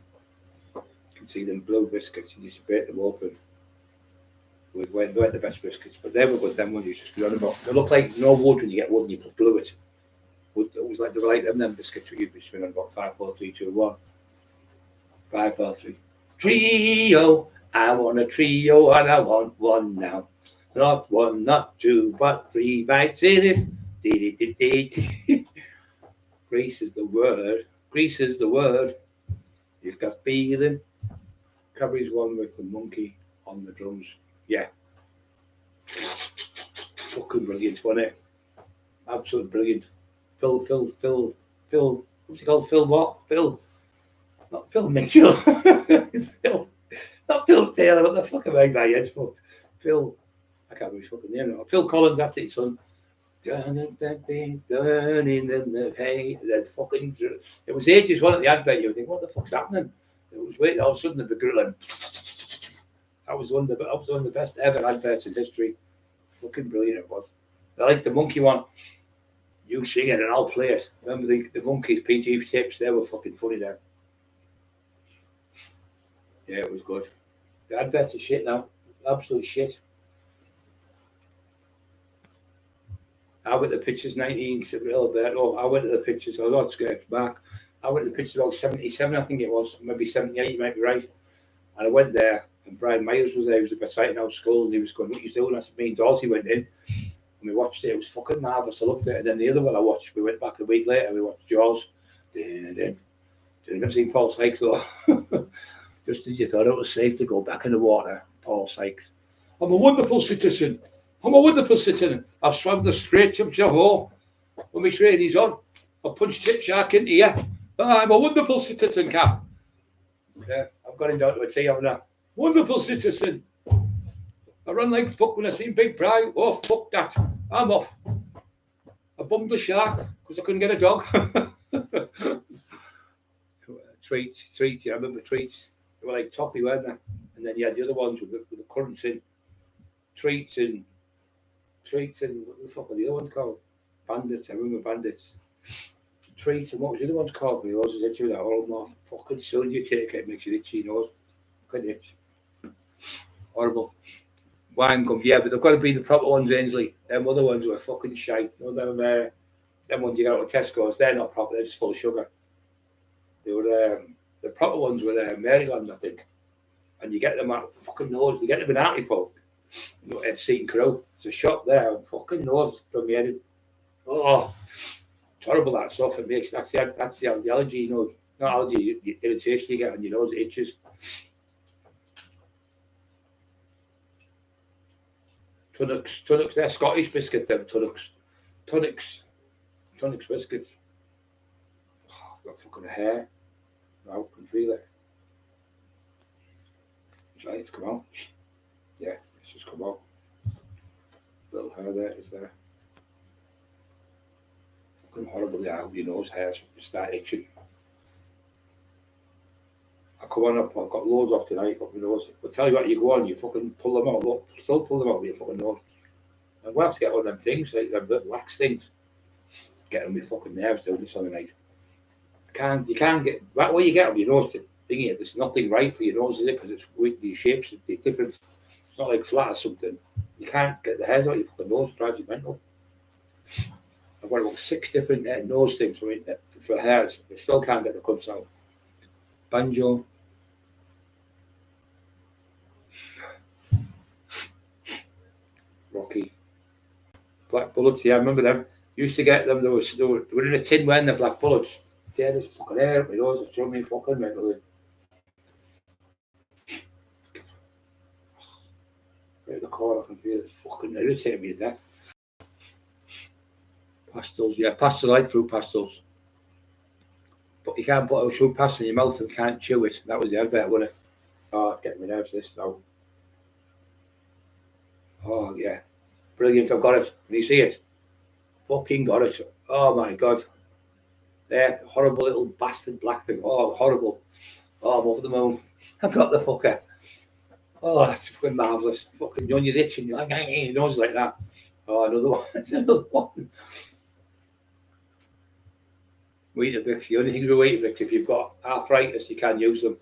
You can see them blue biscuits. You used to bake them open. We weren't the best biscuits, but they were good. Them ones you just be on about. They look like no wood when you get wood and you put glue it. It was like they were like them biscuits that you'd be spinning on about 5, 4, 3, 2, 1. 5, 4, 3. Trio. I want a trio and I want one now. Not one, not two, but 3 bites in it. Grease is the word. Grease is the word. You've got feeling. Cadbury's one with the monkey on the drums. Yeah. Fucking brilliant, wasn't it? Absolutely brilliant. Phil. What's he called? Phil what? Phil. Not Phil Mitchell. Phil. Not Phil Taylor. What the fuck am I? My head's fucked. Phil. I can't remember his fucking name now. Phil Collins, that's it, son. Burning in the hay. Fucking. It was ages, wasn't it? The advert. You would think, what the fuck's happening? It was waiting. All of a sudden, the grilling. That was one of the best ever adverts in history. Fucking brilliant it was. I like the monkey one. You sing it and I'll play it. Remember the monkeys, PG tips? They were fucking funny there. Yeah, it was good. The adverts are shit now. Absolute shit. I went to the pictures 19, Alberto. I went to the pictures. I was scared back. I went to the pictures about 77, I think it was. Maybe 78, you might be right. And I went there, and Brian Myers was there. He was at Sighting Out School, and he was going, what are you doing? I said, me and Dorsey went in, and we watched it. It was fucking marvellous. I loved it. And then the other one I watched, we went back a week later, and we watched Jaws. I've never seen Paul Sykes, though. Just as you thought it was safe to go back in the water, Paul Sykes. I'm a wonderful citizen. I'm a wonderful citizen. I've swam the Straits of Johor. When my training's on, I punched Tit Shark into you. I'm a wonderful citizen, Cap. Yeah, I've got him down to a T, haven't I? Wonderful citizen. I run like fuck when I seen Big Bri. Oh, fuck that. I'm off. I bummed the shark because I couldn't get a dog. Treats. Yeah, I remember treats. They were like toffee, weren't they? And then you had the other ones with the currants in. Treats and what the fuck are the other ones called? Bandits. I remember bandits. Treats and what was the other ones called? My nose was itchy with that all off. Fucking soon you take it, makes you itchy nose. Fucking itch. Horrible. Wine gum, yeah, but they've got to be the proper ones, Ainsley. Them other ones were fucking shite. You know, them ones you got out of Tesco's, they're not proper, they're just full of sugar. They were the proper ones were Maryland, I think. And you get them at fucking nose, you get them in Hartlepool. You know, Ed Seaton Crew. It's a shop there, fucking nose from the head. Oh, it's horrible that stuff. It makes that's the allergy, you know, not allergy, irritation you get on your nose, it itches. Tunnocks, they're Scottish biscuits, them Tunnocks biscuits. Oh, I've got fucking hair. Now I can feel it. It's right, it's come out. Yeah, it's just come out. Little hair there, is there? Fucking horrible, yeah, your nose hairs start itching. I come on up, I've got loads up tonight, up my nose. But tell you what, you go on, you fucking pull them out, look, still pull them out with your fucking nose. I'm going to have to get one of them things, like them little wax things. Get on my fucking nerves doing this on the night. You can't get, that way you get on your nose, thingy, there's nothing right for your nose, is it? Because it's weak, the shapes, they're different. It's not like flat or something. You can't get the hairs out your fucking nose, it drives you mental. I've got about 6 different nose things for hairs. I still can't get the cuts out. Banjo. Rocky. Black bullets, yeah, I remember them. Used to get them, they were in a tin wearing the black bullets. Yeah, there's fucking hair up my nose, it's showing me fucking mentally. Right at the corner, I can feel it. It's fucking irritating me to death. Pastels, yeah, pastel, I like fruit pastels. But you can't put a fruit pastel in your mouth and can't chew it. That was the advert, wasn't it? Oh, it's getting me nerves this now. Oh, yeah. Brilliant, I've got it. Can you see it? Fucking got it. Oh, my God. There, horrible little bastard black thing. Oh, horrible. Oh, I'm over the moon. I got the fucker. Oh, that's fucking marvellous. Fucking, you're on your itch and you're like, your nose like that. Oh, another one. Another one. Weetabix. The only thing with Weetabix, if you've got arthritis, you can't use them.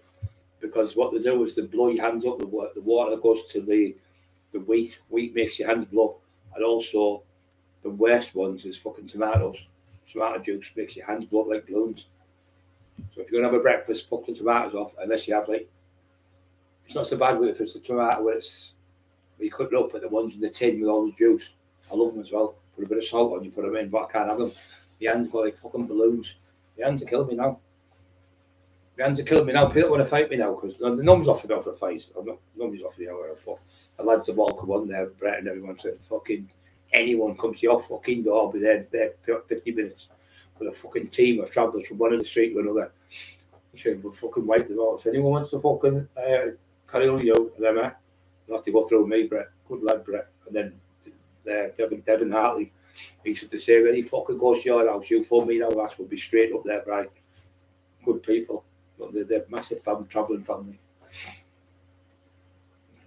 Because what they do is they blow your hands up, the water goes to the the wheat. Wheat makes your hands blow. And also, the worst ones is fucking tomatoes. Tomato juice makes your hands blow up like balloons. So if you're going to have a breakfast, fuck the tomatoes off, unless you have like, it's not so bad with if it's a tomato where you cut it up, but the ones in the tin with all the juice, I love them as well. Put a bit of salt on, you put them in, but I can't have them. The hands go like fucking balloons. The hands are killing me now. People don't want to fight me now because the numbers offered me for a fight. Nobody's offered me over. But the lads have all come on there, Brett and everyone said, fucking anyone comes to your fucking door, I'll be there 50 minutes with a fucking team of travellers from one end of the street to another. He said, we'll fucking wipe them out. So anyone wants to fucking carry on, you know, them, they'll have to go through me, Brett. Good lad, Brett. And then Devin Hartley, he said the same, any fucking goes to your house, you phone me now, that will be straight up there, Brian. Good people. But they're massive travelling family.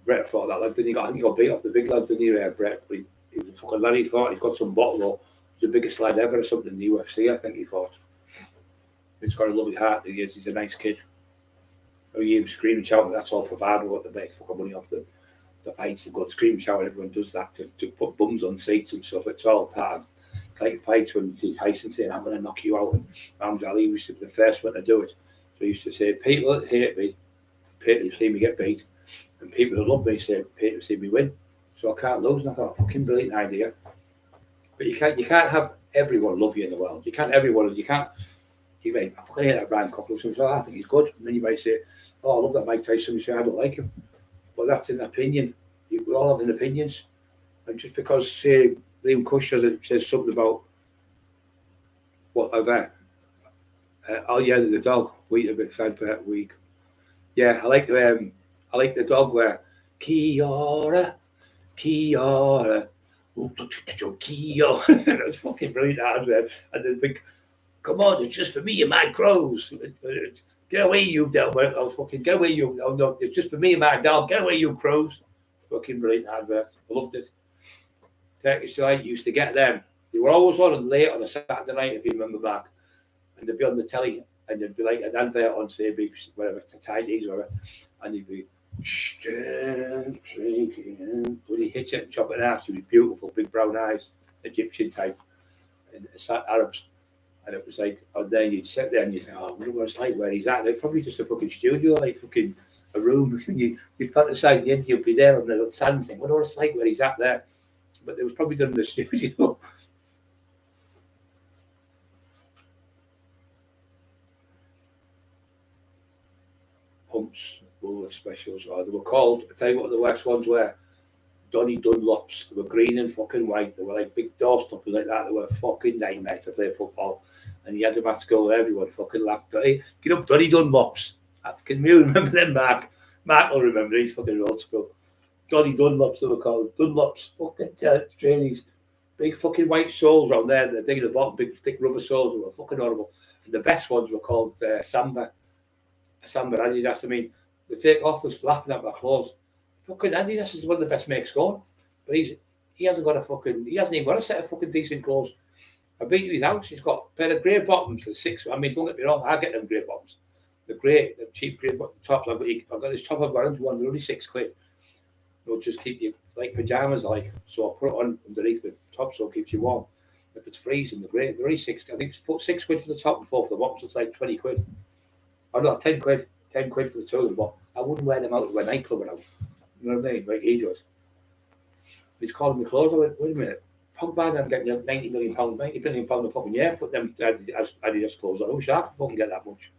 Brett thought that lad, didn't he? I think he got beat off the big lad, didn't he, Brett? He was a fucking lad, he thought he's got some bottle though. He's the biggest lad ever or something in the UFC, I think he thought. He's got a lovely heart, he is, he's a nice kid. You hear him screaming, shouting, that's all bravado, what they make fucking money off the fights. They've got screaming, shouting, everyone does that to put bums on seats and stuff. It's all part of, it's like the fights when Tyson saying, I'm going to knock you out. And Ramsey Ali used to be the first one to do it. So he used to say, people that hate me, pay to see me get beat. And people that love me say, pay to see me win. So I can't lose. And I thought, fucking brilliant idea. But you can't have everyone love you in the world. You can't you may, I fucking hate that Brian Cockerill. So I think he's good. And then you might say, oh, I love that Mike Tyson. You say, I don't like him. Well, that's an opinion. We all have opinions. And just because, say, Liam Kusher says something about whatever, oh yeah, the dog. Week a big fan for that week. Yeah, I like the dog where Kia-ora, Kia-ora, Kia. It's fucking brilliant, that man. And the big, come on, it's just for me and my crows. Get away, you dog. I was fucking get away, you. Oh no, it's just for me and my dog. Get away, you crows. Fucking brilliant advert. I loved it. Turkish Delight used to get them. They were always on late on a Saturday night, if you remember back. And they'd be on the telly, and there'd be like an advert on, say, whatever, Chinese or whatever, and they'd be, when he hits it and chop it in half, he was beautiful, big brown eyes, Egyptian type, and Arabs. And it was like, and then you'd sit there and you'd say, oh, I wonder what it's like where he's at. It's probably just a fucking studio, like fucking a room. You'd fantasize the end, you'd be there on the sand thing. I wonder what it's like where he's at there. But it was probably done in the studio. Pumps, Woolworth specials, or they were called, I tell you what the worst ones were, Donny Dunlops. They were green and fucking white. They were like big doorstoppers like that. They were fucking nightmare to play football. And you had them at school, everyone fucking laughed. Hey, get up, Donny Dunlops. Can you remember them, Mark? Mark will remember, he's fucking old school. Donny Dunlops, they were called. Dunlops, fucking trainees. Big fucking white soles on there. The thing at the bottom, big thick rubber soles. They were fucking horrible. And the best ones were called Samba Adidas. I mean, they take off this laughing at my clothes. Fucking Adidas is one of the best makes going. But he hasn't even got a set of fucking decent clothes. I've been to his house, he's got a pair of grey bottoms, the 6. I mean, don't get me wrong, I get them grey bottoms. The cheap grey tops. I've got this top I've got into one, they're only £6. They'll just keep you like pajamas, like. So I put it on underneath the top so it keeps you warm. If it's freezing, they're only 6. I think it's £6 for the top and £4 for the bottom, so it's like 20 quid. Or not, 10 quid. 10 quid for the two of them, but I wouldn't wear them out to a nightclub out. You know what I mean? Like he does. He's calling me clothes. I went, wait a minute. Pogba, I'm getting £90 million a fucking year. Put them Adidas clothes on. I wish I could fucking get that much.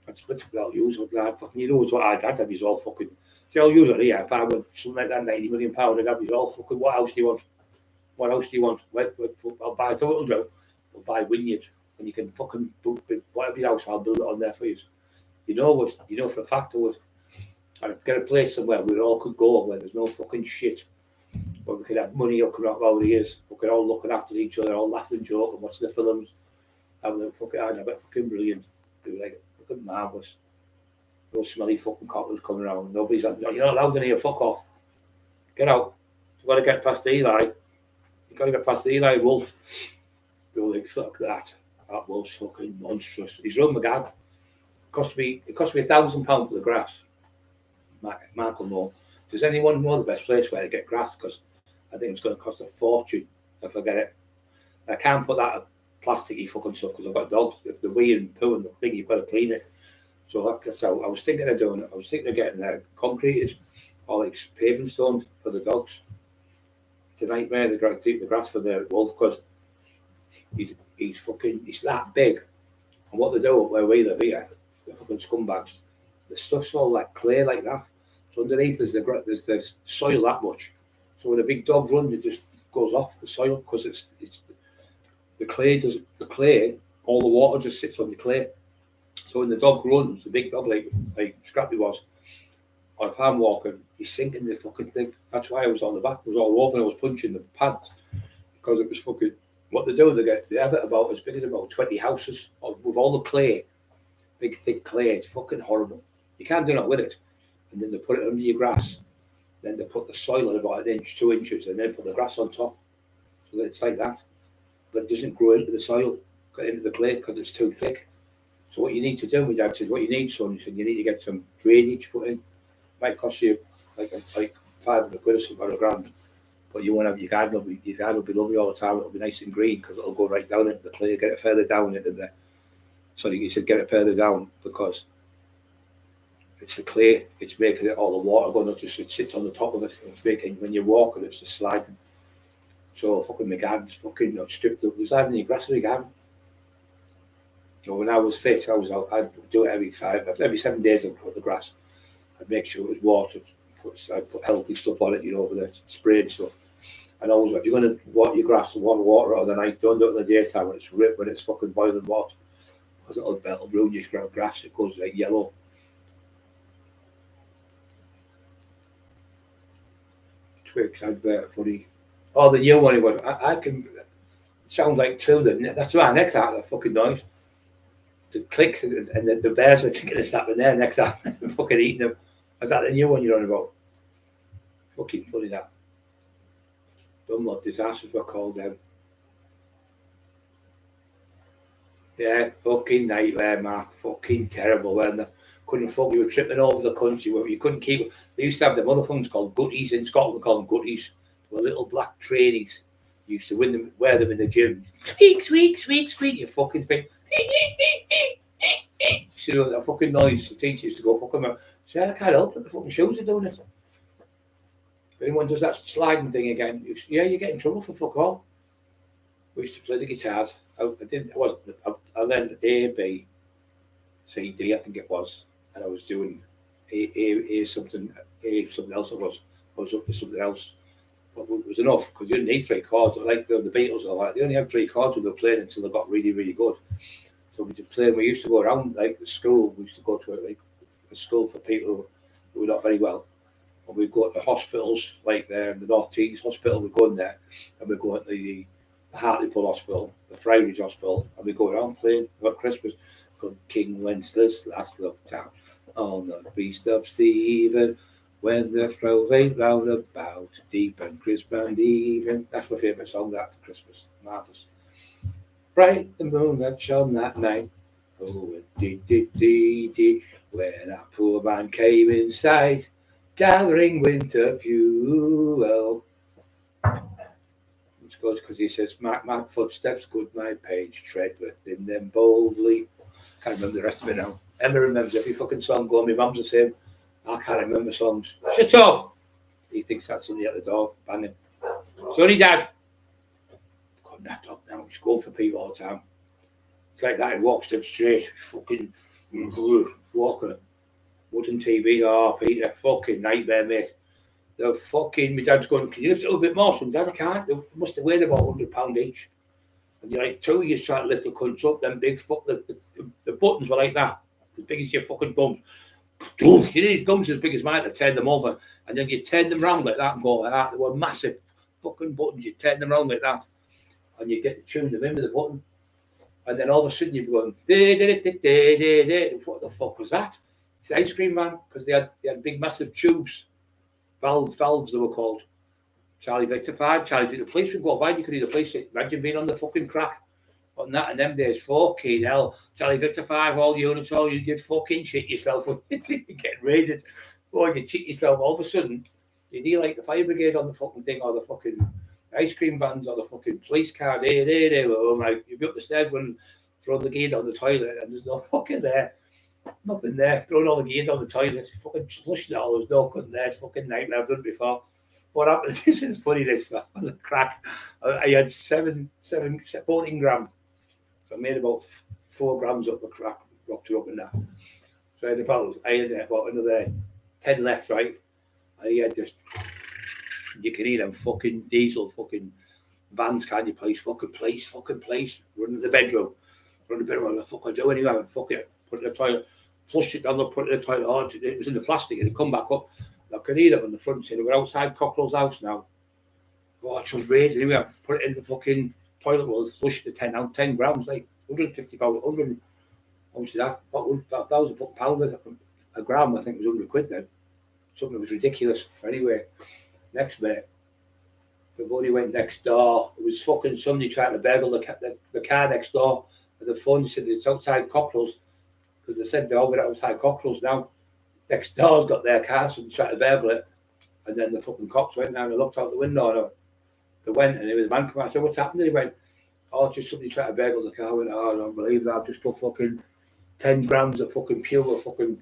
That's what I'll use. Fucking, you know what I'd have you all fucking. See, I'll use it here. If I went something like that, £90 million, I'd have you all fucking. What else do you want? What else do you want? I'll buy it. What do? I'll buy Wynyard. And you can fucking book whatever your house, I'll build it on there for you. You know what? You know for a fact I would. I'd get a place somewhere where we all could go, where there's no fucking shit. Where we could have money up coming out over the years. We could all looking after each other, all laughing, joking, watching the films. Having a fucking, I'd have it fucking brilliant. It was like fucking marvellous. Those smelly fucking cockles coming around. Nobody's like, no, you're not allowed in here, fuck off. Get out. You've got to get past Eli. You've got to get past Eli Wolf. They're like, fuck that. That was fucking monstrous. He's run my gab. It cost me £1,000 for the grass. Mark will know. Does anyone know the best place where to get grass? Because I think it's going to cost a fortune if I get it. I can't put that plasticky fucking stuff because I've got dogs. If the wee and poo and the thing, you've got to clean it. So that's how I was thinking of doing it. I was thinking of getting concreted or like paving stones for the dogs. It's a nightmare. They got to keep the grass for the wolf because he's that big. And what they do where we live here, the fucking scumbags, the stuff's all like clay like that. So underneath there's the soil that much. So when a big dog runs, it just goes off the soil because it's the clay, all the water just sits on the clay. So when the dog runs, the big dog like Scrappy was, or if I'm walking, he's sinking the fucking thing. That's why I was on the back. It was all over and I was punching the pants because it was fucking. What they do, they have it about as big as about 20 houses with all the clay, big thick clay. It's fucking horrible. You can't do that with it. And then they put it under your grass. Then they put the soil in about 1 inch, 2 inches, and then put the grass on top. So that it's like that. But it doesn't grow into the soil, into the clay because it's too thick. So what you need to do, my dad said, what you need, son, he said, you need to get some drainage put in. Might cost you like 500 quid or something, or £1,000. But you won't have your garden. Your garden will be lovely all the time. It'll be nice and green because it'll go right down into the clay. Get it further down into the. Sorry, he said get it further down because it's the clay. It's making it all the water going up. Just it sits on the top of it. It's making when you're walking, it's just sliding. So fucking my garden's fucking not stripped up. There's hardly any grass in the garden. So when I was fit, I'd do it every 7 days. I'd cut the grass. I'd make sure it was watered. I'd put healthy stuff on it, with the sprayed stuff. And always, if you're going to water your grass and water it on the night, don't do it in the daytime when it's fucking boiling water. Because it'll ruin your grass. It goes like yellow. Twix advert funny. Oh, the new one it was. I can sound like two. That's my next out. The fucking noise. The clicks and the bears are thinking of snapping their necks out and fucking eating them. Is that the new one you're on about? Fucking funny that. Dunlop disasters were called them. Yeah, fucking nightmare, Mark. Fucking terrible, weren't they? Couldn't fuck. You were tripping over the country. You couldn't keep. They used to have them other things called gutties in Scotland. We call them gutties. They were little black trainees. You used to wear them in the gym. Squeak, squeak, squeak, squeak. You fucking thing. So that fucking noise. The teacher used to go fucking. So I can't help it. The fucking shoes are doing it. If anyone does that sliding thing again, you get in trouble for fuck all. We used to play the guitars. I learned A, B, C, D, I think it was, and I was doing A something else. I was up to something else, but it was enough because you didn't need 3 chords. Like the Beatles, they only had 3 chords when they were playing until they got really, really good. So we did play. We used to go around like the school. We used to go to a school for people who were not very well. And we'd go to hospitals like the North Tees Hospital. We'd go in there and we'd go to the Hartlepool Hospital, the Friarage Hospital, and we'd go around playing about Christmas. Called King Wenceslas last looked out on the feast of Stephen when the throws ain't round about deep and crisp and even. That's my favourite song, that for Christmas. Marvellous. Bright the moon that shone that night. Oh, dee, when our poor man came in sight, gathering winter fuel. It's good because he says, mark my footsteps, good my page, tread within them boldly. Can't remember the rest of it now. Emma remembers every fucking song going. My mum's the same. I can't remember songs. Shut up! He thinks that's somebody at the door, banging. Sonny, Dad! Got that up now. He's going for people all the time. It's like that. He walks dead straight. Fucking walking it. Wooden TV. Oh, Peter. Fucking nightmare, mate. They're fucking. My dad's going, can you lift it a little bit more? Some Dad, I can't. They must have weighed about £100 each. And you're like 2 years trying to lift the cunts up. Them big the buttons were like that. As big as your fucking thumbs. You need thumbs as big as mine to turn them over. And then you turn them round like that and go like that. They were massive fucking buttons. You turn them round like that. And you get to tune them in with the button. And then all of a sudden you'd be going, what the fuck was that? It's the ice cream man, because they had big massive tubes. Valves they were called. Charlie Victor 5, Charlie Victor, the police would go by, you could hear the police. Imagine being on the fucking crack. But that in them days, fucking hell. Charlie Victor 5, all units, you'd fucking shit yourself. You're getting raided. Or you'd cheat yourself. All of a sudden, You do like the fire brigade on the fucking thing, or the fucking ice cream vans, or the fucking police car. They were home. Like, you'd be up the stairs when throw the gate on the toilet, and there's no fucking there. Nothing there. Throwing all the gate on the toilet, fucking flushing it all. There's no cutting there. It's fucking nightmare. I've done it before. What happened? This is funny. This on the crack. I had 14 grams. So I made about 4 grams up the crack, rocked it up in that. So I had about another 10 left, right? And he had just, you can hear them fucking diesel fucking vans, can't you, police, fucking police, running the bedroom. What the fuck I do anyway? Fuck it. Put it in the toilet, flushed it down, put it in the toilet. Oh, it was in the plastic, and it come back up. I could hear them on the front saying, we're outside Cockerill's house now. Oh, it was raging anyway. I put it in the fucking toilet roll, flushed the 10 grams, like 150 pounds, 100. Obviously, that was £1,000 a gram, I think it was 100 quid then. Something was ridiculous. Anyway, next minute, the buddy went next door. It was fucking somebody trying to burgle the car next door. And the phone said it's outside Cockerill's, because they said they're all going outside Cockerill's now. Next door's got their car, so they tried to burgle it. And then the fucking cops went down and looked out the window. And they went, and there was a man come out. I said, what's happened? And he went, oh, just somebody tried to burgle the car. I went, oh, I don't believe that. I've just put fucking 10 grams of fucking pure fucking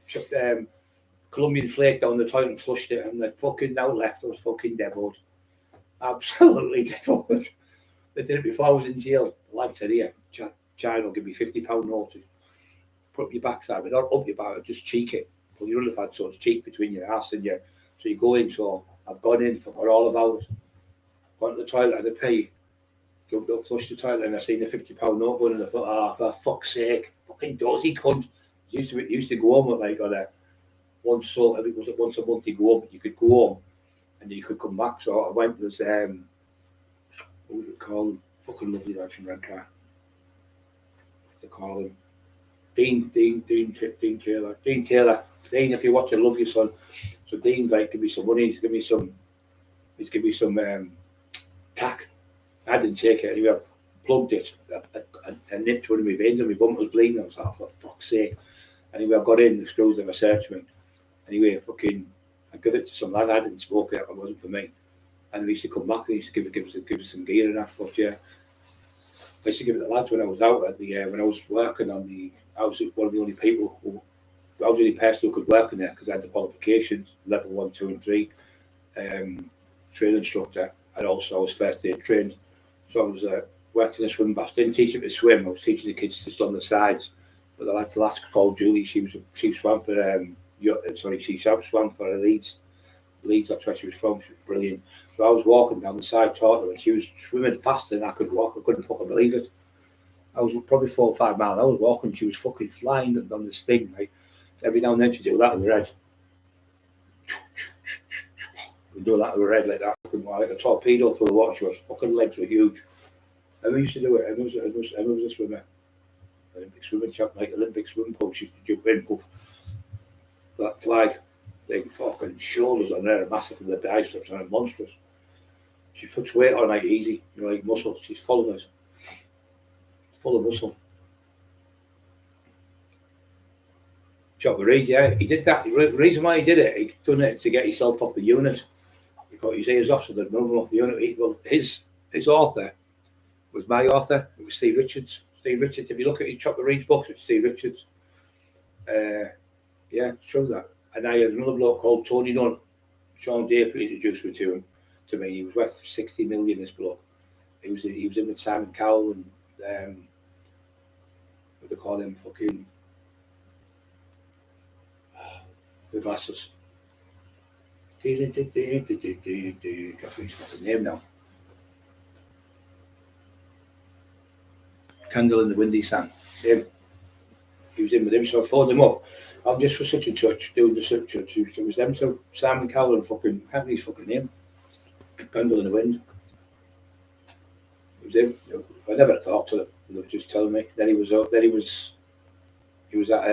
Colombian flake down the toilet and flushed it. And they fucking now left. I was fucking deviled. Absolutely deviled. They did it before I was in jail. The lad said, here, China will give me £50 notice. Put up your backside, but not up your back, just cheek it. Pull your underpad so it's cheek between your ass and your. So you go in. So I've gone in, forgot all about it. Went to the toilet, had to pee. Jumped up, flushed the toilet, and I seen the £50 note going, and I thought, oh, for fuck's sake, fucking dozy cunt. Used to go home with like on a once a month you go home, you could go home and you could come back. So I went, there's what would we call him? Fucking lovely lads from Redcar. They call him Dean Taylor. Dean, if you watch, I love you, son. So Dean's like, give me some money, he's give me some tack. I didn't take it anyway. I plugged it. I nipped one of my veins and my bum was bleeding. I was like, for fuck's sake. Anyway, I got in, the screws never searched me. Anyway, I give it to some lad. I didn't smoke it, it wasn't for me. And they used to come back and they used to give us some gear and that. But yeah, I used to give it to lads when I was out at the, when I was working on the, I was one of the only people who, I was the only person who could work in there because I had the qualifications, level 1, 2 and 3, training instructor, and also I was first aid trained. So I was worked in a swim bath. Didn't teach them to swim. I was teaching the kids just on the sides. But the last called Julie, she swam for she swam for Leeds. That's where she was from. She was brilliant. So I was walking down the side talking to her, and she was swimming faster than I could walk. I couldn't fucking believe it. I was probably 4 or 5 miles. I was walking. She was fucking flying on this thing. Like every now and then she'd do that with her head. We'd do that with her head like that, like a torpedo through the water. She was fucking legs were huge. Emma used to do it. Emma was a swimmer. Olympic swimming champ, like Olympic swimming pool. She used to jump in, poof. That flag, big fucking shoulders on there, massive, and the biceps on her, monstrous. She puts weight on like easy, like muscle. She's full of it. Full of muscle. Chopper Reid, yeah, he did that. The reason why he did it, he done it to get himself off the unit. Because his ears off, so they'd move him off the unit. His author was my author. It was Steve Richards. Steve Richards, if you look at his Chopper Reid's books, it's Steve Richards. Yeah, it's true that. And I had another bloke called Tony Nunn. Sean Draper introduced me to me. He was worth 60 million, this bloke. He was in with Simon Cowell and what do they call him? Fucking the glasses. Can't his fucking name now. Candle in the Windy Sand. Him. He was in with him, so I phoned him up. I'm just for such and such, doing the such and such. It was them, so Simon Cowell and fucking, I can't read his fucking name. Candle in the Wind. It was him. I never talked to him. They were just telling me. Then he was at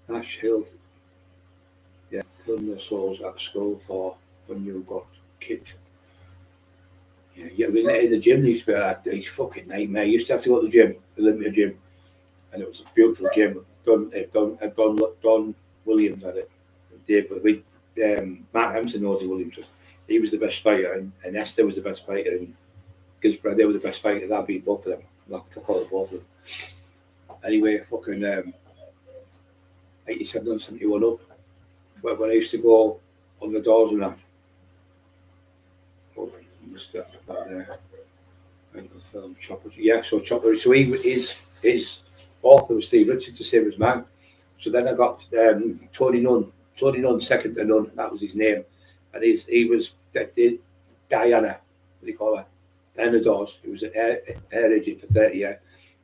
Ash Hill. Yeah, filming the souls at school for when you got kids. Yeah, we in the gym. Used to be a fucking nightmare. You used to have to go to the gym, the Olympia gym, and it was a beautiful gym. Done Williams had it. Mark Hampson knows who Williams was. He was the best fighter, and Esther was the best fighter, and Gisborough, they were the best fighters. I beat both of them. Like, fuck all the both of them. Anyway, fucking 87 and 71 up. When I used to go on the doors and that. Oh, just back there. Film Chopper. Yeah, so Chopper. So his author was Steve Richards, the same as mine. So then I got Tony Nunn. Tony Nunn, second to none. That was his name. And he was Diana. What do you call her? Diana Dawes. He was an air agent for 30 years.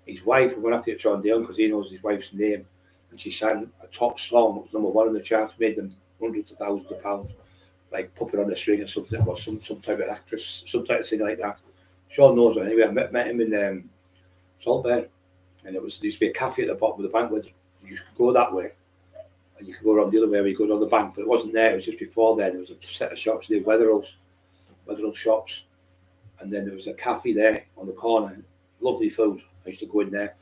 His wife, we're going to have to get John down because he knows his wife's name. And she sang a top song, it was #1 in the charts, made them hundreds of thousands of pounds, like Puppet on the String or something, or some type of actress, some type of singer like that. Sean knows her. Anyway, I met him in Saltburn, and there used to be a cafe at the bottom of the bank where you could go that way, and you could go around the other way where you go down the bank, but it wasn't there, it was just before then. There was a set of shops, the Weatherall shops, and then there was a cafe there on the corner, lovely food. I used to go in there.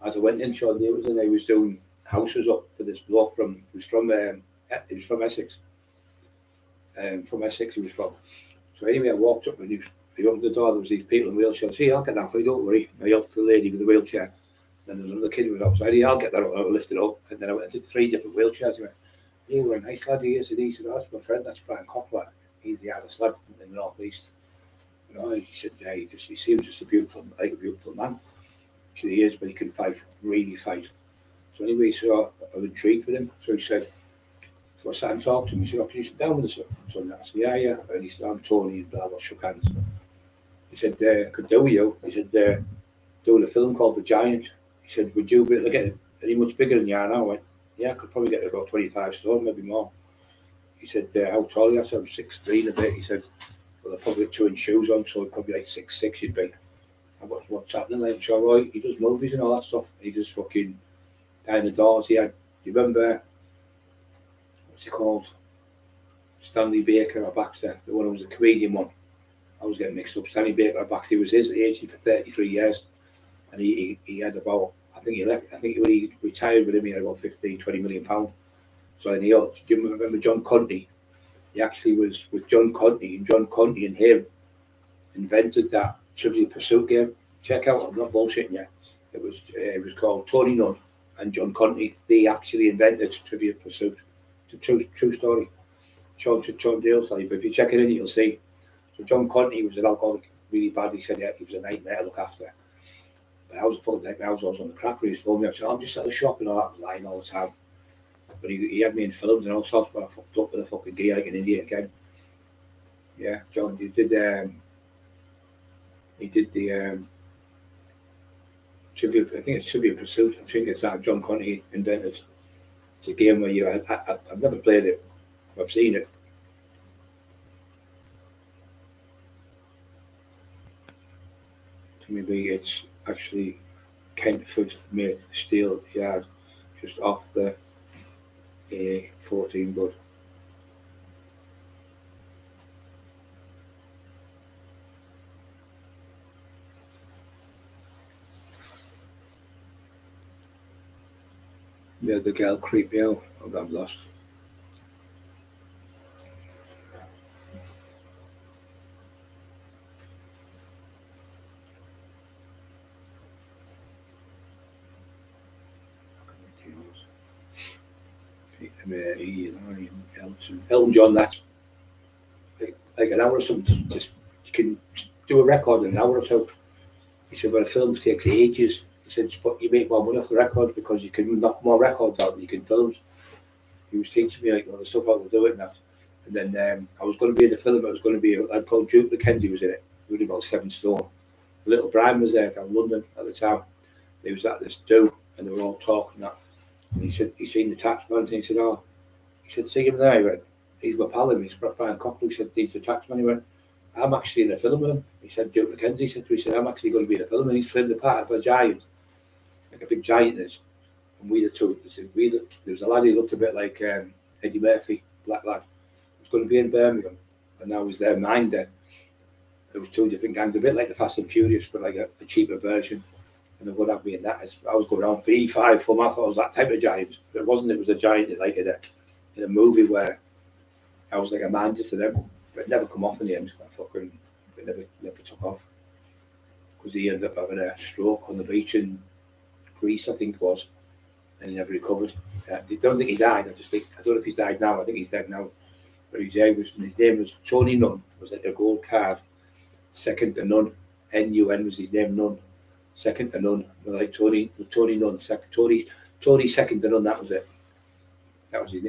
As I went in, Sean Day was in there, he was doing houses up for this bloke he was from Essex. From Essex he was from. So anyway, I walked up and he opened the door, there was these people in wheelchairs. See, I'll get that for you, don't worry. I helped the lady with the wheelchair. Then there was another kid who was outside. I'll get that up, I'll lift it up. And then I went and did 3 different wheelchairs. He went, "You were a nice lad, he is." And he said, "Oh, that's my friend, that's Brian Cockerill. He's the hardest lad in the northeast." You know, he said, "Yeah, he seems just a beautiful man." He said, "He is, but he can fight, really fight." So anyway, so I was intrigued with him. So he said, so I sat and talked to him. He said, "Oh, can you sit down with us?" So I said, yeah. And he said, "I'm Tony," and blah, blah, shook hands. He said, "Could do with you." He said, "Doing a film called The Giant." He said, "Would you be able to get any much bigger than you are now?" I went, "Yeah, I could probably get about 25 stone, maybe more." He said, "How tall are you?" I said, "I'm 6'3" and a bit." He said, "Well, I'll probably get 2 inch shoes on, so probably like 6'6" you'd be. What's happening? Like, so right, he does movies and all that stuff. He does fucking down the doors. He had, do you remember, what's he called? Stanley Baker or Baxter, the one who was the comedian one. I was getting mixed up. Stanley Baker or Baxter, he was his agent for 33 years. And he had about, I think when he retired with him, he had about 15-20 million pounds. So do you remember John Conte? He actually was with John Conte, and John Conte and him invented that Trivial Pursuit game. Check out, I'm not bullshitting you. It was called Tony Nunn and John Conte. They actually invented Trivial Pursuit. It's a true story. Sean Dale's but if you check it in, you'll see. So John Conte was an alcoholic, really bad. He said, yeah, he was a nightmare to look after. But I was full of nightmares. I was on the crack when he was filming. I said, "I'm just at the shop," and all that. I was lying all the time. But he had me in films and all sorts, but I fucked up with a fucking gear like in India again. Yeah, John, he did the Trivial, I think it's Trivial Pursuit. I think it's that John Conte invented. It's a game where I've never played it. I've seen it. Maybe it's actually Kentford made steel yard just off the A14 bud. Yeah, the girl creeped me out. I got lost. Elton John, that's like an hour or something. Just you can do a record in an hour or so. He said, "Well, a film takes ages." He said, "But you make more money off the record because you can knock more records out than you can films." He was teaching me like all the stuff how to do it and that. And then I was going to be in the film. It was going to be a lad called Duke McKenzie was in it. He was about 7 stone. Little Brian was there from London at the time. He was at this do, and they were all talking that. And he said he seen the taxman, and he said, "Oh," he said, "See him there." He went, "He's my pal, and he's Brian Cockerill." He said, "He's the taxman." He went, "I'm actually in a film with him." He said, Duke McKenzie said to me, he said, "I'm actually going to be in a film," and he's playing the part of a giant, like a big giant is. And we the two, he said, there was a lad who looked a bit like Eddie Murphy, black lad. He was going to be in Birmingham, and I was there, Minder. There was 2 different gangs, a bit like the Fast and Furious, but like a cheaper version. and they would have me in that. I was going around for E5 for them. I thought I was that type of giant, but it wasn't. It was a giant like in a movie where I was like a manager to them, but it never come off in the end. It never took off because he ended up having a stroke on the beach in Greece, I think it was, and he never recovered. I don't think he died. I don't know if he's died now. I think he's dead now. But his name was Tony Nunn. Was like a gold card, second to none. N-U-N was his name, Nunn. Second to none. Like Tony Nunn. Tony second to none. That was it. That was his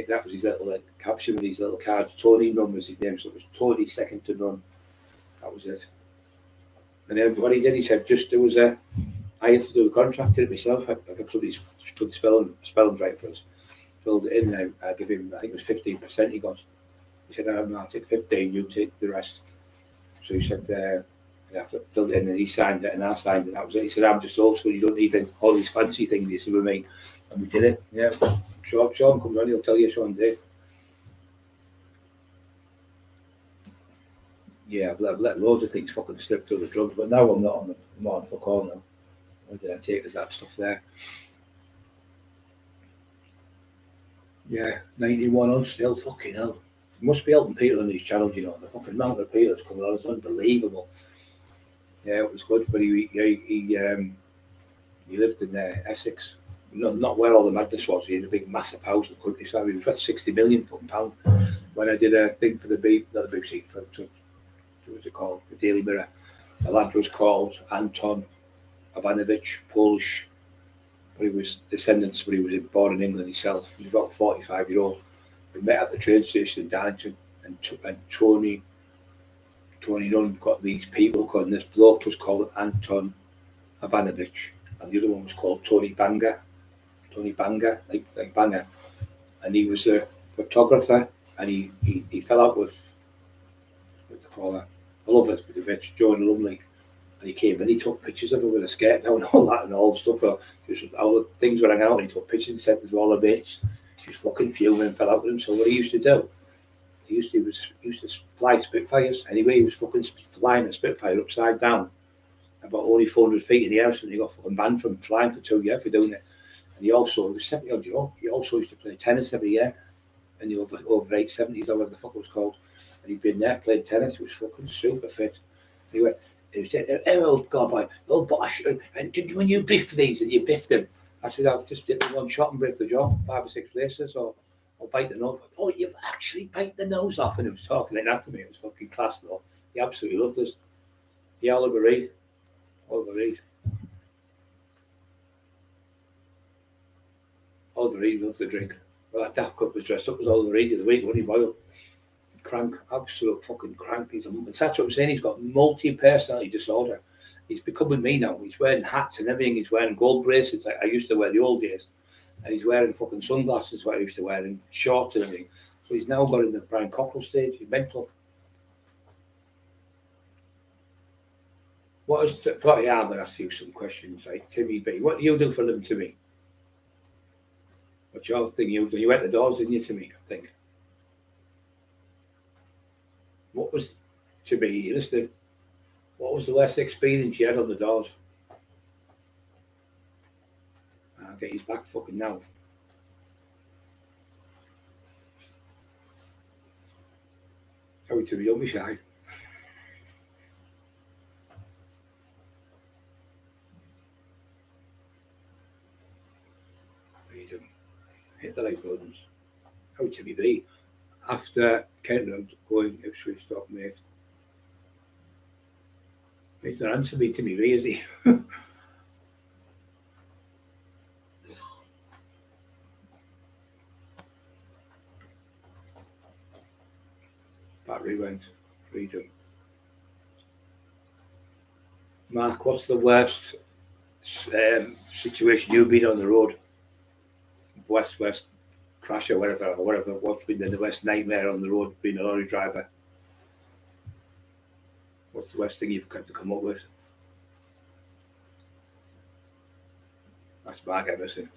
little caption with his little cards. Tony Nunn was his name, so it was Tony second to none. That was it. And then what he did, he said, I had to do the contract to it myself. I could put the spelling right for us. Filled it in, and I give him, I think it was 15% he got. He said, I'll take 15, you take the rest. So he said, I filled it in, and he signed it, and I signed it. That was it. He said, I'm just old school, you don't need all these fancy things you see with me. And we did it, yeah. Sean comes on, he'll tell you Sean did. Yeah, I've let loads of things fucking slip through the drugs, but now I'm not on fuck all now. Why did I take that stuff there? Yeah, 91 on still, fucking hell. Must be helping people on these channels, you know. The fucking amount of people that's coming on is unbelievable. Yeah, it was good, but he lived in Essex. Not where all the madness was. He had a big, massive house in the countryside. He was worth 60 million pound. When I did a thing for not the BBC, what was it called? The Daily Mirror. The lad was called Anton Ivanovich, Polish, but he was descendants, but he was born in England himself. He was about 45-year-old. We met at the train station in Darlington, and Tony Nunn got these people called, and this bloke was called Anton Ivanovich, and the other one was called Tony Banger, like Banger, and he was a photographer, and he fell out with what they call her, I love it, with the bitch, Joan Lumley. And he came in, he took pictures of her with a skirt down and all that, and all the stuff. All the things were hanging out, and he took pictures and sent them to all the mates. She was fucking fuming and fell out with him. So what he used to do, he used to fly Spitfires. Anyway, he was fucking flying a Spitfire upside down, about only 400 feet in the air, and he got fucking banned from flying for 2 years for doing it. And he was 70-odd year old. He also used to play tennis every year, in the over 870s, or whatever the fuck it was called. And he'd been there playing tennis. He was fucking super fit. Anyway. He was saying, oh God, boy, oh Bosh, and when you biff these and you biff them, I said, I'll just get the one shot and break the jaw 5 or 6 places, or I'll bite the nose. Oh, you actually bite the nose off, and he was talking like that to me. It was fucking class though. He absolutely loved us. Yeah, Oliver Reed. Oliver Reed loved the drink. Well, that Daft Cup was dressed up as Oliver Reed of the week, wasn't he, Boyle? Crank, absolute fucking crank. And that's what I'm saying. He's got multi-personality disorder. He's become with me now. He's wearing hats and everything. He's wearing gold bracelets like I used to wear the old days, and he's wearing fucking sunglasses what I used to wear, and shorts and everything. So he's now got in the Brian Cockerill stage. He's mental. I'm going to ask you some questions. Like Timmy B, what do you do for a living, Timmy? What's your thing you do? You went the doors, didn't you, Timmy? I think. What was, to be you listening, what was the worst experience you had on the doors? I'll get his back fucking now. How are you, Timmy? Don't be shy. Freedom. Hit the like buttons. How are you, Timmy B? After Kent Road going Ipswich stop, mate. He's not answering me, Timmy B, is he? Battery went. Freedom. Mark, what's the worst situation you've been on the road? West crash or whatever, what's been the worst nightmare on the road being a lorry driver? What's the worst thing you've got to come up with? That's Mark Emerson.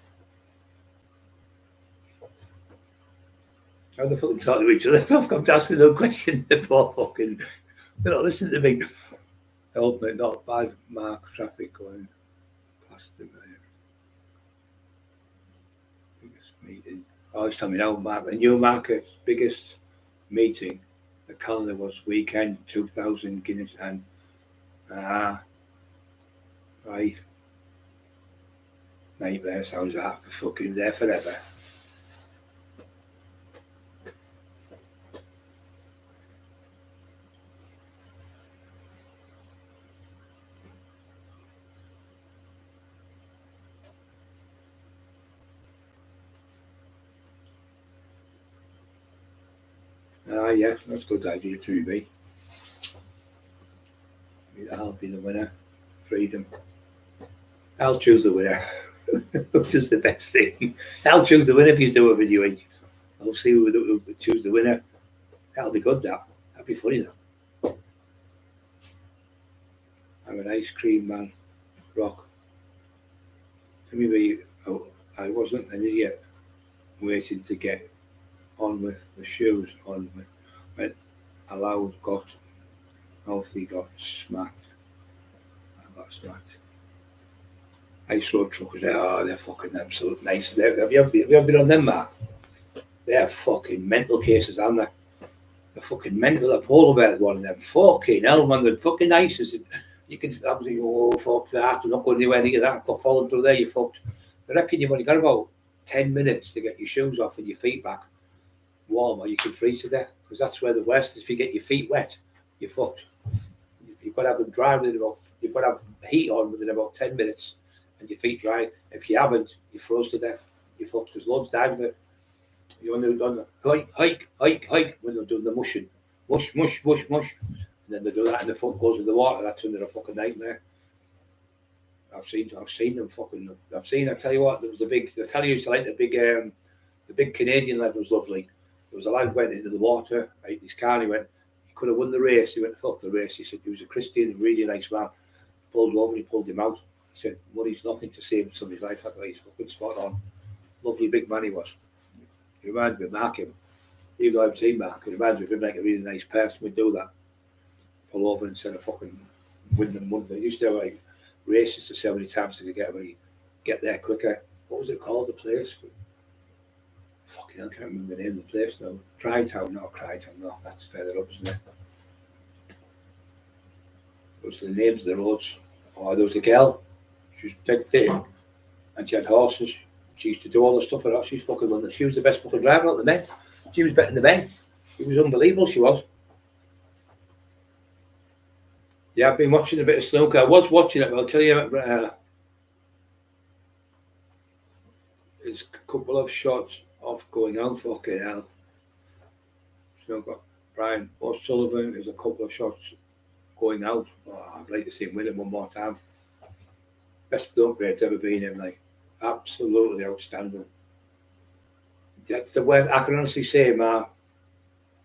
How the fucking talk to each other? I've come to asking no question before fucking they're not listening to me. I hope they're not bad. Mark, traffic going That's the biggest meeting. Oh, it's telling me now, Mark. The Newmarket's biggest meeting, the calendar was weekend 2000 Guinness and right. Nightmare sounds like for fucking there forever. Yeah, that's a good idea to be. I'll be the winner. Freedom. I'll choose the winner. Which is the best thing. I'll choose the winner if you do a video. I'll see who choose the winner. That'll be good, that'll be funny, that. I'm an ice cream man. Rock. Maybe I wasn't an idiot waiting to get on with the shoes on when allowed got healthy got smacked. I got smacked. Ice road truckers, they're fucking absolute nice. Have you ever been on them, Mark? They're fucking mental cases, aren't they? They're fucking mental. A polar bear's one of them. Fucking hell, man, they're fucking nicest. You can absolutely, oh, fuck that, I'm not going anywhere near that. Got falling through there, you fucked. I reckon you've only got about 10 minutes to get your shoes off and your feet back warm, or you can freeze to death. Because that's where the worst is. If you get your feet wet, you're fucked. You've got to have them dry within about, you've got to have heat on within about 10 minutes and your feet dry. If you haven't, you're froze to death. You're fucked. Because loads died of it. You only done the hike when they're doing the mushing. Mush. And then they do that and the foot goes in the water. That's when they're a fucking nightmare. I've seen them fucking. I tell you what, there was I tell you, it's like the big Canadian lad was lovely. There was a lad went into the water, right, his car, and he could have won the race. He went, fuck the race. He said he was a Christian, really nice man. Pulled over, he pulled him out. He said, money's nothing to save somebody's life. I thought he's fucking spot on. Lovely big man he was. He reminds me of Mark him. Even though I haven't seen Mark, he reminds me of him like a really nice person. We'd do that. Pull over instead of fucking win them money. They used to have like races to see how many times they could get there quicker. What was it called, the place? Fucking hell, I can't remember the name of the place now. Crytown, no, that's further up, isn't it? Those are the names of the roads. Oh, there was a girl, she was dead fit, and she had horses. She used to do all the stuff for her. She's fucking won. She was the best fucking driver out of the men. She was better than the men. She was unbelievable, she was. Yeah, I've been watching a bit of snooker. I was watching it, but I'll tell you, there's a couple of shots off going out, fucking hell. So I've got Brian O'Sullivan, there's a couple of shots going out. Oh, I'd like to see him win it one more time. Best snooker it's ever been in, like, absolutely outstanding. That's the way I can honestly say,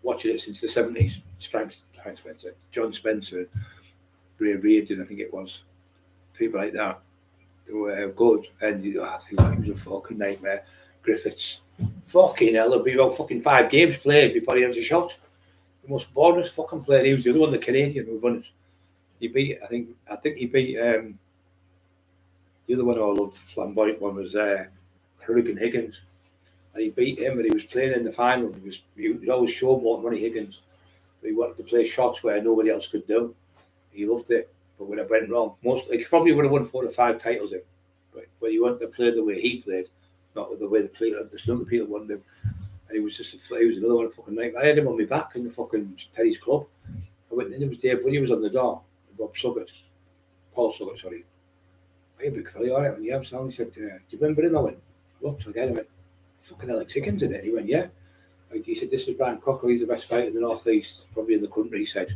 watching it since the 70s. It's Frank Spencer, John Spencer, Ray Reardon, I think it was. People like that. They were good, and I think he was a fucking nightmare. Griffiths, fucking hell, there'd be about fucking 5 games played before he had a shot. The most boringest fucking player. He was the other one, the Canadian who won it. He beat, I think he beat the other one I loved, flamboyant one was Hurricane Higgins, and he beat him, and he was playing in the final. He was always showboating Ronnie Higgins. But he wanted to play shots where nobody else could do. He loved it. But when it went wrong, he probably would have won 4 or 5 titles in. But when you wanted to play the way he played, not the way the snooker people wanted him. And he was he was another one of fucking night. I had him on my back in the fucking Teddy's club. I went in, it was Dave when he was on the door, Paul Suggett, sorry. Hey, big fella, all right? And yeah, I'm sorry. He said, do you remember him? I went, looked again, I went, fucking Alex Higgins in it. He went, yeah. He said, this is Brian Cockerill, he's the best fighter in the North East, probably in the country, he said.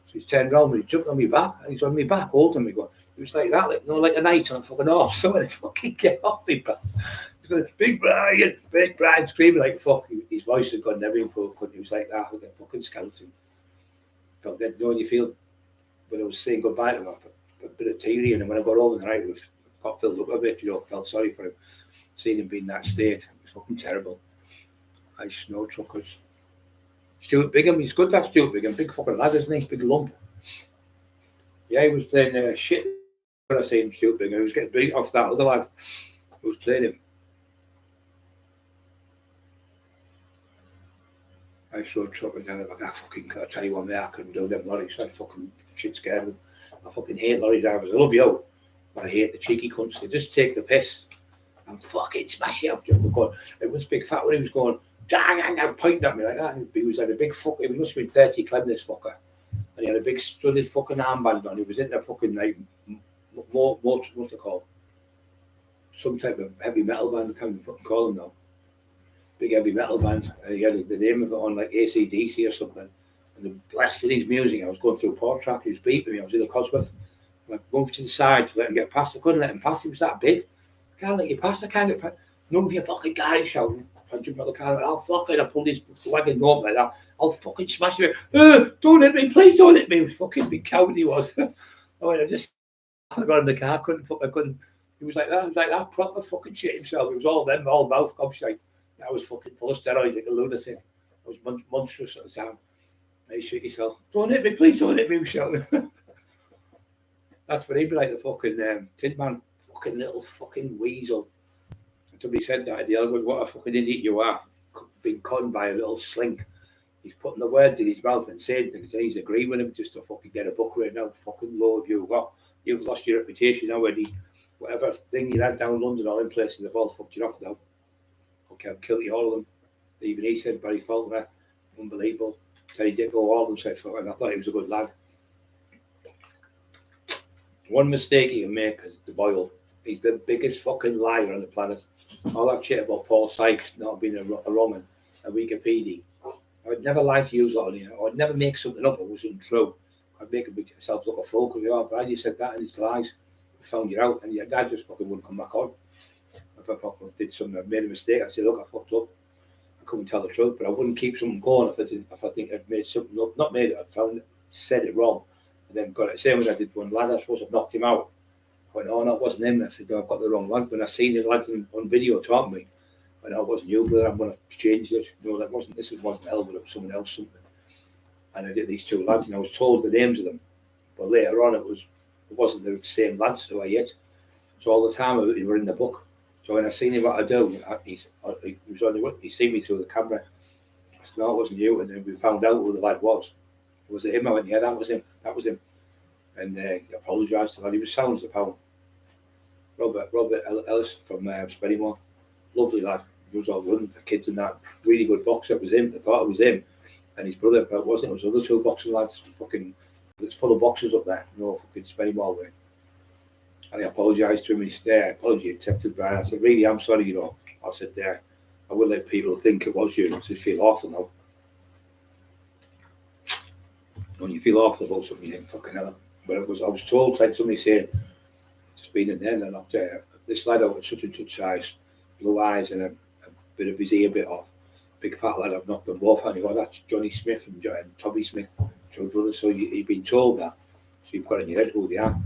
So he's turned around and he jumped on me back, and he's on me back holding me going, it was like that, like a knight on a fucking horse. So when he fucking get off me back, he's going, Big Brian, screaming like fuck. His voice had gone every input, he was like that, like a fucking skeleton. Felt dead. You know when you feel, when I was saying goodbye to him, a bit of teary, and when I got over the night, it got filled up a bit, felt sorry for him. Seeing him be in that state, it was fucking terrible. Ice snow truckers. Stuart Bigham, he's good, that Stuart Bigham, big fucking lad, isn't he? Big lump. Yeah, he was playing shit When I seen stupid, he was getting beat off that other lad who was playing him. I showed Chuck and I fucking I tell you what, mate, I couldn't do them lorries. I fucking shit scared them. I fucking hate lorry drivers. I love you, but I hate the cheeky cunts. They just take the piss and fucking smash you up. It was big fat when he was going, dang, and pointing at me like that. And he was like a big fuck. He must have been 30 clem, this fucker. And he had a big studded fucking armband on. He was in a fucking like what's it called? Some type of heavy metal band. I can't even fucking call them now. Big heavy metal band, and he had the name of it on like AC/DC or something, and they blasted his music. I was going through Port Track, he was beeping me, I was in a Cosworth, and I moved to the side to let him get past. I couldn't let him pass, he was that big. I can't let you pass, I can't get past. Move your fucking car, he's shouting. I jumped out the car, I'll fucking, I pulled his wagon up like that, I'll fucking smash him. Don't hit me, please don't hit me. He was fucking big coward he was. I just got in the car, I couldn't, he was like that, proper fucking shit himself. It was all them, all mouth gobshite. I was fucking full of steroids like a lunatic. I was monstrous at the time. Hey, shit yourself. Don't hit me, please don't hit me, he was shouting. That's when he'd be like the fucking Tin Man. Fucking little fucking weasel. Somebody said that at the other, what a fucking idiot you are. Being conned by a little slink. He's putting the words in his mouth and saying things, and he's agreeing with him just to fucking get a book right now. Fucking low of you. Well, you've lost your reputation already. Whatever thing you had down London, all in places, they've all fucked you off now. Okay, I'll kill you, all of them. Even he said, Barry Faulkner, unbelievable. Terry Dicko, all of them said, fuck, and I thought he was a good lad. One mistake he can make is the Boyle. He's the biggest fucking liar on the planet. All that shit about Paul Sykes not being a Roman, a Wikipedia. I would never lie to you lot on here. I would never make something up that wasn't true. I'd make myself look a fool because, oh, Brad, you said that and it's lies. I found you out, and your dad just fucking wouldn't come back on. If I fucking did something, I made a mistake, I'd say, look, I fucked up. I couldn't tell the truth, but I wouldn't keep something going if I think I'd made something up. Not made it, I said it wrong, and then got it. Same as I did one lad, I suppose I've knocked him out. I went, oh, no, it wasn't him. I said, oh, I've got the wrong lad. When I seen the lad on video talking to me, I went, no, it wasn't you, brother, I'm going to change it. No, that wasn't, this wasn't Elwood, it was someone else, something. And I did these two lads, and I was told the names of them, but later on it wasn't the same lads who I hit. So all the time we were in the book. So when I seen him what I do, he was only, he seen me through the camera. I said, no, it wasn't you. And then we found out who the lad was. Was it him? I went, yeah, that was him. That was him. And he apologised to the lad. He was sound as a pound. Robert Ellis from Spennymoor. Lovely lad. He was all running for kids and that. Really good boxer. It was him. I thought it was him. And his brother, but it wasn't. It was other two boxing lads. Fucking, it's full of boxers up there. You know, fucking Spennymoor way. And I apologised to him. He said, yeah, apology accepted, Brian. I said, really, I'm sorry, you know. I said, I would let people think it was you. I said, feel awful now. When you feel awful about something, you think, fucking hell. But I was told, like somebody saying, just been in there, and I this lad out with such and such size, blue eyes, and a bit of his ear bit off. Big fat lad, I've knocked them both out. And he goes, that's Johnny Smith and Tommy Smith, two brothers. So you've been told that. So you've got in your head who they are.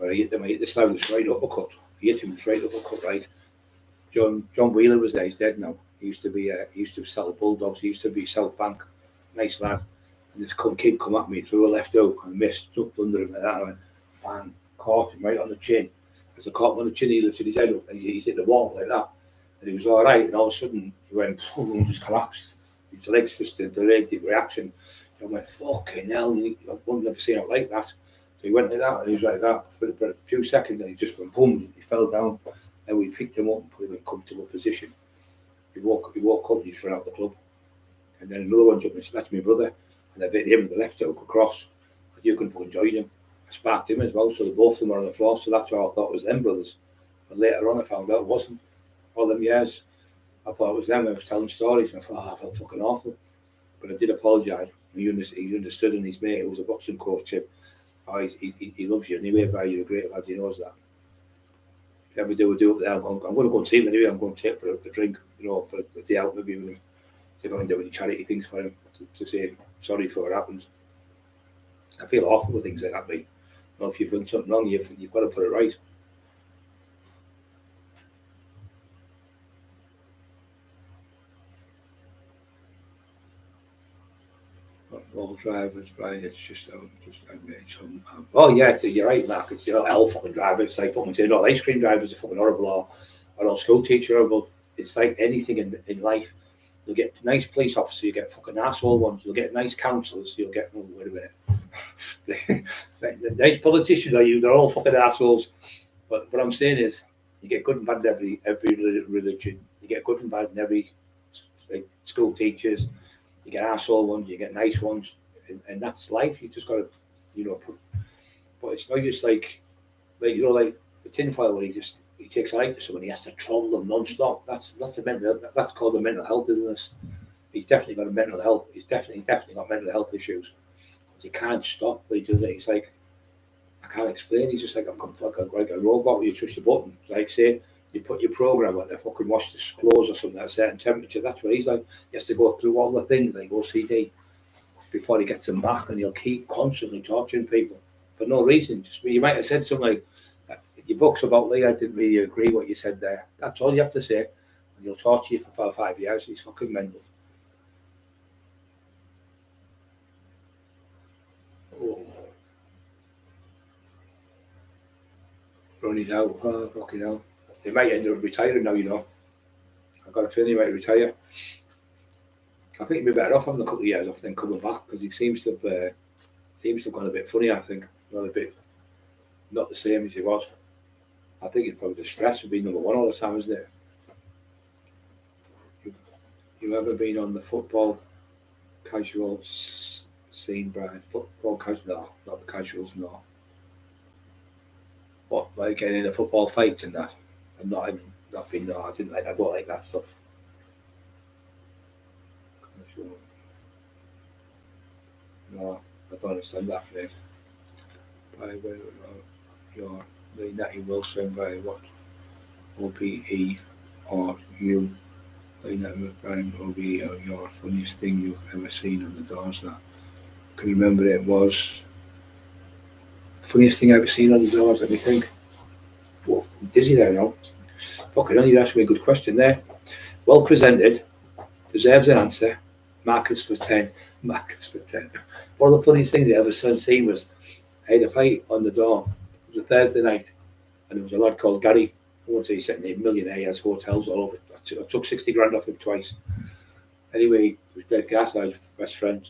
I hit this lad with a straight uppercut. He hit him with a straight uppercut, right? John Wheeler was there, he's dead now. He used to sell bulldogs, he used to be South Bank. Nice lad. And this kid come at me through a left hook and missed, ducked under him like that. I went, bang, caught him right on the chin. As I caught him on the chin, he lifted his head up and he's hit the wall like that. And he was all right, and all of a sudden he went, and just collapsed. His legs just delayed the reaction. I went, fucking hell, I've never seen it like that. So he went like that, and he was like that for a few seconds, and he just went boom, he fell down, and we picked him up and put him in a comfortable position. He woke up and he just ran out the club. And then another one jumped and said, that's my brother. And I hit him with the left hook across. But you couldn't fucking join him. I sparked him as well, so both of them were on the floor, so that's why I thought it was them brothers. But later on I found out it wasn't. All them years, I thought it was them. I was telling stories, and I thought, I felt fucking awful. But I did apologise. He understood, and his mate, who was a boxing coach, said, oh, he loves you anyway, but you're a great lad, he knows that. If you ever do up there, I'm going to go and see him anyway. I'm going to take for a drink, you know, for a day out maybe with him. See if I can do any charity things for him to say sorry for what happened. I feel awful with things like that, mate. You know, if you've done something wrong, you've got to put it right. football drivers, Brian, it's just oh yeah, you're right, Mark. It's hell fucking drivers. It's like fucking saying, ice cream drivers are fucking horrible, or school teacher horrible. It's like anything in life. You'll get nice police officers, you get fucking asshole ones. You'll get nice councillors, you'll get wait a minute. the nice politicians they're all fucking assholes. But what I'm saying is, you get good and bad in every religion. You get good and bad in every school teachers. You get asshole ones, you get nice ones, and that's life. You just got to, but it's not just like the tinfoil where he takes a like to someone, he has to troll them non-stop. That's called the mental health, isn't it? He's definitely got a mental health. He's definitely got mental health issues. He can't stop. But he does it. He's like, I can't explain. He's just like like a robot where you touch the button. Like say you put your program on to fucking wash the clothes or something at a certain temperature. That's what he's like. He has to go through all the things like OCD before he gets them back, and he'll keep constantly torturing people for no reason. Just you might have said something like, your book's about Lee, I didn't really agree what you said there. That's all you have to say, and he'll torture you for 5 years. He's fucking mental. Oh. Ronnie's out. Oh, fucking hell. He might end up retiring now, I've got a feeling he might retire. I think he'd be better off having a couple of years off than coming back, because he seems to have gone a bit funny, I think. Not the same as he was. I think it's probably the stress of being number one all the time, isn't it? You ever been on the football casual scene, Brian? Football casual? No, not the casuals, no. What, like getting in a football fight and that? I don't like that stuff. No, I don't understand that, mate. By your Natty Wilson, by what? OBE or you? Brian OBE or your funniest thing you've ever seen on the doors. That can you remember it was funniest thing I've ever seen on the doors. Let me think. Whoa, I'm dizzy there now. Fucking hell, you asked me a good question there. Well presented, deserves an answer. Marcus for 10. Marcus for 10. One of the funniest things I ever seen was I had a fight on the door. It was a Thursday night, and there was a lad called Gary. I won't say he's sitting there, millionaire, he has hotels all over. I took 60 grand off him twice. Anyway, he was dead gas, my best friend.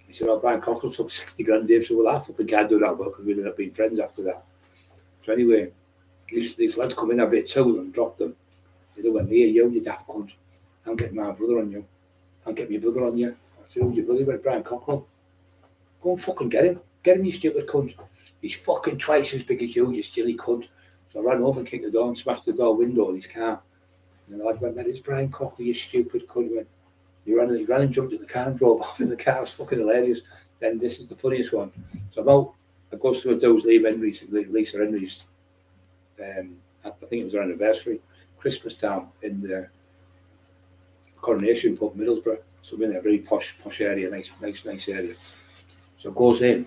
He said, Brian Cockerill took 60 grand, Dave. So, well, I fucking can't do that because we ended up being friends after that. So anyway, these lads come in a bit too and dropped them. They went, here, you daft cunt. I'm getting my brother on you. I'm getting your brother on you. I said, who's your brother? He went, Brian Cockerill. Go and fucking get him. Get him, you stupid cunt. He's fucking twice as big as you silly cunt. So I ran over and kicked the door and smashed the door window of his car. And the lad went, that is Brian Cockerill, you stupid cunt. He went, he ran and jumped in the car and drove off in the car. It was fucking hilarious. Then this is the funniest one. So I goes to those Lisa Henry's, I think it was their anniversary, Christmas time in the Coronation Pub, Middlesbrough. So I'm in a very posh area, nice area. So goes in,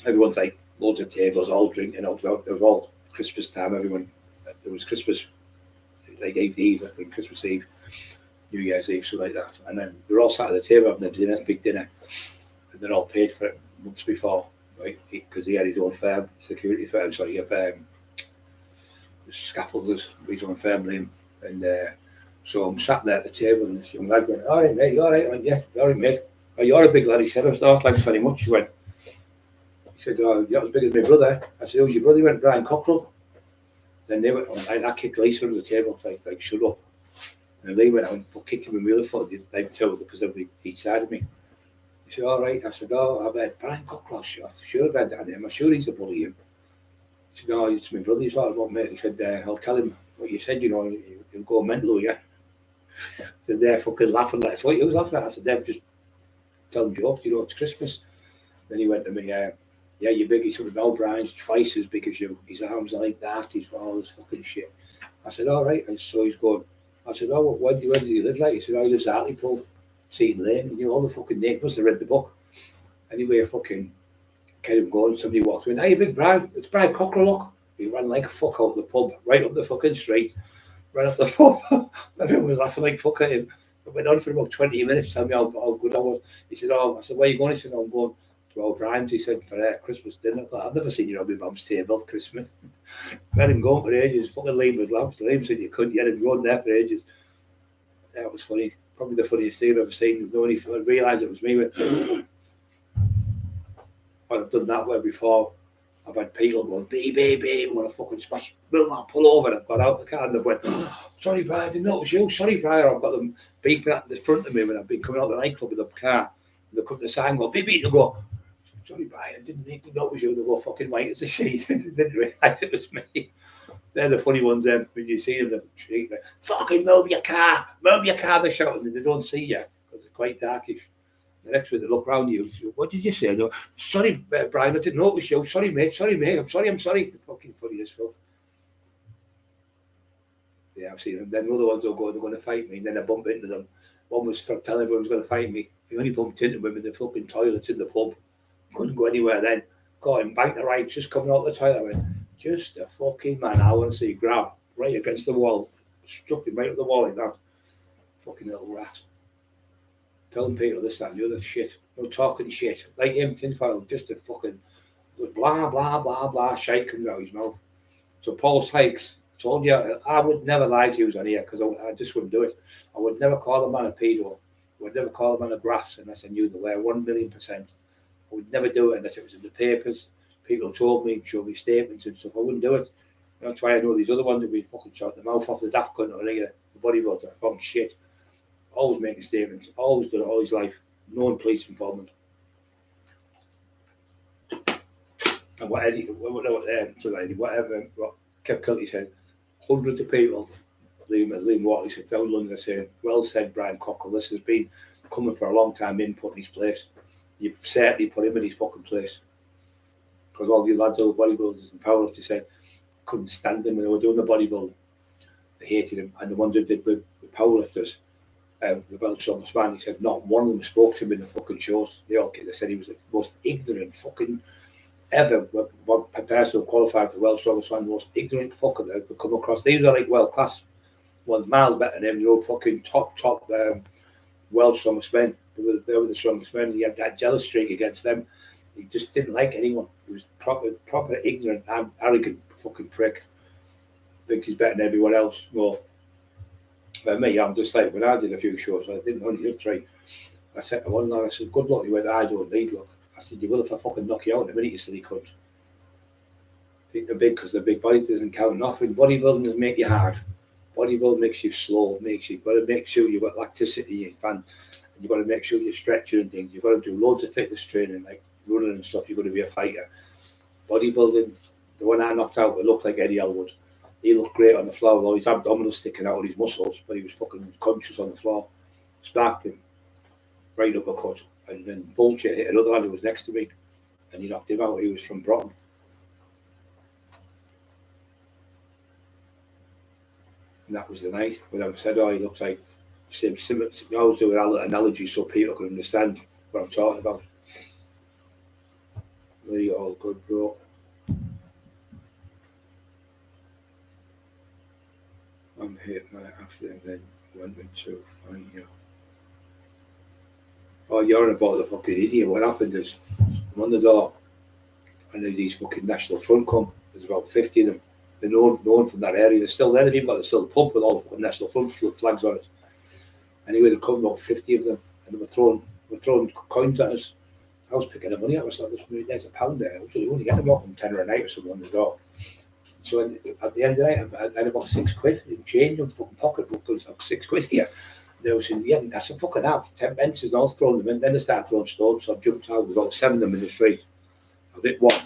everyone's like loads of tables, all drinking. It was all Christmas time. There was Christmas, like Eve, I think, Christmas Eve, New Year's Eve, something like that. And then we're all sat at the table having a dinner, big dinner, and they're all paid for it months before, right? Because he had his own firm, security firm, so he had scaffolders, his own firm name. And so I'm sat there at the table, and this young lad went, all right, mate, you all right? I went, yeah, all right, mate. Oh, you're a big lad, he said. I said, oh, thanks very much. He said, oh, you're as big as my brother. I said, who's your brother? He went, Brian Cockerill. Then they went, I kicked Lisa under the table, like shut up. And Lee went out and kicked him in the other foot, like two, because they'd be each side of me. He said, all right. I said, oh, I've heard Brian Cockerill. I'm sure I've heard that name. I'm sure he's a bully. He said, no, it's my brother. He's all about, mate. He said, I'll tell him what you said, he'll go mental, yeah. They're fucking laughing at us. What you was laughing at? I said, they're just telling jokes, it's Christmas. Then he went to me, yeah, you're big. He said, no, Brian's twice as big as you. His arms are like that. He's for all this fucking shit. I said, all right. And so he's going, I said, oh, where do you live like? He said, oh, he lives at Hartlepool, Seaton Lane. And all the fucking neighbours, they read the book. Anyway, I fucking kept him going. Somebody walked in, hey, big Brian, it's Brian Cockerill, look. He ran like a fuck out of the pub, right up the fucking street, ran up the pub. Everyone was laughing like fuck at him. It went on for about 20 minutes, telling me how good I was. He said, oh, I said, where are you going? He said, oh, I'm going to O'Brien's. He said, for Christmas dinner. I thought, I've never seen you on my mum's table at Christmas. Let him go for ages. Fucking Liam was lamps. Liam said you couldn't. You had him going there for ages. That was funny. Probably the funniest thing I've ever seen. The only I realised it was me. I've done that way before. I've had people going, beep, beep, beep, I'm going to fucking smash, pull over. And I've got out the car and they've went, oh, sorry, Brian, I didn't notice you. Sorry, Brian. I've got them beeping at the front of me when I've been coming out of the nightclub with the car. And they come to the sign and go, beep, beep, and they go, sorry, Brian, I didn't need to notice you. They go fucking white as a sheet. They didn't realise it was me. They're the funny ones then, when you see them, they're like, fucking move your car, they're shouting, and they don't see you because it's quite darkish. The next week they look around you, what did you say? Go, sorry, Brian, I didn't notice you. Sorry, mate, I'm sorry. The fucking funny as fuck. Yeah, I've seen them. Then other ones will go, they're going to fight me, and then I bump into them. One was telling everyone's going to fight me. He only bumped into them in the fucking toilets in the pub. Couldn't go anywhere then. Got him, banked the right, just coming out the toilet. I went, just a fucking man, I want to see you grab right against the wall. Struck him right up the wall like that. Fucking little rat. Telling people this, that, and the other shit. No talking shit. Like him, tinfoil, just a fucking blah, blah, blah, blah, shite comes out of his mouth. So Paul Sykes told you, I would never lie to you on here because I just wouldn't do it. I would never call a man a pedo. I would never call a man a grass unless I knew the way, 1,000,000%. I would never do it unless it was in the papers. People told me, showed me statements and stuff. I wouldn't do it. And that's why I know these other ones have been fucking shot the mouth off the daft cunt or the bodybuilder. Fucking shit. Always making statements, always done it all his life, known police informant. And what Kev Kelly said, hundreds of people, Liam Watley said, down London saying, well said, Brian Cockerill, this has been coming for a long time in putting his place. You've certainly put him in his fucking place. Because all the lads, all the bodybuilders and powerlifters said, couldn't stand him when they were doing the bodybuilding. They hated him. And the ones who did with powerlifters, the Welsh man, he said not one of them spoke to him in the fucking shows. They said he was the most ignorant fucking ever. One person who qualified for the Welsh man, the most ignorant fucker that they've come across. These are like world class ones, miles better than him. You know, fucking top Welsh strongest men. They were the strongest men. He had that jealous streak against them. He just didn't like anyone. He was proper ignorant, arrogant fucking prick. Thinks he's better than everyone else. Well, for me, I'm just like, when I did a few shows, I didn't only do 3. I said to one lad, I said, good luck. He went, I don't need luck. I said, you will if I fucking knock you out in a minute, you silly cunt. I think they're big because the big body doesn't count nothing. Bodybuilding doesn't make you hard. Bodybuilding makes you slow, you've got to make sure you've got lacticity in your fan. You've got to make sure you're stretching and things. You've got to do loads of fitness training, like running and stuff. You've got to be a fighter. Bodybuilding, the one I knocked out, it looked like Eddie Elwood. He looked great on the floor, though his abdominals sticking out of his muscles, but he was fucking conscious on the floor. Sparked him, right uppercut, and then Vulture hit another one who was next to me, and he knocked him out. He was from Broughton. And that was the night when I said, oh, he looks like same. I always do an analogy so people can understand what I'm talking about. Really all good, bro. I'm here by accident, then went to find you. Oh, you're on about the fucking idiot. What happened is, I'm on the door, and these fucking National Front come. There's about 50 of them. They're known from that area. They're still there, but there's still a pub with all the fucking National Front flags on it. Anyway, there come about 50 of them, and they were throwing coins at us. I was picking the money up. I was like, there's £1 there. You only get them up from 10 or a night or something on the door. So at the end of the night, I had about £6 in change in fucking pocketbook because I've £6 here. They were saying, yeah, I said, fucking have 10 pence, and I was throwing them in. Then they started throwing stones, so I jumped out with about 7 of them in the street. I hit one,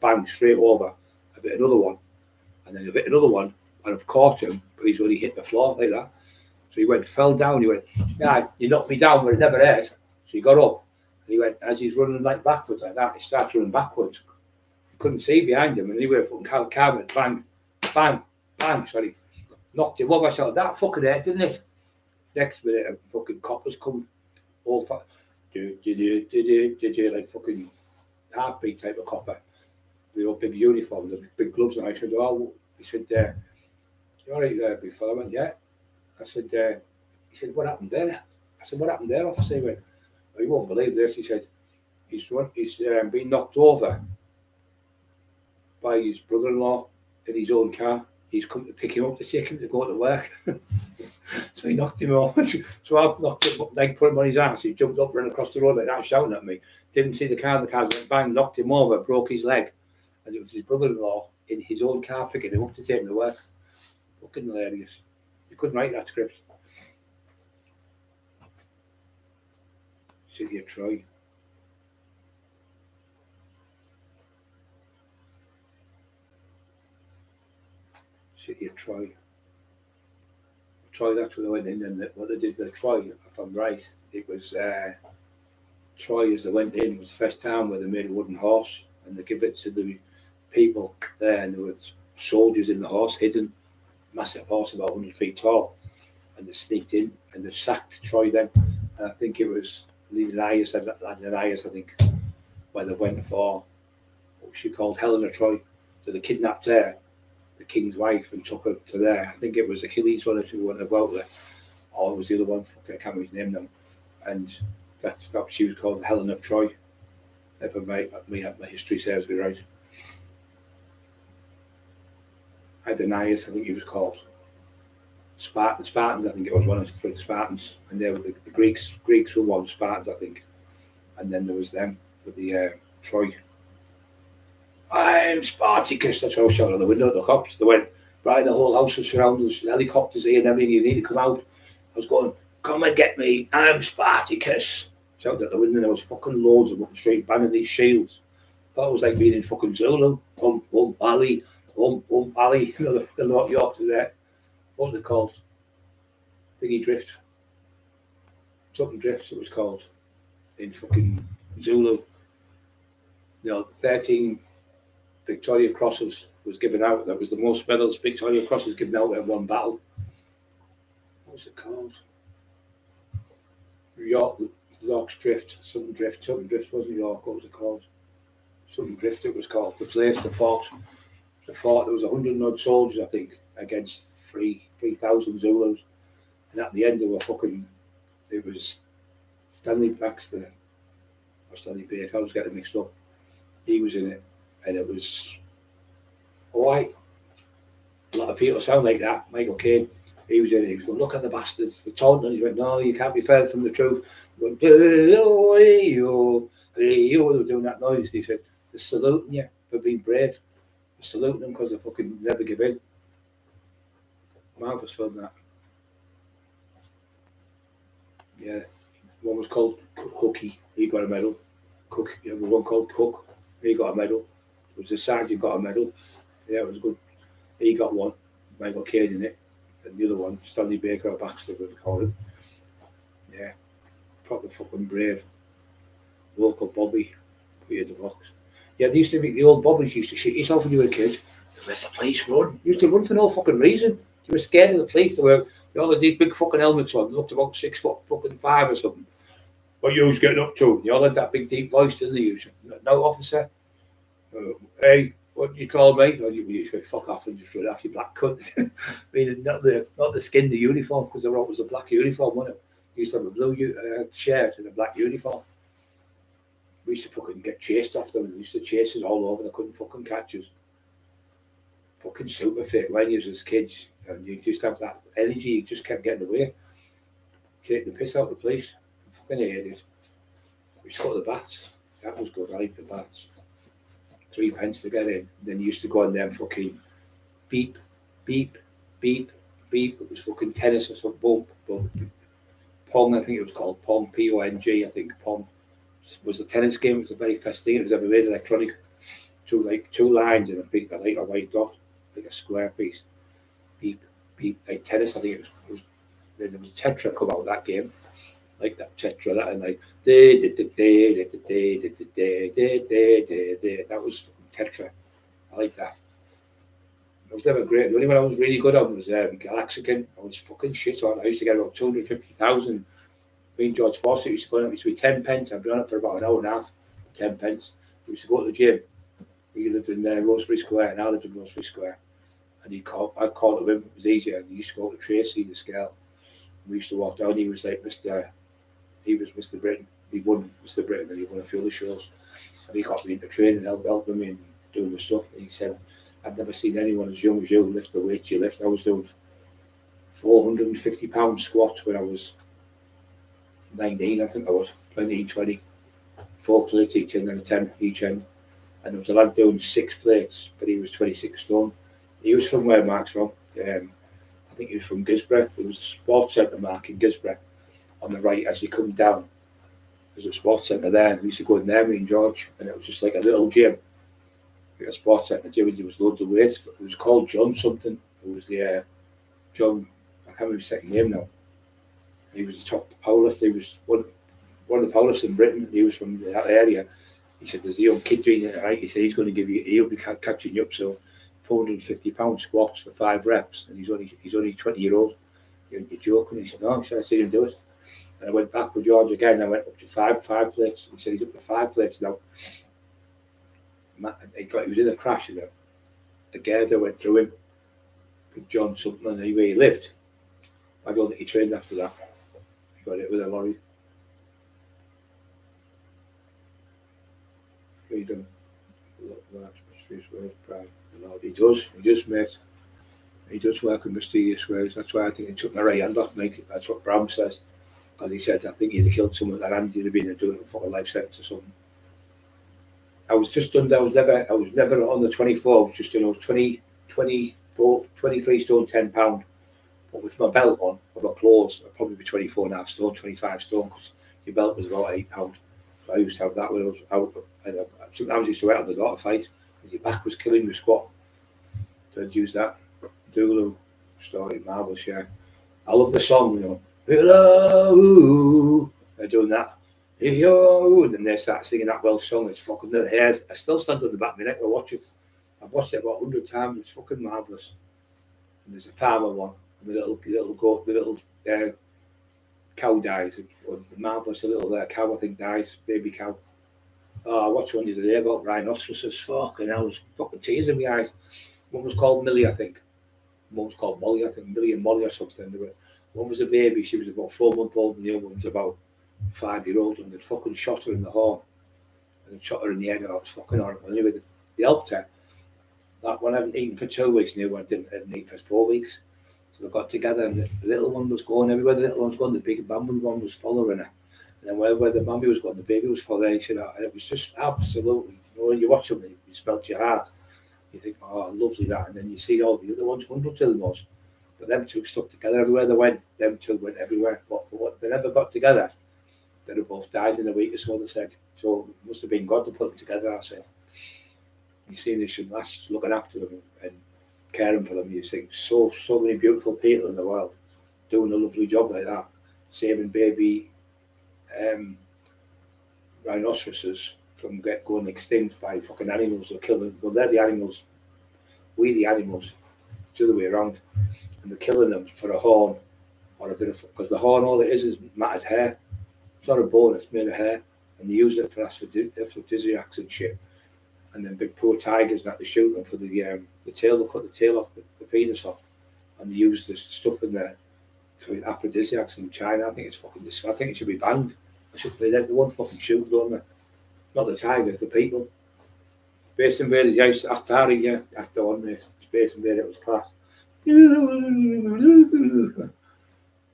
bang, straight over. I hit another one, and then I hit another one, and I've caught him, but he's only hit the floor like that. So he fell down. He went, yeah, you knocked me down, but it never hurt. So he got up, and he went, as he's running like backwards like that, he starts running backwards. Couldn't see behind him, and anyway, fucking car went bang, bang, bang, sorry, knocked him over. I thought, that fucking hurt, didn't it? Next minute, a fucking coppers come, all fat, like fucking heartbeat type of copper, with a big uniform, the big gloves, and I said, oh, he said, you all right there, big fella? I went, yeah. I said, He said, what happened there? I said, what happened there, officer? He went, oh, you won't believe this. He said, he's been knocked over by his brother-in-law in his own car. He's come to pick him up to take him to go to work. So he knocked him over. So I knocked him up, put him on his ass. He jumped up, ran across the road like that, shouting at me. Didn't see the car went bang, knocked him over, broke his leg. And it was his brother-in-law in his own car picking him up to take him to work. Fucking hilarious. You couldn't write that script. City of Troy. City of Troy. Troy, that's where they went in, and what they did to Troy, if I'm right, it was Troy, as they went in, was the first time where they made a wooden horse, and they give it to the people there, and there were soldiers in the horse, hidden, massive horse about 100 feet tall, and they sneaked in, and they sacked Troy then, and I think it was Ananias, I think, where they went for what she called Helena Troy, so they kidnapped her, the king's wife, and took her to there. I think it was Achilles one or two went about there, or it was the other one, I can't remember his name now, and that's what she was called, Helen of Troy, if my history serves me right. Ananias, I think he was called. Spartans, I think it was one of the Spartans, and they were the Greeks. Greeks were one, Spartans, I think, and then there was them with the Troy. I'm Spartacus. That's what I was shouting on the window at the cops. They went, right, the whole house was surrounded, there's helicopters here and everything, you need to come out. I was going, come and get me, I'm Spartacus. Shouted at the window, there was fucking loads of them up the street banging these shields. Thought it was like being in fucking Zulu. Ali, Ali, the North York to there. What was it called? Thingy Drift. Something Drifts it was called. In fucking Zulu. 13 Victoria Crosses was given out. That was the most medals Victoria Crosses given out in one battle. What was it called? York's Drift. Something Drift wasn't York. What was it called? Something Drift it was called. The place, the fort. There was 100 odd soldiers, I think, against 3,000 Zulus. And at the end they were it was Stanley Baxter or Stanley Baker, I was getting mixed up. He was in it, and it was alright. A lot of people sound like that. Michael Caine, he was in it. He was going, look at the bastards. They're taunting. He went, no, you can't be further from the truth. He went, they were doing that noise. He said, they're saluting you for being brave. They're saluting them because they fucking never give in. Marvellous film, that. Yeah. One was called Hookie. He got a medal. Cook. Yeah, one called Cook. He got a medal. It was the sergeant got a medal. Yeah, it was good. He got one. Michael Caine in it. And the other one, Stanley Baker or Baxter, whatever they call him. Yeah. Proper fucking brave. Local Bobby. Put you in the box. Yeah, they used to make the old Bobbies used to shit yourself when you were a kid. Let the police run. You used to run for no fucking reason. You were scared of the police. They all had these big fucking helmets on. They looked about 6 foot fucking 5 or something. What you was getting up to? You all had that big deep voice, didn't you? No, officer. Hey, what do you call me? Oh, you say fuck off and just run off, you black cunt. Meaning not the skin, the uniform, because there was a black uniform, wasn't it? You used to have a blue shirt and a black uniform. We used to fucking get chased off them. They used to chase us all over. They couldn't fucking catch us. Fucking super fit when you was as kids, and you just have that energy. You just kept getting away, taking the piss out of the police. I fucking hated it. We used to go to the baths. That was good. I liked the baths. 3 pence to get in. Then you used to go in there and fucking beep, beep, beep, beep. It was fucking tennis or something. Boom. Pong, I think it was called Pong. Pong, I think Pong. It was a tennis game. It was the very first thing it was ever made electronic. Two lines and a white dot, like a square piece. Beep, beep, like tennis. I think it was then there was a Tetra come out of that game, like that Tetra, that and like that was Tetra. I like that. I was never great. The only one I was really good on was Galaxican. I was fucking shit on. I used to get about 250,000. Me and George Fawcett used to go on. It used to be 10 pence. I'd be on it for about an hour and a half. 10 pence. We used to go to the gym. We lived in Rosebery Square, and I lived in Rosebery Square. And I'd call to him. It was easier. And he used to go to Tracy, this girl, We used to walk down. He was like Mr. Britain. He won Mr. Britain, and he won a few other shows. And he got me into training, helping me and doing the stuff. And he said, "I've never seen anyone as young as you lift the weights you lift." I was doing 450-pound squats when I was 19, I think I was 20, 4 plates each end and a 10 each end. And there was a lad doing 6 plates, but he was 26 stone. He was from where Mark's from. I think he was from Gisborough. There was a sports centre, Mark, in Gisborough on the right as you come down. There's a sports centre there, and we used to go in there, me and George, and it was just like a little gym. Like a sports centre gym, and there was loads of weights. It was called John something. It was the John, I can't remember his second name now. He was the top powerlifter. He was one of the powerlifters in Britain. He was from that area. He said, "There's a young kid doing it, right?" He said, "He's going to give you, he'll be catching you up." So 450-pound squats for 5 reps, and he's only 20-year-old. You're joking? He said, "No," he said, "I see him do it." And I went back with George again. I went up to five plates. He said he's up to 5 plates now. He was in a crash, and a girder went through him with John something, and where he lived. I don't think he trained after that. He got hit with a lorry. Freedom, mysterious words, pride. He does, mate. He does work in mysterious ways. That's why I think he took my right hand off me. That's what Brown says. And he said, "I think you'd have killed someone with that hand. You'd have been doing a fucking life sentence or something." I was just under. I was never on the 24. I was just, 24, 23 stone, 10 pound. But with my belt on, with my clothes, I'd probably be 24.5 stone, 25 stone, because your belt was about 8 pound. So I used to have that when I was out. And sometimes I used to wait on the door to fight. Your back was killing you squat. So I'd use that. Dulu story, marvellous, yeah. I love the song, Hello, they're doing that. Yo, and then they start singing that Welsh song. It's fucking the hairs. I still stand on the back of my neck to watch it. I've watched it about 100 times. It's fucking marvellous. And there's a farmer one, and the little goat, the little cow dies. It's marvellous. A little cow, I think, dies. Baby cow. Oh, I watched one the other day about rhinoceroses. Fucking hell, I was fucking tears in my eyes. One was called Millie, I think. One was called Molly, I think. Millie and Molly or something. One was a baby. She was about 4 months old, and the other one was about 5-year-old, and they'd fucking shot her in the horn. And they'd shot her in the head. And I was fucking horrible. Anyway, they helped her. That one I hadn't eaten for 2 weeks, and the other one hadn't eaten for 4 weeks. So they got together, and the little one was going everywhere. The little one was going, the big bamboo one was following her. And then where the baby was going, the baby was following her. He said, and it was just absolutely, when you watch them, you smelt your heart. You think, oh, lovely that. And then you see all the other ones, hundreds of them was. But them two stuck together everywhere they went. Them two went everywhere. But they never got together. They'd have both died in a week or so, they said. So it must have been God to put them together, I said. You see this young lass looking after them and caring for them. You think so many beautiful people in the world doing a lovely job like that, saving baby rhinoceroses from going extinct by fucking animals or killing. Well, they're the animals. We the animals. It's the other way around. And they're killing them for a horn or a bit of, because the horn, all it is matted hair. It's not a bone, it's made of hair. And they use it for aphrodisiacs and shit. And then big poor tigers that they shoot them for the tail. They'll cut the tail off, the penis off. And they use this stuff in there for aphrodisiacs in China. I think it's fucking disgusting. I think it should be banned. They won't fucking shoot, don't they? Not the tigers, the people. Space Invaders, yeah, Atari, yeah, that's the one, mate. Space Invaders, it was class.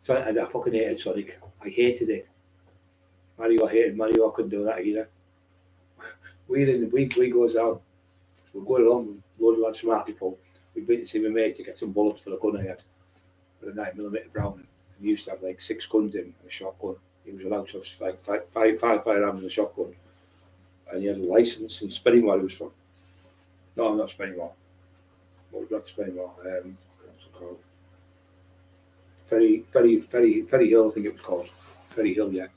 So I fucking hated Sonic. I hated it. Mario, I hated Mario. I couldn't do that either. We goes out. We're going along with a load of lads from Hartlepool. We'd been to see my mate to get some bullets for the gun I had. For a 9mm Browning. And he used to have like 6 guns in a shotgun. He was allowed to have five firearms in a shotgun. And he had a license in Spennymoor he was from. No, not Spennymoor. What was that Spennymoor? What's it called? Ferry Hill, I think it was called. Ferry Hill, yeah.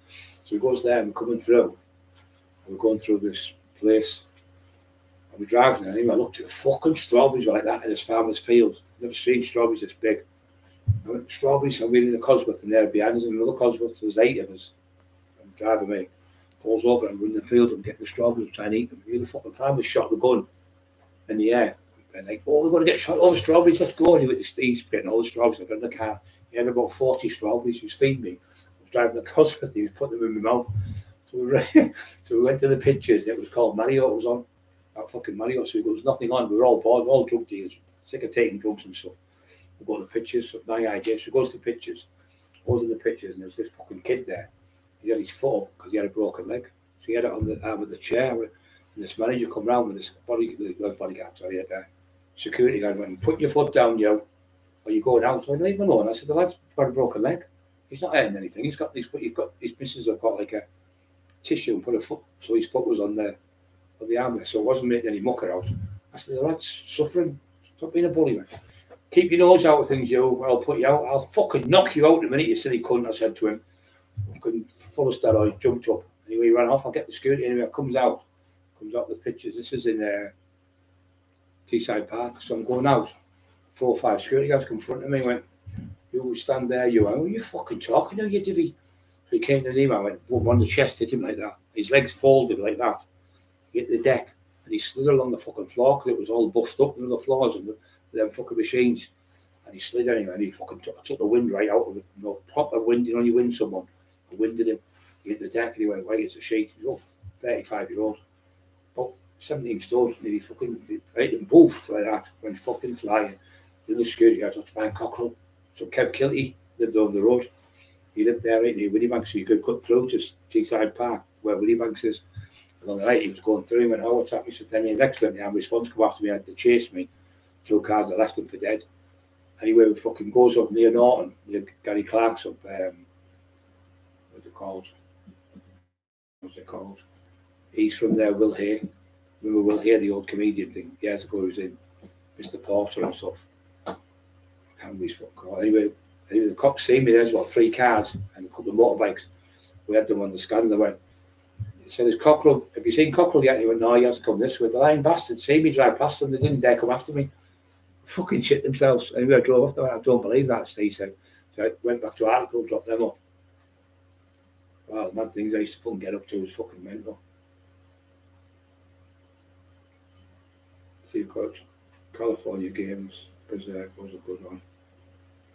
So he goes there and we're coming through. And we're going through this place. And we're driving and I looked at the fucking strawberries like that in his farmer's field. Never seen strawberries this big. I went, strawberries, I'm reading the Cosworth and there behind us, another Cosworth, there's 8 of us. I'm driving me. Pulls over and run the field and get the strawberries, try and eat them. The fucking farmer shot the gun in the air, And like, oh, we're going to get all the strawberries, let's go. And he's getting all the strawberries. I got in the car. He had about 40 strawberries. He was feeding me. I was driving across with him. He was putting them in my mouth. So we went to the pictures. It was called Mario. It was on. That fucking Mario. So there was nothing on. We were all bored, all drug dealers, sick of taking drugs and stuff. We go to the pictures. So my idea. So he goes to the pictures. Goes to the pictures, and there's this fucking kid there. He had his foot up because he had a broken leg. So he had it on the arm of the chair. And this manager come round with this bodyguard, sorry, security guard went, put your foot down, yo, or you're going out. So I leave him alone. I said, the lad's got a broken leg. He's not hurting anything. He's got his missus have got like a tissue and put a foot, so his foot was on the arm there, so it wasn't making any mucker out. I said, the lad's suffering. Stop being a bully, man. Keep your nose out of things, yo. I'll put you out. I'll fucking knock you out in a minute, you silly cunt, I said to him. Fucking full of steroids, jumped up. Anyway, he ran off. I'll get the security. Anyway, comes out the pictures. This is in Teesside Park. So I'm going out. 4 or 5 security guards confronted me and went, you stand there, you. Who are you fucking talking to, you divvy? So he came to him, I went, boom, on the chest, hit him like that. His legs folded like that. He hit the deck, and he slid along the fucking floor because it was all buffed up in the floors and them fucking machines. And he slid anyway, and he fucking took the wind right out of it. You know, proper wind, you know, you wind someone. I winded him. He hit the deck, and he went, white as a sheet. He was 35-year-old. About 17 stone, nearly fucking right and poof like that, went fucking flying. The other security guys was buying Cockerill. So Kev Kilty lived over the road. He lived there right near Winniebank, so you could cut through to Teesside Park, where Winniebank is. And on the right, he was going through, he went, oh, what's happening? So then the next time the ambulance come after me, had to chase me. 2 cars that left him for dead. Anyway, we fucking goes up near Norton, near Gary Clark's up, what's it called? He's from there, Will Hay. Remember Will Hay, the old comedian thing? Years ago, he was in Mr. Porter and stuff. I can't remember his fucking call. Anyway, the cops seen me. There's about 3 cars and a couple of motorbikes. We had them on the scan. They went, he said, "Is Cockerill? Have you seen Cockerill yet?" And he went, "No, he hasn't come this way." The lying bastards see me drive past them. They didn't dare come after me. Fucking shit themselves. Anyway, I drove off them. I don't believe that, Steve said. So I went back to Article, dropped them off. Wow, the mad things I used to fucking get up to was fucking mental. See, coach, California Games was a good one.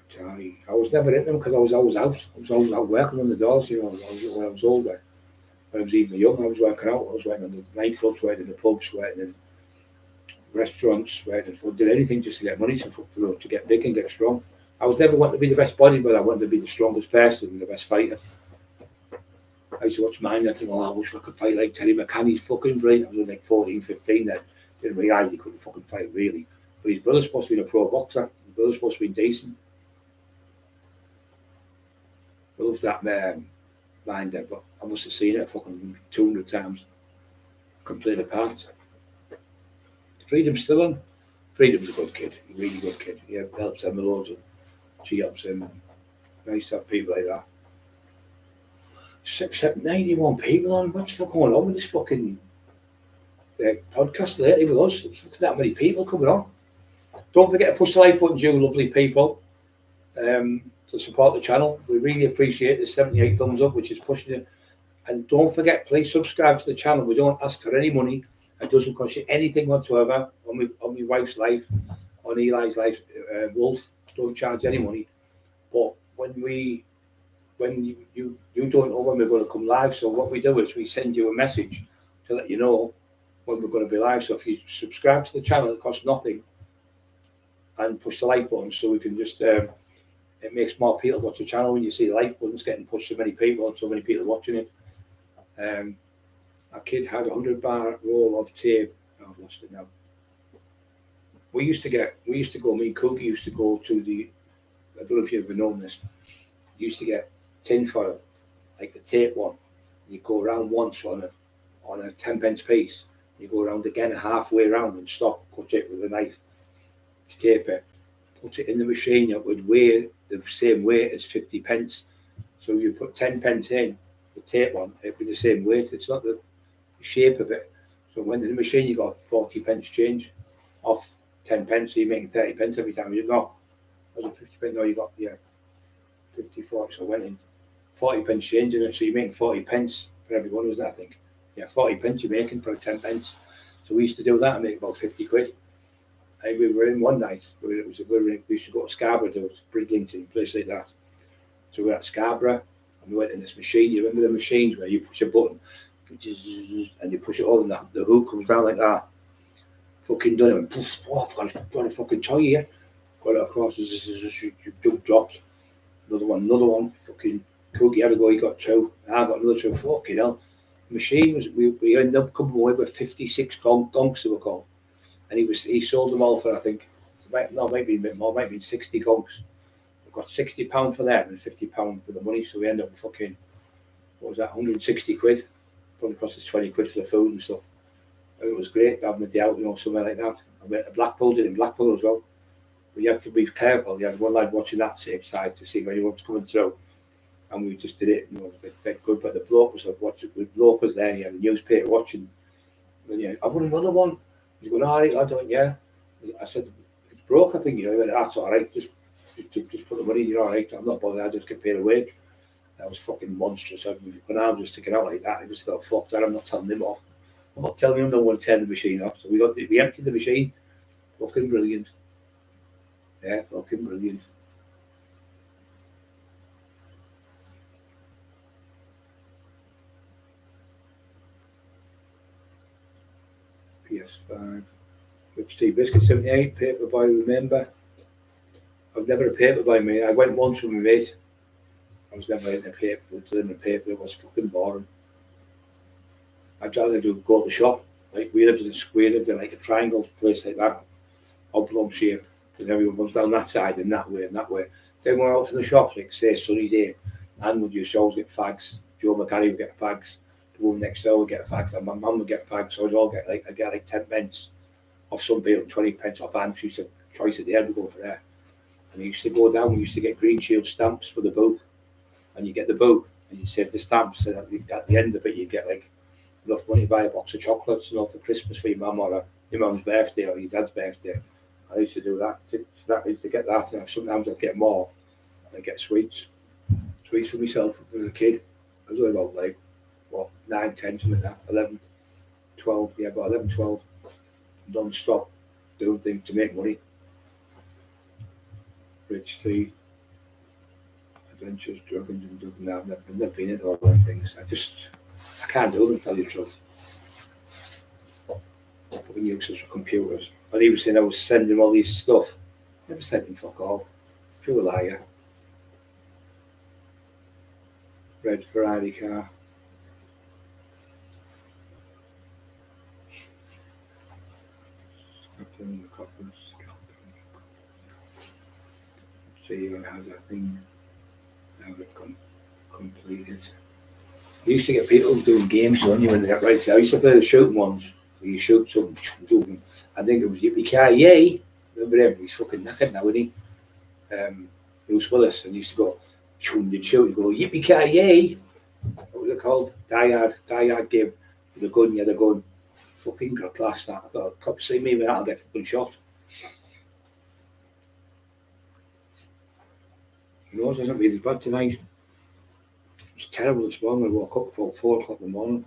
Charlie, I was never in them because I was always out. I was always out working on the doors, you know, when I was older. When I was even young, I was working out. I was working in the nightclubs, working in the pubs, working in restaurants, working for, did anything just to get money to get big and get strong. I was never wanting to be the best bodybuilder. I wanted to be the strongest person and the best fighter. I used to watch mine and think, oh, I wish I could fight like Terry McCann. He's fucking brilliant. I was like 14, 15 then. Didn't realise he couldn't fucking fight really. But his brother's supposed to be a pro boxer. His brother's supposed to be decent. I love that mind there, but I must have seen it fucking 200 times. Complete apart. Freedom's still on. Freedom's a good kid, a really good kid. He helps them loads and she helps him. Nice to have people like that. Except 91 people on. What's going on with this fucking podcast lately with us? There's that many people coming on. Don't forget to push the like button, you lovely people, to support the channel. We really appreciate the 78 thumbs up, which is pushing it. And don't forget, please subscribe to the channel. We don't ask for any money. It doesn't cost you anything whatsoever on my wife's life, on Eli's life. Wolf, don't charge any money. But when you don't know when we're going to come live, so what we do is we send you a message to let you know when we're going to be live. So if you subscribe to the channel, it costs nothing, and push the like button so we can just it makes more people watch the channel when you see the like buttons getting pushed, so many people and so many people watching it. Our kid had a 100-bar roll of tape. Oh, I've lost it now. Me and Cookie used to go to the, I don't know if you've ever known this, you used to get tin foil, like a tape one. You go around once on a 10-pence piece. You go around again halfway around and stop, cut it with a knife to tape it. Put it in the machine, it would weigh the same weight as 50 pence. So you put 10 pence in, the tape one, it'd be the same weight. It's not the shape of it. So when in the machine you got 40 pence change off 10 pence, so you're making 30 pence every time. You go, was it 50 pence? No, you got 50, 40, so I went in 40 pence change in it, so you're making 40 pence for everyone, wasn't it, I think? Yeah, 40 pence you're making for 10 pence. So we used to do that and make about 50 quid. And we were in one night. We used to go to Scarborough, to Bridlington, a place like that. So we were at Scarborough, and we went in this machine. You remember the machines where you push a button, and you push it all, and the hook comes down like that. Fucking done it, and poof, oh, I've got a fucking toy here. Got it across, dropped. Another one, fucking Cookie had to go, he got two. I got another two, fucking hell. The machine was, we ended up coming away with 56 gonks, they were called. And he sold them all for, I think, might be a bit more, might be 60 gonks. We got £60 for them and £50 for the money, so we ended up with fucking, what was that, 160 quid. Probably cost us 20 quid for the food and stuff. And it was great having a day out, somewhere like that. I went to Blackpool, did it in Blackpool as well. But you have to be careful. You had one lad watching that same side to see if anyone's coming through. And we just did it, that good. But the bloke was watching, the bloke was there, he had a newspaper watching. And I want another one. He's going, all right, I don't, yeah. I said, it's broke, I think, he went, that's all right, just put the money in, you're all right, I'm not bothered, I just get paid a wage. That was fucking monstrous. When I was just sticking out like that, he was still fucked that, I'm not telling him off. I'm not telling him I don't want to turn the machine off. So we emptied the machine. Fucking brilliant. Yeah, fucking brilliant. PS5. Rich Tea Biscuit 78, Paperboy, remember? I've never a Paperboy, mate. I went once with my mate. I was never in the paper, it was fucking boring. I'd rather go to the shop. Like we lived in like a triangle place like that, oblong shape, and everyone was down that side and that way and that way. Then we're out to the shop, like say sunny day, and would used to always get fags. Joe McCarry would get fags. The woman next door would get fags, and my mum would get fags. So I'd all get like 10 pence off some people, 20 pence off Anne. She said twice a day I'd go for there. And he used to go down. We used to get Green Shield stamps for the book, and you get the book and you save the stamps, and at the end of it you get like enough money to buy a box of chocolates and all for Christmas for your mum or your mum's birthday or your dad's birthday. I used to do that. I used to get that, and sometimes I'd get more. I'd get sweets for myself as a kid. I was only about like 9, 10, something like that, 11, 12. Yeah, about 11, 12. Non-stop doing things to make money. Rich Tea, Adventures, Dragons and Dublin. No, I've never been into all them things. I can't do them, to tell you the truth. Fucking useless for computers. And he was saying I was sending him all these stuff. Never sent him fuck all. Pure liar. Red Ferrari car. Scotland, the coppers. See how that thing now they've completed. You used to get people doing games on you when they got right. I used to play the shooting ones. Where you shoot something. I think it was Yippee-Ki-Yay. Remember him? He's fucking knackered now, isn't he? Bruce Willis. And he used to go, you'd shoot, you go, Yippee-Ki-Yay. What was it called? Die Hard game. With a gun, you had a gun. Fucking got class that. I thought, cops see me with that, I'll get fucking shot. You know, it wasn't really bad tonight. It was terrible this morning. I woke up before 4 o'clock in the morning.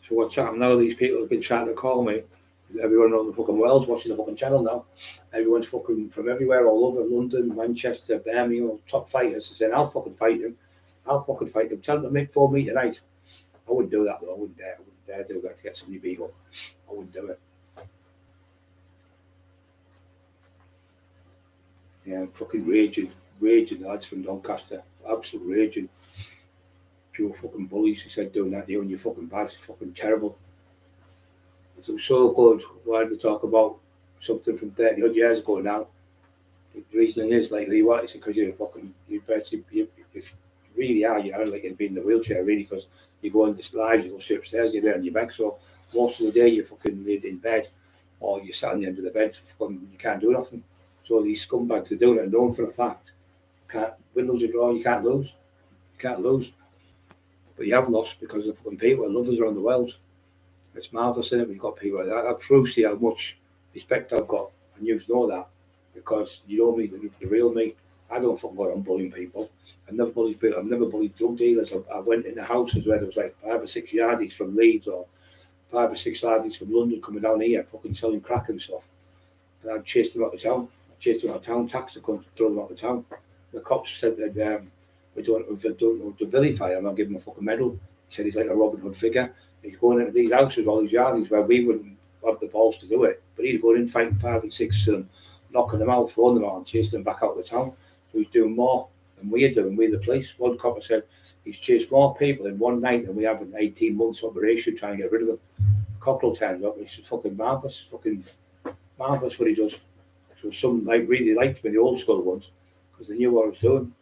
So what's happened now? These people have been trying to call me. Everyone around the fucking world's watching the fucking channel now. Everyone's fucking from everywhere, all over London, Manchester, Birmingham, top fighters. Saying, I'll fucking fight him. Tell them to make 4 me tonight. I wouldn't do that though. I wouldn't dare do that to get somebody beat up. I wouldn't do it. Yeah, I'm fucking raging lads from Doncaster. Absolute raging. Pure fucking bullies. He said doing that to you and you're fucking bad. It's fucking terrible. It was so good. Why do we talk about something from 30 odd years ago now? The reason is like Lee White, it's because you really are, you are like you'd be in the wheelchair really, because you go on this live, you go straight upstairs, you're there on your back, so most of the day you're fucking laid in bed or you're sat on the end of the bed, fucking, you can't do nothing. So these scumbags are doing it and knowing for a fact, Windows are draw, you can't lose. But you have lost because of fucking people and lovers around the world. It's marvellous, isn't it? We've got people like that. That proves to you how much respect I've got, and you know that, because you know me, the real me. I don't fucking go around bullying people. I've never bullied people. I've never bullied drug dealers. I went in the houses where there was like 5 or 6 yardies from Leeds or 5 or 6 lads from London coming down here, fucking selling crack and stuff. And I'd chase them out of town. Tax the country, throw them out of town. The cops said that we don't to vilify him, I'll give him a fucking medal. He said he's like a Robin Hood figure. He's going into these houses, all these yardies where we wouldn't have the balls to do it. But he's going in fighting 5 and 6 of them, knocking them out, throwing them out and chasing them back out of the town. So he's doing more than we're doing, we're the police. One copper said he's chased more people in one night than we have in 18 months operation trying to get rid of them. Cockerill turns up, it's fucking marvellous, marvellous what he does. So some really liked me, the old school ones, because they knew what I was doing.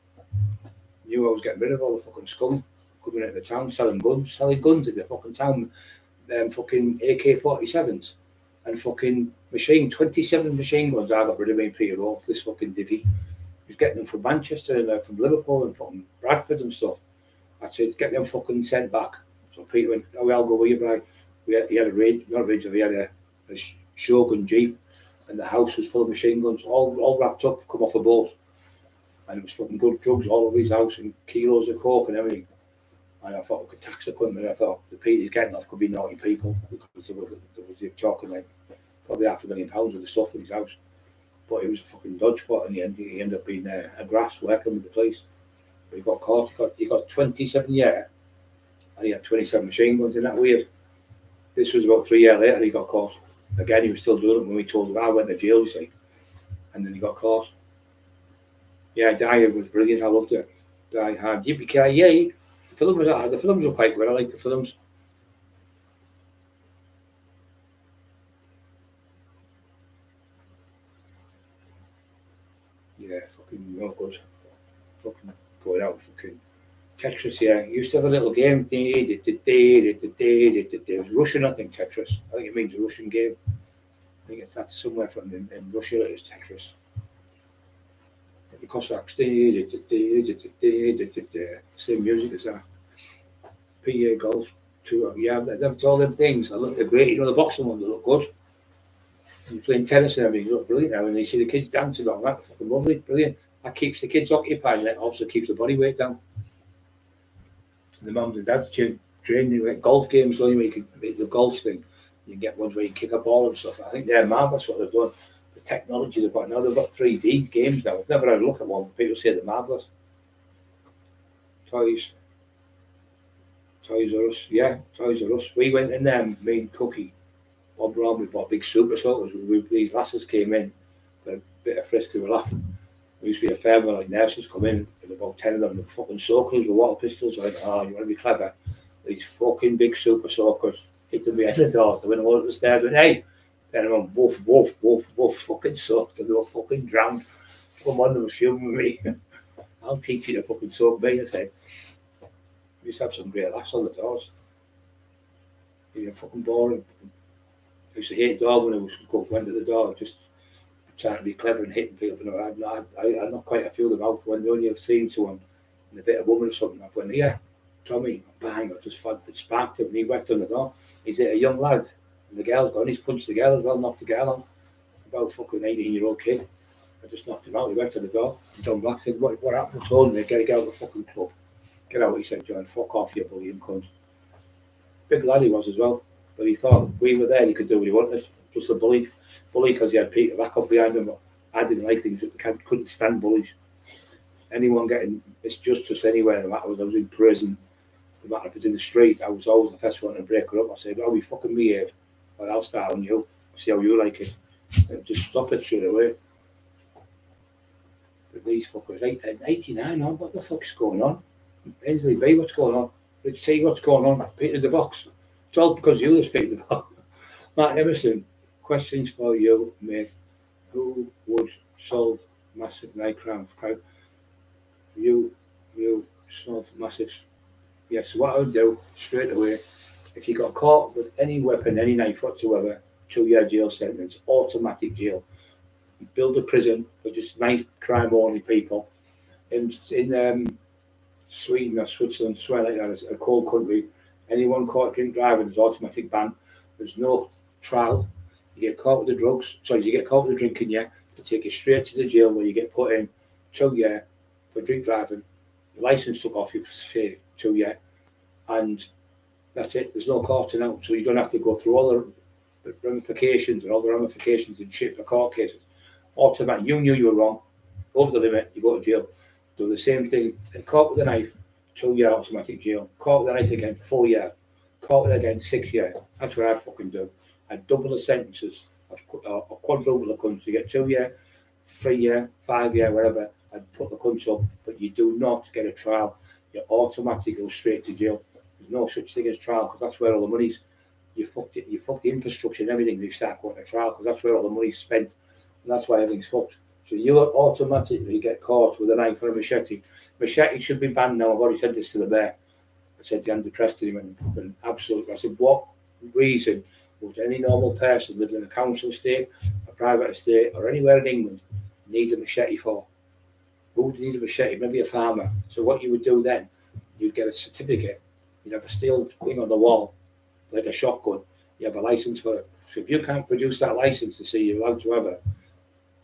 Knew I was getting rid of all the fucking scum coming into the town, selling guns in the fucking town, fucking AK-47s and fucking 27 machine guns I got rid of me Peter off this fucking divvy. He was getting them from Manchester and from Liverpool and from Bradford and stuff. I said, get them fucking sent back. So Peter went, oh, I'll go with you, but he had a Shogun Jeep, and the house was full of machine guns, all wrapped up, come off a boat. And it was fucking good drugs all over his house and kilos of coke and everything. And I thought we could tax the country. I thought the people he's getting off could be naughty people, because there was talking like probably £500,000 of the stuff in his house. But it was a fucking dodge spot in the end. He ended up being a grass working with the police. But he got caught. He got 27 years, and he had 27 machine guns. Isn't that weird? This was about 3 years later he got caught. Again, he was still doing it when we told him. I went to jail, you see. And then he got caught. Yeah, Die was brilliant. I loved it. Die Hard. Yippee-ki-yay. The films were quite good. I like the films. Yeah, fucking no good. Fucking going out, fucking Tetris, yeah. Used to have a little game. It was Russian, I think, Tetris. I think it means a Russian game. I think that's somewhere from in Russia, it is Tetris. The Cossacks, same music as that. PA Golf Tour, yeah, that's all them things. They're great, the boxing ones, they look good. And playing tennis and everything, look brilliant now. And you see the kids dancing on that, fucking lovely, brilliant. That keeps the kids occupied, and that also keeps the body weight down. And the mums and dads training, like golf games going, where you can make the golf thing. You can get ones where you kick a ball and stuff. I think they're marvellous what they've done. The technology they've got now, they've got 3D games now. I've never had a look at one, but people say they're marvellous. Toys R Us, yeah, Toys R Us. We went in there, me and Cookie, Bob Brown, we bought big super soakers. These lasses came in for a bit of frisk, we were laughing. There used to be a fair where like nurses come in, and about 10 of them, the fucking soakers with water pistols. Like, oh, you want to be clever? These fucking big super soakers hit them behind the door. They went all up the stairs and hey, then I went woof, woof, woof, woof, fucking soaked, and they were fucking drowned. One of them was fuming with me. I'll teach you to fucking soak me, I said. We used to have some great laughs on the doors. You're fucking boring. I used to hate the door when I went to the door, just trying to be clever and hitting people. I'm not quite a few of them out. When you only have seen someone and a bit of woman or something, I've went, yeah, Tommy, bang, I just sparked him and he whacked on the door. He's a young lad, and the girl's gone. He's punched the girl as well, knocked the girl on. About a fucking 18-year-old kid. I just knocked him out. He went to the door. And John Black said, what happened? I told him, get out of the fucking club. Get out, he said, John, fuck off, you bullying cunt. Big lad he was as well. But he thought we were there, he could do what he wanted. Just a bully because he had Peter back up behind him. But I didn't like things, couldn't stand bullies. Anyone getting misjustice anywhere, no matter whether I was in prison, no matter if it's in the street, I was always the first one to break her up. I said, oh, we fucking behave, or I'll start on you, see how you like it. And just stop it straight away. But these fuckers, 89 on, what the fuck's going on? Ainsley B, what's going on? Rich T, what's going on? Peter DeVox. It's all because you was Peter DeVox. Mark Emerson, questions for you, mate. Who would solve massive night crime? You solve massive. Yes, what I would do straight away, if you got caught with any weapon, any knife whatsoever, 2-year jail sentence, automatic jail. Build a prison for just knife crime only people. In Sweden or Switzerland, somewhere like that, it's a cold country. Anyone caught drink driving, there's automatic ban. There's no trial. You get caught with the drugs, you get caught with the drinking, yeah, they take you straight to the jail where you get put in 2 years for drink driving. Your license took off you for 2 years, and That's it. There's no courting out, so you don't have to go through all the ramifications and shit for court cases. Automatic. You knew you were wrong. Over the limit, you go to jail. Do the same thing. And caught with a knife, 2 year automatic jail. Caught with a knife again, 4 years. Caught with it again, 6 years. That's what I'd fucking do. I'd double the sentences. Or quadruple the cunts. You get 2 year, 3 year, 5 year, whatever. I'd put the cunts up. But you do not get a trial. You automatically go straight to jail. There's no such thing as trial, because that's where all the money's. You fuck the infrastructure and everything if you start going to trial, because that's where all the money's spent. And that's why everything's fucked. So you automatically get caught with a knife or a machete. Machete should be banned now. I've already said this to the mayor. I said to Andy Preston, and absolutely, I said, what reason would any normal person living in a council estate, a private estate, or anywhere in England need a machete for? Who would need a machete? Maybe a farmer. So what you would do then, you'd get a certificate. You'd have a steel thing on the wall, like a shotgun. You have a license for it. So if you can't produce that license to say you're allowed to have it,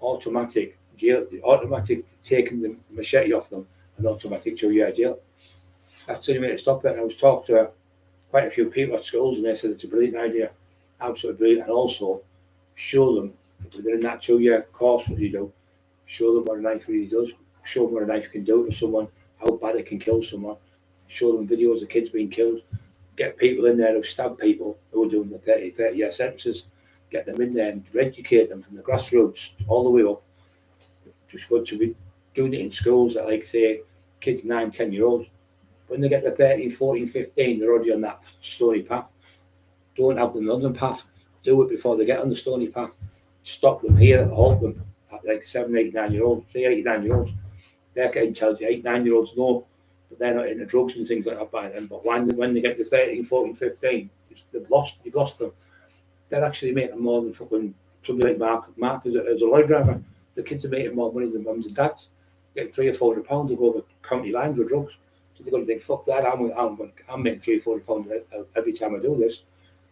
automatic jail, automatic taking the machete off them, and automatic 2 year jail. That's the only way to stop it. And I was talking to quite a few people at schools, and they said it's a brilliant idea, absolutely brilliant. And also show them within that 2 year course what you do, show them what a knife really does, show them what a knife can do to someone, how bad it can kill someone, show them videos of kids being killed, get people in there who've stabbed people who are doing the 30 year sentences, get them in there and educate them from the grassroots all the way up. Just good to be doing it in schools that, like, say, kids 9, 10 year olds. When they get to 13, 14, 15, they're already on that stony path. Don't have them on the path. Do it before they get on the stony path. Stop them here, halt them at like 7, 8, 9 year olds. Say 8, 9 year olds. They're getting intelligent. 8, 9 year olds know, but they're not into drugs and things like that by then. But when they get to 13, 14, 15, you've lost them. They're actually making more than fucking somebody like Mark as a lorry driver. The kids are making more money than mums and dads. Getting £300 or £400 to go over county lines with drugs. So they're going to think, fuck that, I'm making £300 or £400 every time I do this.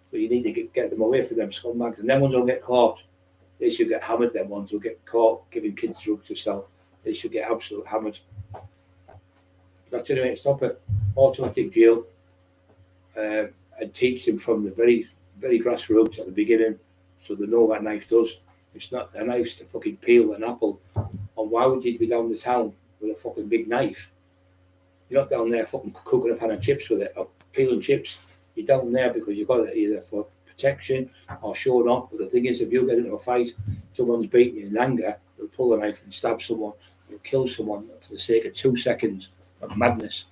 But you need to get them away from them scumbags. And then when they'll get caught, they should get hammered. Them ones who get caught giving kids drugs to sell, they should get absolutely hammered. That's the only way to stop it. Automatic jail. And teach them from the very, very grassroots at the beginning, so they know what a knife does. It's not a knife to fucking peel an apple. And why would you be down the town with a fucking big knife? You're not down there fucking cooking a pan of chips with it or peeling chips. You're down there because you've got it either for protection or showing off. But the thing is, if you get into a fight, someone's beating you in anger, they'll pull a knife and stab someone, they'll kill someone for the sake of 2 seconds of madness,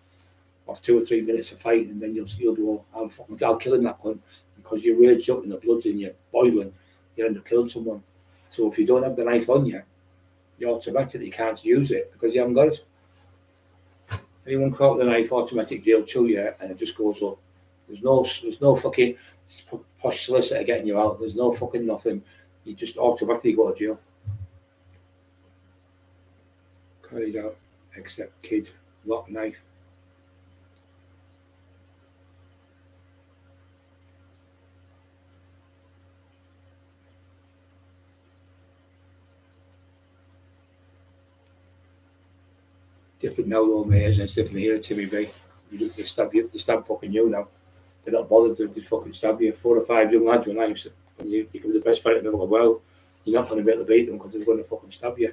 of 2 or 3 minutes of fight, and then you'll go, I'll kill him, that cunt, because you're raged up and the blood's in you, boiling, you end up killing someone. So if you don't have the knife on you, you automatically can't use it because you haven't got it. Anyone caught with a knife, automatic jail 2 years, and it just goes up. There's no fucking posh solicitor getting you out. There's no fucking nothing. You just automatically go to jail. Carried out, except kid, lock knife. Different now though, mate, isn't it? It's different here at Timmy B. They stab fucking you now. They're not bothered to just fucking stab you. 4 or 5 young lads with knives. And you can be the best fighter in the world. You're not going to be able to beat them because they're going to fucking stab you.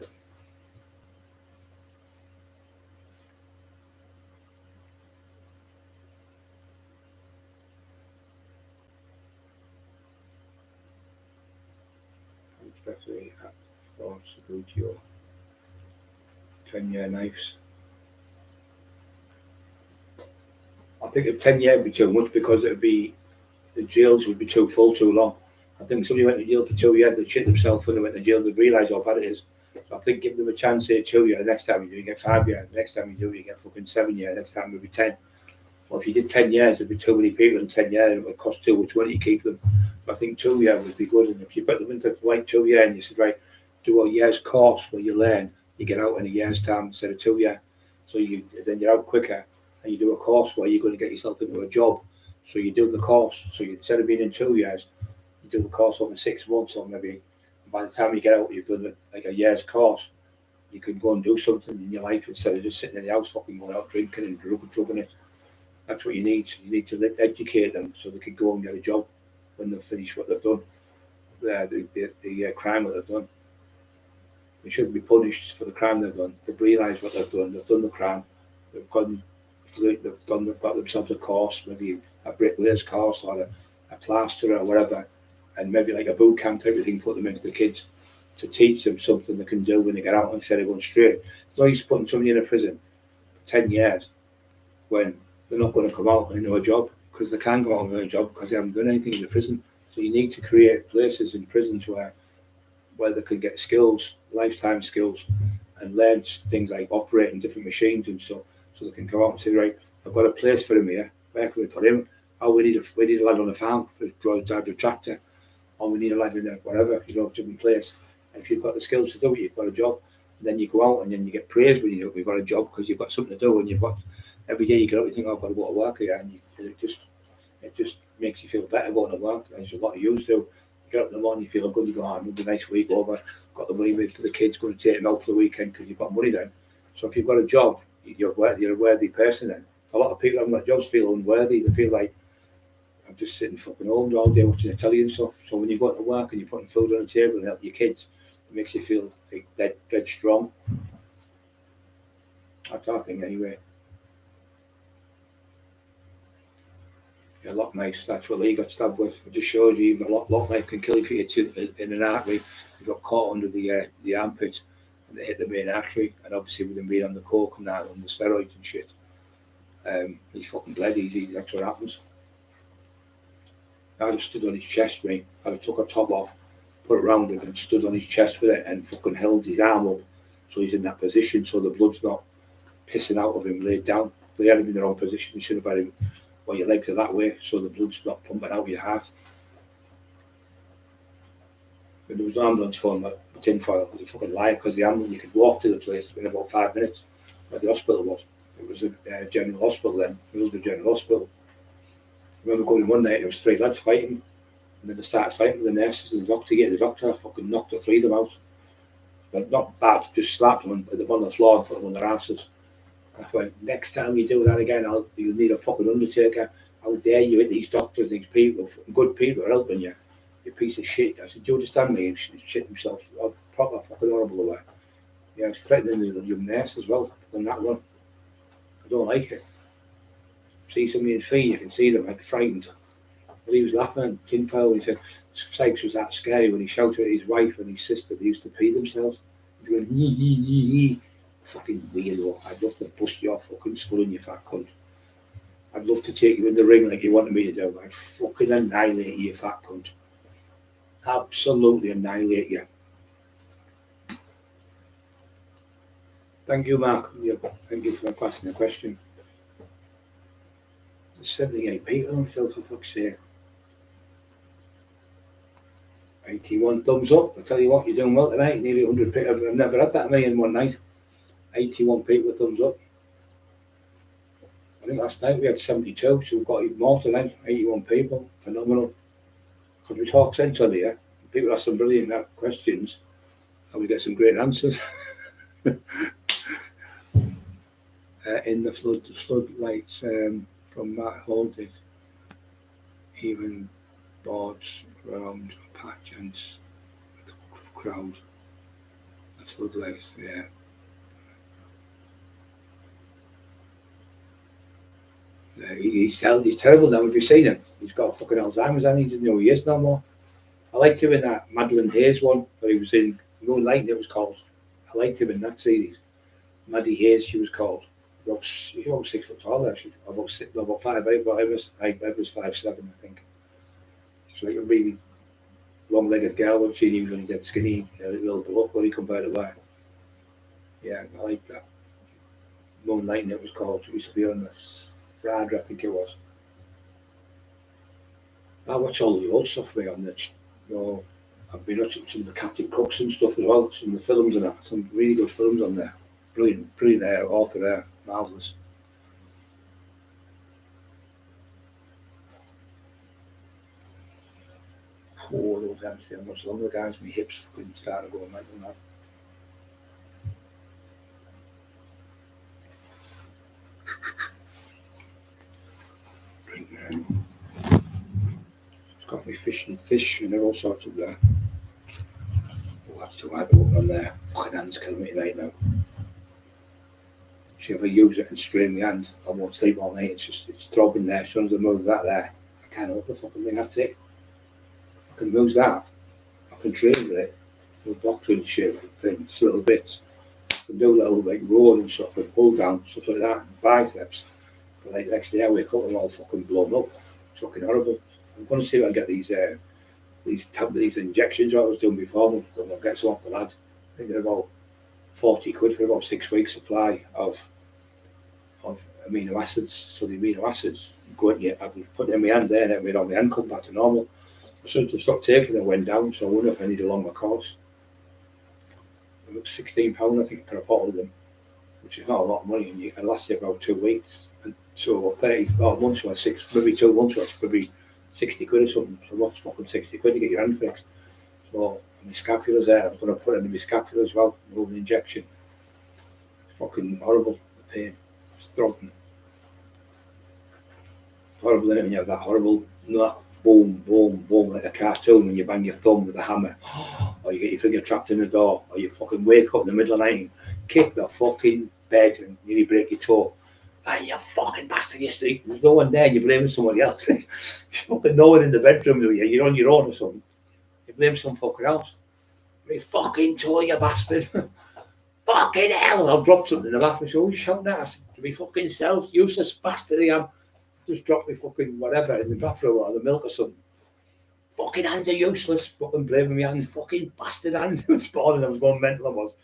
Especially at Sabutio. 10 year knives. I think if 10 years would be too much because the jails would be too full too long. I think somebody went to jail for 2 years, they'd shit themselves when they went to jail, they'd realise how bad it is. So I think give them a chance, say 2 years, the next time you get 5 years, the next time you get fucking 7 years, next time it'll be 10. Well, if you did 10 years, there'd be too many people in 10 years and it would cost too much money to keep them. So I think 2 years would be good. And if you put them into like 2 years and you said, right, do a year's course where you learn, you get out in a year's time instead of 2 years. So then you're out quicker. And you do a course where you're going to get yourself into a job. So you do the course. So instead of being in 2 years, you do the course over 6 months or maybe. And by the time you get out, you've done like a year's course. You can go and do something in your life instead of just sitting in the house fucking going out drinking and drugging it. That's what you need. You need to educate them so they can go and get a job when they've finished what they've done, the crime that they've done. They shouldn't be punished for the crime they've done. They've realised what they've done. They've done the crime. They've got themselves a course, maybe a bricklayer's course or a plasterer or whatever, and maybe like a boot camp type of thing, put them into the kids to teach them something they can do when they get out instead of going straight. No use putting somebody in a prison for 10 years when they're not going to come out and do a job, because they can't go out and do a job because they haven't done anything in the prison. So you need to create places in prisons where they can get skills, lifetime skills, and learn things like operating different machines and so they can come out and say, right, I've got a place for him here. Where can we put him? Oh, we need a lad on a farm to drive a tractor, or we need a lad in a whatever, different place. And if you've got the skills to do it, you've got a job. And then you go out and then you get praised when you've got a job because you've got something to do, and you've got every day you get up, you think, oh, I've got to go to work here, and it just makes you feel better going to work. There's a lot of use to. You get up in the morning, you feel good, you go, oh, another nice week over, got the money made for the kids, going to take them out for the weekend because you've got money then. So if you've got a job, you're a worthy person then. A lot of people haven't got jobs feel unworthy. They feel like, I'm just sitting fucking home all day watching Italian stuff. So when you go to work and you're putting food on the table and help your kids, it makes you feel like dead strong. That's our thing anyway. Yeah, lock knives, that's what Lee got stabbed with. It just shows you even a lock knife can kill you if you in an artery. He got caught under the armpit and it hit the main artery. And obviously with him being on the coke and that, on the steroids and shit, he's fucking bled easy. That's what happens. I just stood on his chest, mate. I took a top off, put it around him and stood on his chest with it and fucking held his arm up so he's in that position so the blood's not pissing out of him laid down. They had him in the wrong position. You should have had him, well, your legs are that way so the blood's not pumping out your heart. When there was an ambulance phone, like tinfoil, it was a fucking lie because the ambulance, you could walk to the place in about 5 minutes where the hospital was. It was a general hospital then, Middlesbrough General Hospital. I remember going in one night, there was 3 lads fighting, and then they started fighting with the nurses and the doctor. The doctor fucking knocked the 3 of them out. But not bad, just slapped them on the floor and put them on their asses. I went, next time you do that again, you'll need a fucking undertaker. How dare you hit these doctors, these people, good people are helping you. You piece of shit. I said, do you understand me? He shit himself. Proper fucking horrible way. Yeah, I was threatening the young nurse as well on that one. I don't like it. See somebody in fee, you can see them like frightened. But he was laughing at tinfoil and he said, Sykes was that scary when he shouted at his wife and his sister. They used to pee themselves. He's going, yee. Fucking weirdo. I'd love to bust your fucking skull in, you fat cunt. I'd love to take you in the ring like you wanted me to do. I'd fucking annihilate you, fat cunt. Absolutely annihilate you. Thank you, Mark. Yeah, thank you for asking the question. There's 78 people on Phil, for fuck's sake. 81 thumbs up. I tell you what, you're doing well tonight. Nearly 100 people. I've never had that many in one night. 81 people thumbs up. I think last night we had 72, so we've got even more tonight. 81 people. Phenomenal. Because we talk sense on here. People ask some brilliant questions and we get some great answers. In the floodlights from Matt Holdit, even boards around a patch and crowd. The floodlights, yeah. He's terrible now. Have you seen him? He's got fucking Alzheimer's and he doesn't know who he is no more. I liked him in that Madeline Hayes one where he was in Moonlight, it was called. I liked him in that series. Maddie Hayes, she was called. She's about 6 foot tall there. She's about 5'8", but I was 5'7", I think. She's like a really long-legged girl. I've seen him when he dead skinny, a little bloke when he compared to that. Yeah, I like that. Moonlight, it was called. It used to be on the Friday, I think it was. I watch all the old stuff on the I've been watching some of the Cathy Cooks and stuff as well, some of the films and that, some really good films on there. Brilliant author there, marvellous. Oh, those arms stay much longer, guys. My hips couldn't start going like that. It's got me fish and all sorts of there. Oh, that's too hard to walk on there. Fucking hands killing me tonight now. If I use it and strain my hand, I won't sleep all night. It's throbbing there. As soon as I move that there, I can't open the fucking thing. That's it. I can move that. I can train with it. With boxing shape, things, little bits. I can do little like roll and stuff, and pull down, stuff like that, biceps. But like next day I wake up and all fucking blown up. It's fucking horrible. I'm going to see if I can get these injections I was doing before. I'll get some off the lad. I think they're about 40 quid for about 6 weeks supply of amino acids. So the amino acids go in you. I've been putting in my hand there and it made all my hand come back to normal. As soon as I stopped taking it, went down. So I wonder if I need a longer course. It was £16 I think for a bottle of them, which is not a lot of money, and it lasts you about 2 weeks. And so 30 months worth, maybe 2 months worth, maybe 60 quid or something. So what's fucking 60 quid to get your hand fixed? So my scapula's there. I'm going to put it in my scapula as well, move the injection. It's fucking horrible, the pain. It's throbbing. Horrible, isn't it, when you have that horrible, boom, boom, boom, like a cartoon when you bang your thumb with a hammer, or you get your finger trapped in the door, or you fucking wake up in the middle of the night and kick the fucking bed and nearly break your toe. Ah, you fucking bastard, there's no one there, you're blaming somebody else. There's fucking no one in the bedroom with you, you're on your own or something. You blame some fucker else. Me fucking toe, you bastard. Fucking hell, I'll drop something in the bathroom. So, you shouting at us? To be fucking self, useless bastard I am. Just drop me fucking whatever in the bathroom or the milk or something. Fucking hands are useless. Fucking blaming me hands. Fucking bastard hands. This morning I was going mental, I was.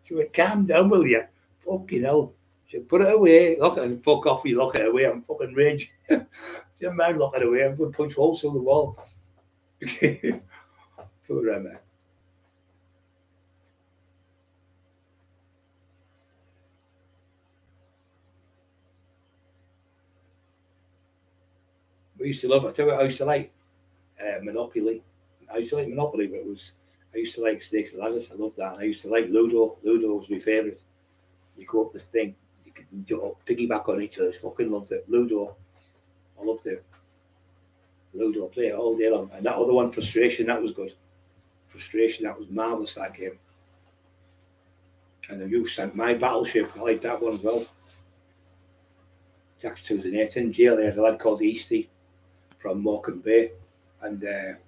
She went, calm down, will you? Fucking hell. She said, put it away. Look at it. Fuck off, you lock it away. I'm fucking raging. Your man, lock it away. I'm going to punch holes through the wall. Poor Emma. We used to love it. I tell you what I used to like. Monopoly. I used to like Monopoly, but I used to like Snakes and Ladders. I loved that. And I used to like Ludo. Ludo was my favourite. You go up this thing, you could piggyback on each other. I fucking loved it. Ludo. I loved it. Ludo, play it all day long. And that other one, Frustration, that was good. Frustration, that was marvellous, that game. And then you sent My Battleship. I liked that one as well. Jack's 2008 in jail. There's a lad called Eastie from Morecambe Bay, and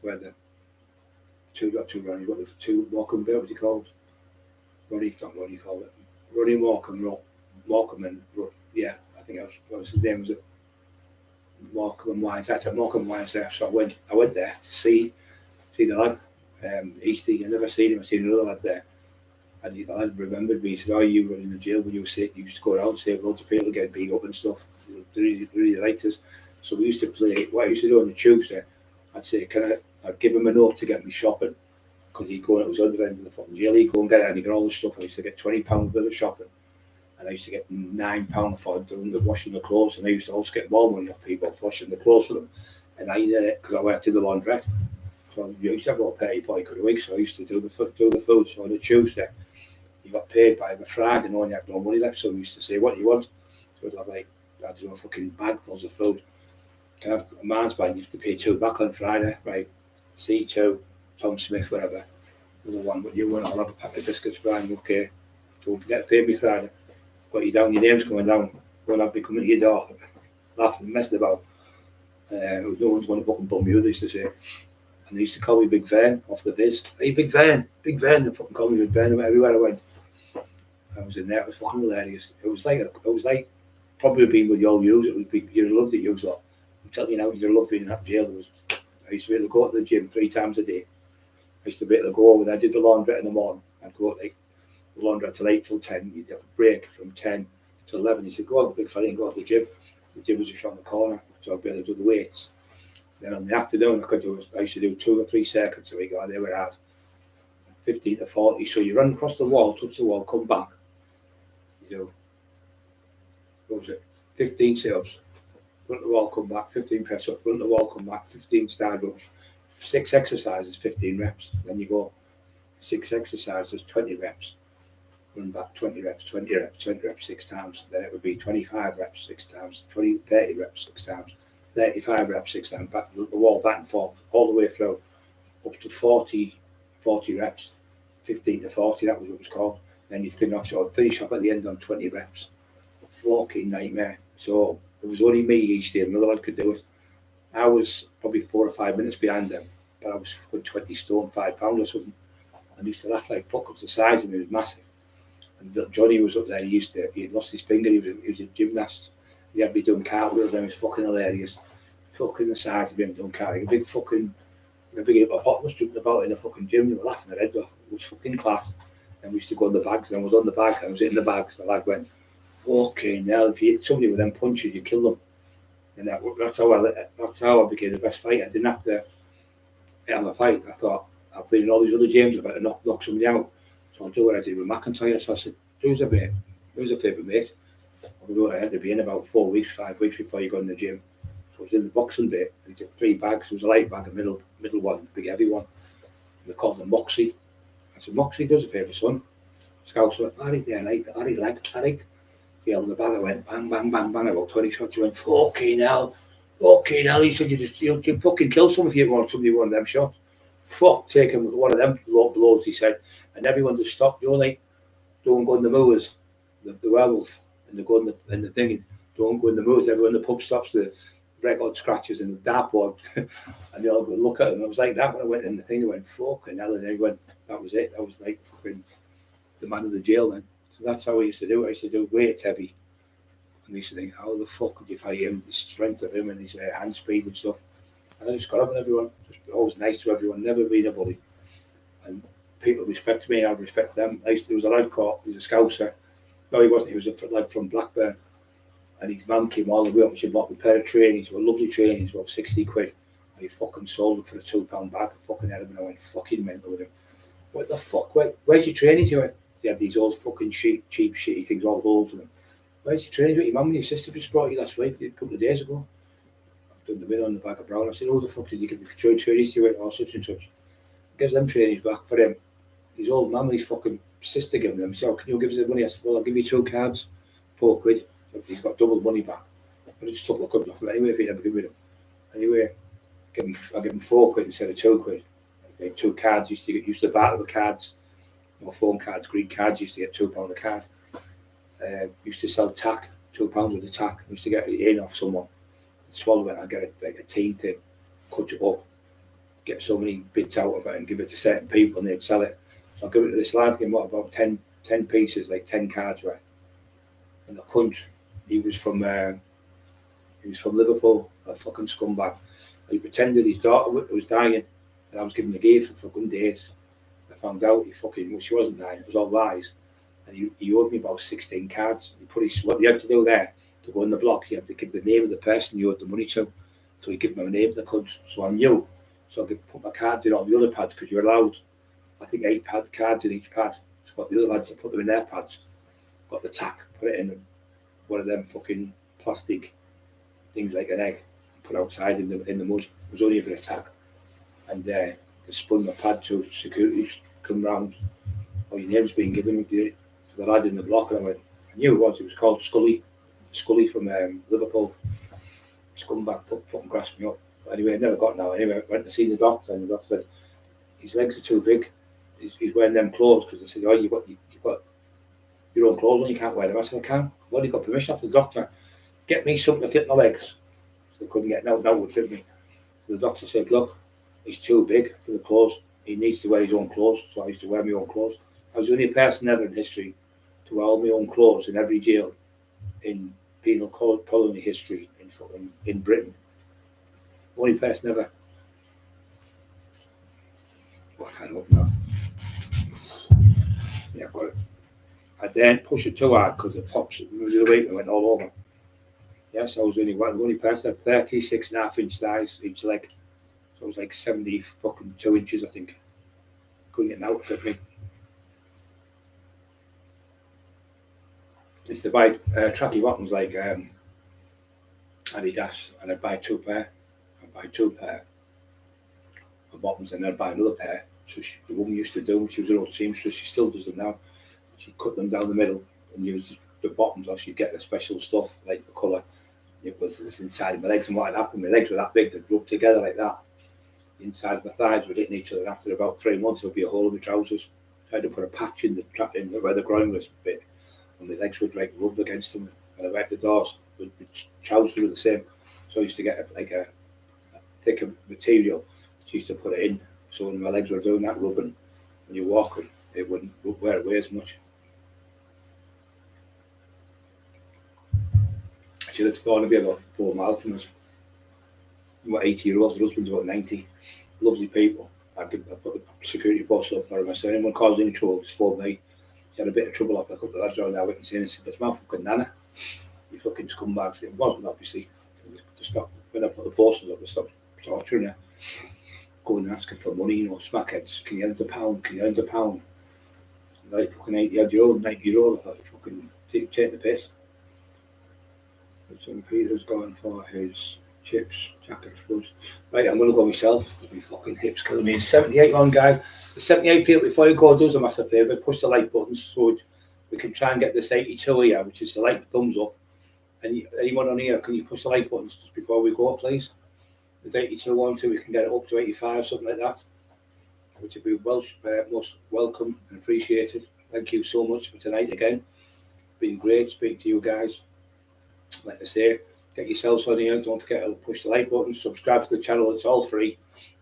where the two Ronnie, what the two Morecambe Bay, what's he called? Ronnie, not what do you call it? Ronnie Morecambe and yeah, I think what was his name? Was it Morecambe and Wines? That's at Morecambe Wines there. So I went there to see the lad, Eastie. I never seen him. I seen another lad there, and the lad remembered me. He said, "Oh, you were in the jail when you were sick. You used to go around and save loads of people, get beat up and stuff. Really liked us." So we used to play. What I used to do on the Tuesday, I'd say, I'd give him a note to get me shopping, because he'd go, and it was other end of the fucking jail. He'd go and get it, and he'd get all the stuff. I used to get £20 worth of shopping, and I used to get £9 for doing the washing the clothes, and I used to also get more money off people for washing the clothes for them. And I did it because I worked in the laundrette, so I used to have about 30-40 quid a week. So I used to do the food. So on the Tuesday, you got paid by the Friday, and only had no money left. So we used to say, "What do you want?" So I'd have like, I do a fucking bag full of food. Can I have a man's bag? You have to pay £2 back on Friday, right? C2, Tom Smith, whatever. Another one, but you want, I'll have a pack of biscuits, Brian. Okay, don't forget to pay me Friday. Got you down, your name's coming down. Won't have me coming to your door, laughing, messing about. No one's going to fucking bum you, they used to say. And they used to call me Big Vern off the Viz. Hey, Big Vern, they fucking call me Big Vern everywhere I went. I was in there, it was fucking hilarious. It was like probably being with the old yous. It was big, you'd have loved it, yous lot. I'm telling you now, you'd have loved being in that jail. I used to be able to go to the gym 3 times a day. I used to be able to go when I did the laundrette in the morning. I'd go like the laundrette till 8 till 10. You'd have a break from 10 to 11. You said, go on, big fella, and go to the gym. The gym was just around the corner, so I'd be able to do the weights. Then on the afternoon, I used to do 2 or 3 circuits a week. Oh, they were hard. 15 to 40. So you run across the wall, touch the wall, come back. You do, what was it, 15 sit-ups, run the wall, come back, 15 press-ups, run the wall, come back, 15 stand-ups, 6 exercises, 15 reps. Then you go 6 exercises, 20 reps. Run back 20 reps, 20 reps, 6 times. Then it would be 25 reps, 6 times, 30 reps, 6 times. 35 reps, 6 times, back the wall back and forth, all the way through, up to 40 reps, 15 to 40, that was what it was called. Then you'd finish off at the end on 20 reps. Fucking nightmare. So it was only me each day, another lad could do it. I was probably 4 or 5 minutes behind them, but I was 20 stone, 5 pounds or something. And he used to laugh like fuck, because the size of him was massive. And Johnny was up there, he had lost his finger, he was a gymnast. He had me doing cartwheels, and it was fucking hilarious. Fucking the size of him doing cartwheels. A big hippopotamus jumping about in the fucking gym, they were laughing their heads off. It was fucking class. And we used to go on the bags, and I was on the bag, and I was in the bags, the lad went, fucking hell, if you hit somebody with them punches, you kill them. And that's how I became the best fighter. I didn't have to have a fight. I thought, I've been in all these other gyms, I better knock somebody out. So I'll do what I did with McIntyre. So I said, do us a favour, mate. I had to be in about 4 weeks, 5 weeks before you go in the gym. So I was in the boxing bit. We did 3 bags. There was a light bag, a middle one, a big heavy one. They called them Moxie. I said, Moxie, do us a favour, son. Scouts went, Harry there, Harry leg, Harry. He held the bag, I went bang, bang, bang, bang, about 20 shots. He went, fucking hell. He said, you fucking kill someone if you want somebody one of them shots. Fuck, take him with one of them blows, he said. And everyone just stopped. Don't go in the moors, the werewolf, and they go in the thing. Don't go in the moors. Everyone in the pub stops, the record scratches and the dartboard. And they all go look at him. I was like that when I went in the thing. I went, fucking hell. And then he went, that was it. That was like fucking the man of the jail then. So that's how I used to do it. I used to do weights heavy. And I used to think, how the fuck could you fight him? The strength of him and his hand speed and stuff. And I just got up with everyone. Just always nice to everyone. Never been a bully. And people respect me. I respect them. There was a lad caught. He was a Scouser. No, he wasn't. He was a lad from Blackburn. And his mum came all the way up. She bought a pair of trainings. Were lovely trainings. About 60 quid. And he fucking sold them for a £2 bag. I fucking had him. And I went fucking mental with him. What the fuck? Where's your trainings? He went, they had these old fucking cheap, shitty things, all holes in them. Where's your trainings? What your mum and your sister just brought you last week, a couple of days ago. I've done the win on the back of Brown. I said, oh, the fuck did you give the trainings to? He went, oh, such and such. Gives them trainings back for him. His old mum and his fucking sister giving them. So, can you give us the money? I said, well, I'll give you 2 cards, 4 quid. So he's got double money back. I just took my couple off him anyway if he never give me them. Anyway, I give him 4 quid instead of 2 quid. I gave 2 cards. Used to barter with cards. No phone cards, green cards. Used to get £2 a card. Used to sell tack, £2 worth of tack. Used to get it in off someone. Swallow it. I get a team thing, cut it up, get so many bits out of it, and give it to certain people, and they'd sell it. So I give it to this lad. Give him about 10 pieces, like 10 cards worth. And the cunt, he was from Liverpool, a fucking scumbag. He pretended his daughter was dying, and I was giving the gift for fucking days. I found out she wasn't dying. It was all lies. And he owed me about 16 cards. What you had to do there to go in the block, you had to give the name of the person you owed the money to. So he gave me a name of the cunt. So I knew. So I could put my cards in all the other pads because you're allowed, I think, 8 cards in each pad. So got the other lads to put them in their pads. Got the tack, put it in one of them fucking plastic things like an egg, put outside in the mud. It was only a bit of tack. And they spun my pad to security, come round. Oh, your name's been given to the lad in the block. And I went, I knew it was called Scully from Liverpool. Scumbag fucking grasped me up. But anyway, I never got now. Anyway, I went to see the doctor, and the doctor said, his legs are too big. He's wearing them clothes, because I said, oh, you've got your own clothes on, you can't wear them. I said, I can't. I've already got permission off the doctor. Get me something to fit my legs. So they couldn't get now would fit me. So the doctor said, look, he's too big for the clothes. He needs to wear his own clothes. So I used to wear my own clothes. I was the only person ever in history to wear all my own clothes in every jail in penal colony history in Britain. Only person ever. What I don't know. Yeah, I've got it. I didn't push it too hard because it pops. The weight went all over. Yes, I was the only person that had 36.5-inch thighs each leg. So it was like 72 inches, I think. Couldn't get an outfit me. I used to buy tracky bottoms like Adidas, and I'd buy 2 pair. I'd buy 2 pair of bottoms, and then I'd buy another pair. So the woman used to do, she was an old seamstress, she still does them now. She'd cut them down the middle and use the bottoms, or she'd get the special stuff, like the colour, it was this inside of my legs, and what had happened, my legs were that big, they'd rub together like that. The inside of my thighs were hitting each other, and after about 3 months there'd be a hole in my trousers. I had to put a patch in where the groin was a bit, and my legs would like rub against them, and I went to the doors, my trousers were the same, so I used to get a thicker material, I used to put it in, so when my legs were doing that rubbing, when you're walking, it wouldn't wear away as much. Actually, it's going to be about 4 miles from us. About 80-year-olds, the husband's about 90. Lovely people. I put the security post up for him. I said, anyone causing any trouble, just phone me. He had a bit of trouble off a couple of lads around there witnessing, and said, that's my fucking nana. You fucking scumbags. It wasn't, obviously. They stopped, when I put the posters up, they stopped torturing you. Going and asking for money, you know, smackheads. Can you lend a pound? Can you lend a pound? Like fucking 80-year-old, 90-year-old, I thought, you fucking take the piss. So Peter's going for his chips, jacket, I suppose. Right, I'm going to go myself because my fucking hips killing me. 78 on, guys. The 78 people, before you go, do us a massive favour. Push the like buttons so we can try and get this 82 here, which is the like thumbs up. And anyone on here, can you push the like buttons just before we go, please? There's 82 on, so we can get it up to 85, something like that. Which would be most welcome and appreciated. Thank you so much for tonight again. Been great speaking to you guys. Like I say, get yourselves on here. Don't forget to push the like button. Subscribe to the channel. It's all free.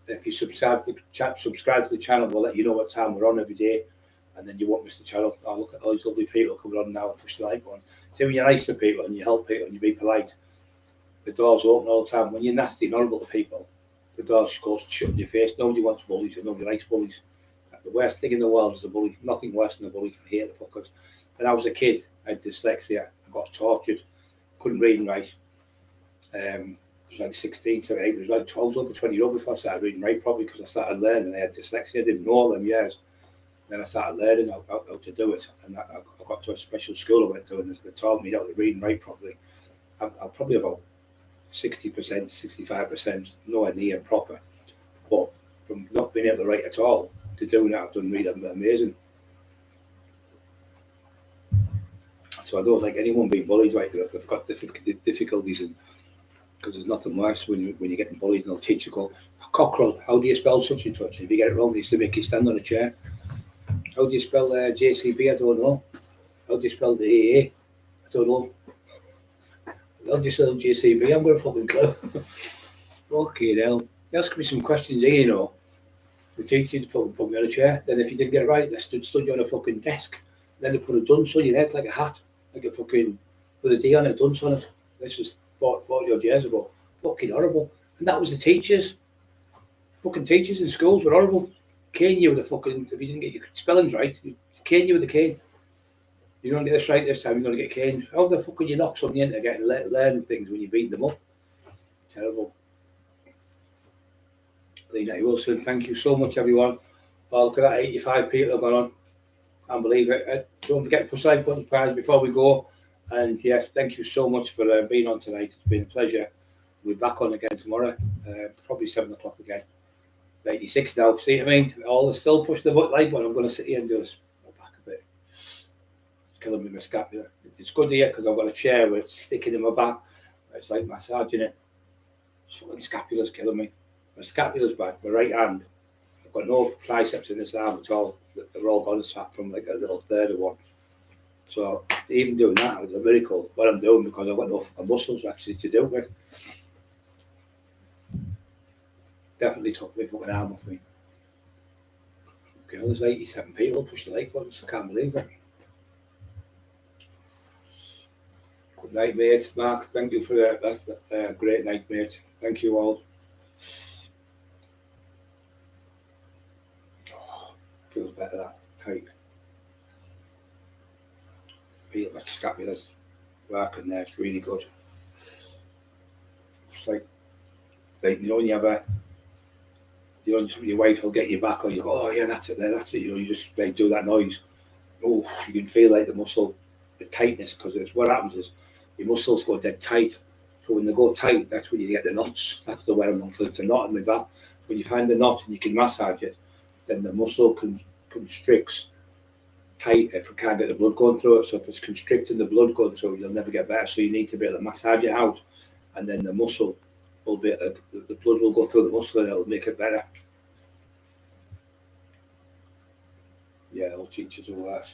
And if you subscribe to the channel, we'll let you know what time we're on every day. And then you won't miss the channel. Oh, look at all these lovely people coming on now and push the like button. See, when you're nice to people and you help people and you be polite, the door's open all the time. When you're nasty and horrible to people, the door goes shut in your face. Nobody wants bullies and nobody likes bullies. The worst thing in the world is a bully. Nothing worse than a bully. I hate the fuckers. When I was a kid, I had dyslexia. I got tortured. Couldn't read and write. It was like 16, 17, it was like 12 over 20 years old before I started reading and writing properly because I started learning. I had dyslexia. I didn't know all them years. Then I started learning how to do it. And I got to a special school I went to and they taught me how to read and write properly. I'm probably about 60%, 65%, nowhere near proper. But from not being able to write at all to doing that, I've done really amazing. So I don't like anyone being bullied, right? They've got difficulties, because there's nothing worse when you're getting bullied and they'll teach you, go, Cockerill, how do you spell such and such? If you get it wrong, they used to make you stand on a chair. How do you spell JCB? I don't know. How do you spell the AA? I don't know. How do you spell JCB? I'm going to fucking clue. Okay, hell. They ask me some questions here, you know. The teacher fucking put me on a chair. Then if you didn't get it right, they stood you on a fucking desk. Then they put a dunce on your head like a hat. Like a fucking, with a D on it, dunce on it. This was 40 odd years ago. Fucking horrible. And that was the teachers. Fucking teachers in schools were horrible. Cane you with a fucking, if you didn't get your spellings right, cane you with a cane. You don't get this right this time, you're going to get caned. How the fuck can you knock somebody into getting learning things when you beat them up? Terrible. Lena Wilson, thank you so much, everyone. Oh, look at that, 85 people have gone on. Can't believe it. Don't forget to push like button, guys, before we go. And yes, thank you so much for being on tonight. It's been a pleasure. We'll be back on again tomorrow, probably 7 o'clock again. 86 now. See what I mean? All still push the like button. I'm going to sit here and do this. Go back a bit. It's killing me my scapula. It's good here because I've got a chair where it's sticking in my back. It's like massaging it. Fucking scapula's killing me. My scapula's back. My right hand. I've got no triceps in this arm at all. They're all gone apart from like a little third of one. So even doing that was a miracle. What I'm doing because I've got no muscles actually to do it with. Definitely took my fucking arm off me. Okay, there's 87 people push the like buttons. I can't believe it. Good night, mate. Mark, thank you for that. That's a great night, mate. Thank you all. Oh, feels better that tight. Feel my scapula's working there. It's really good. It's like you know when you have a, you know, your wife will get you back or you go, oh yeah, that's it there, that's it. You know, you just like do that noise. Oh, you can feel like the muscle, the tightness, because it's what happens is your muscles go dead tight. So when they go tight, that's when you get the knots. That's the way I'm on for the knot in my back. When you find the knot and you can massage it, then the muscle constricts tight if we can't get the blood going through it. So if it's constricting the blood going through, you'll never get better. So you need to be able to massage it out, and then the muscle will be, the blood will go through the muscle and it'll make it better. Yeah, it'll teach us all that.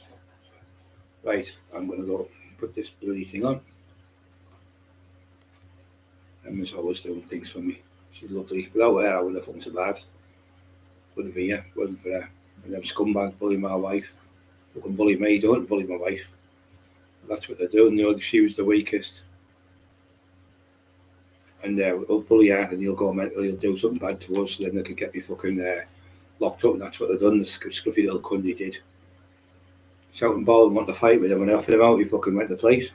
Right, I'm going to go put this bloody thing on. Emma's always doing things for me. She's lovely. Without her, I wouldn't have fucking survived. Wouldn't be here, wasn't for her. And them scumbags bullying my wife. They can bully me, don't bully my wife. That's what they're doing. You know, she was the weakest. And we'll bully her and he'll go mental, he'll do something bad to us, so then they could get me fucking locked up, and that's what they've done. The scruffy little cunt he did. Shouting ball and want to fight with him, and I offered him out, he fucking went to the place.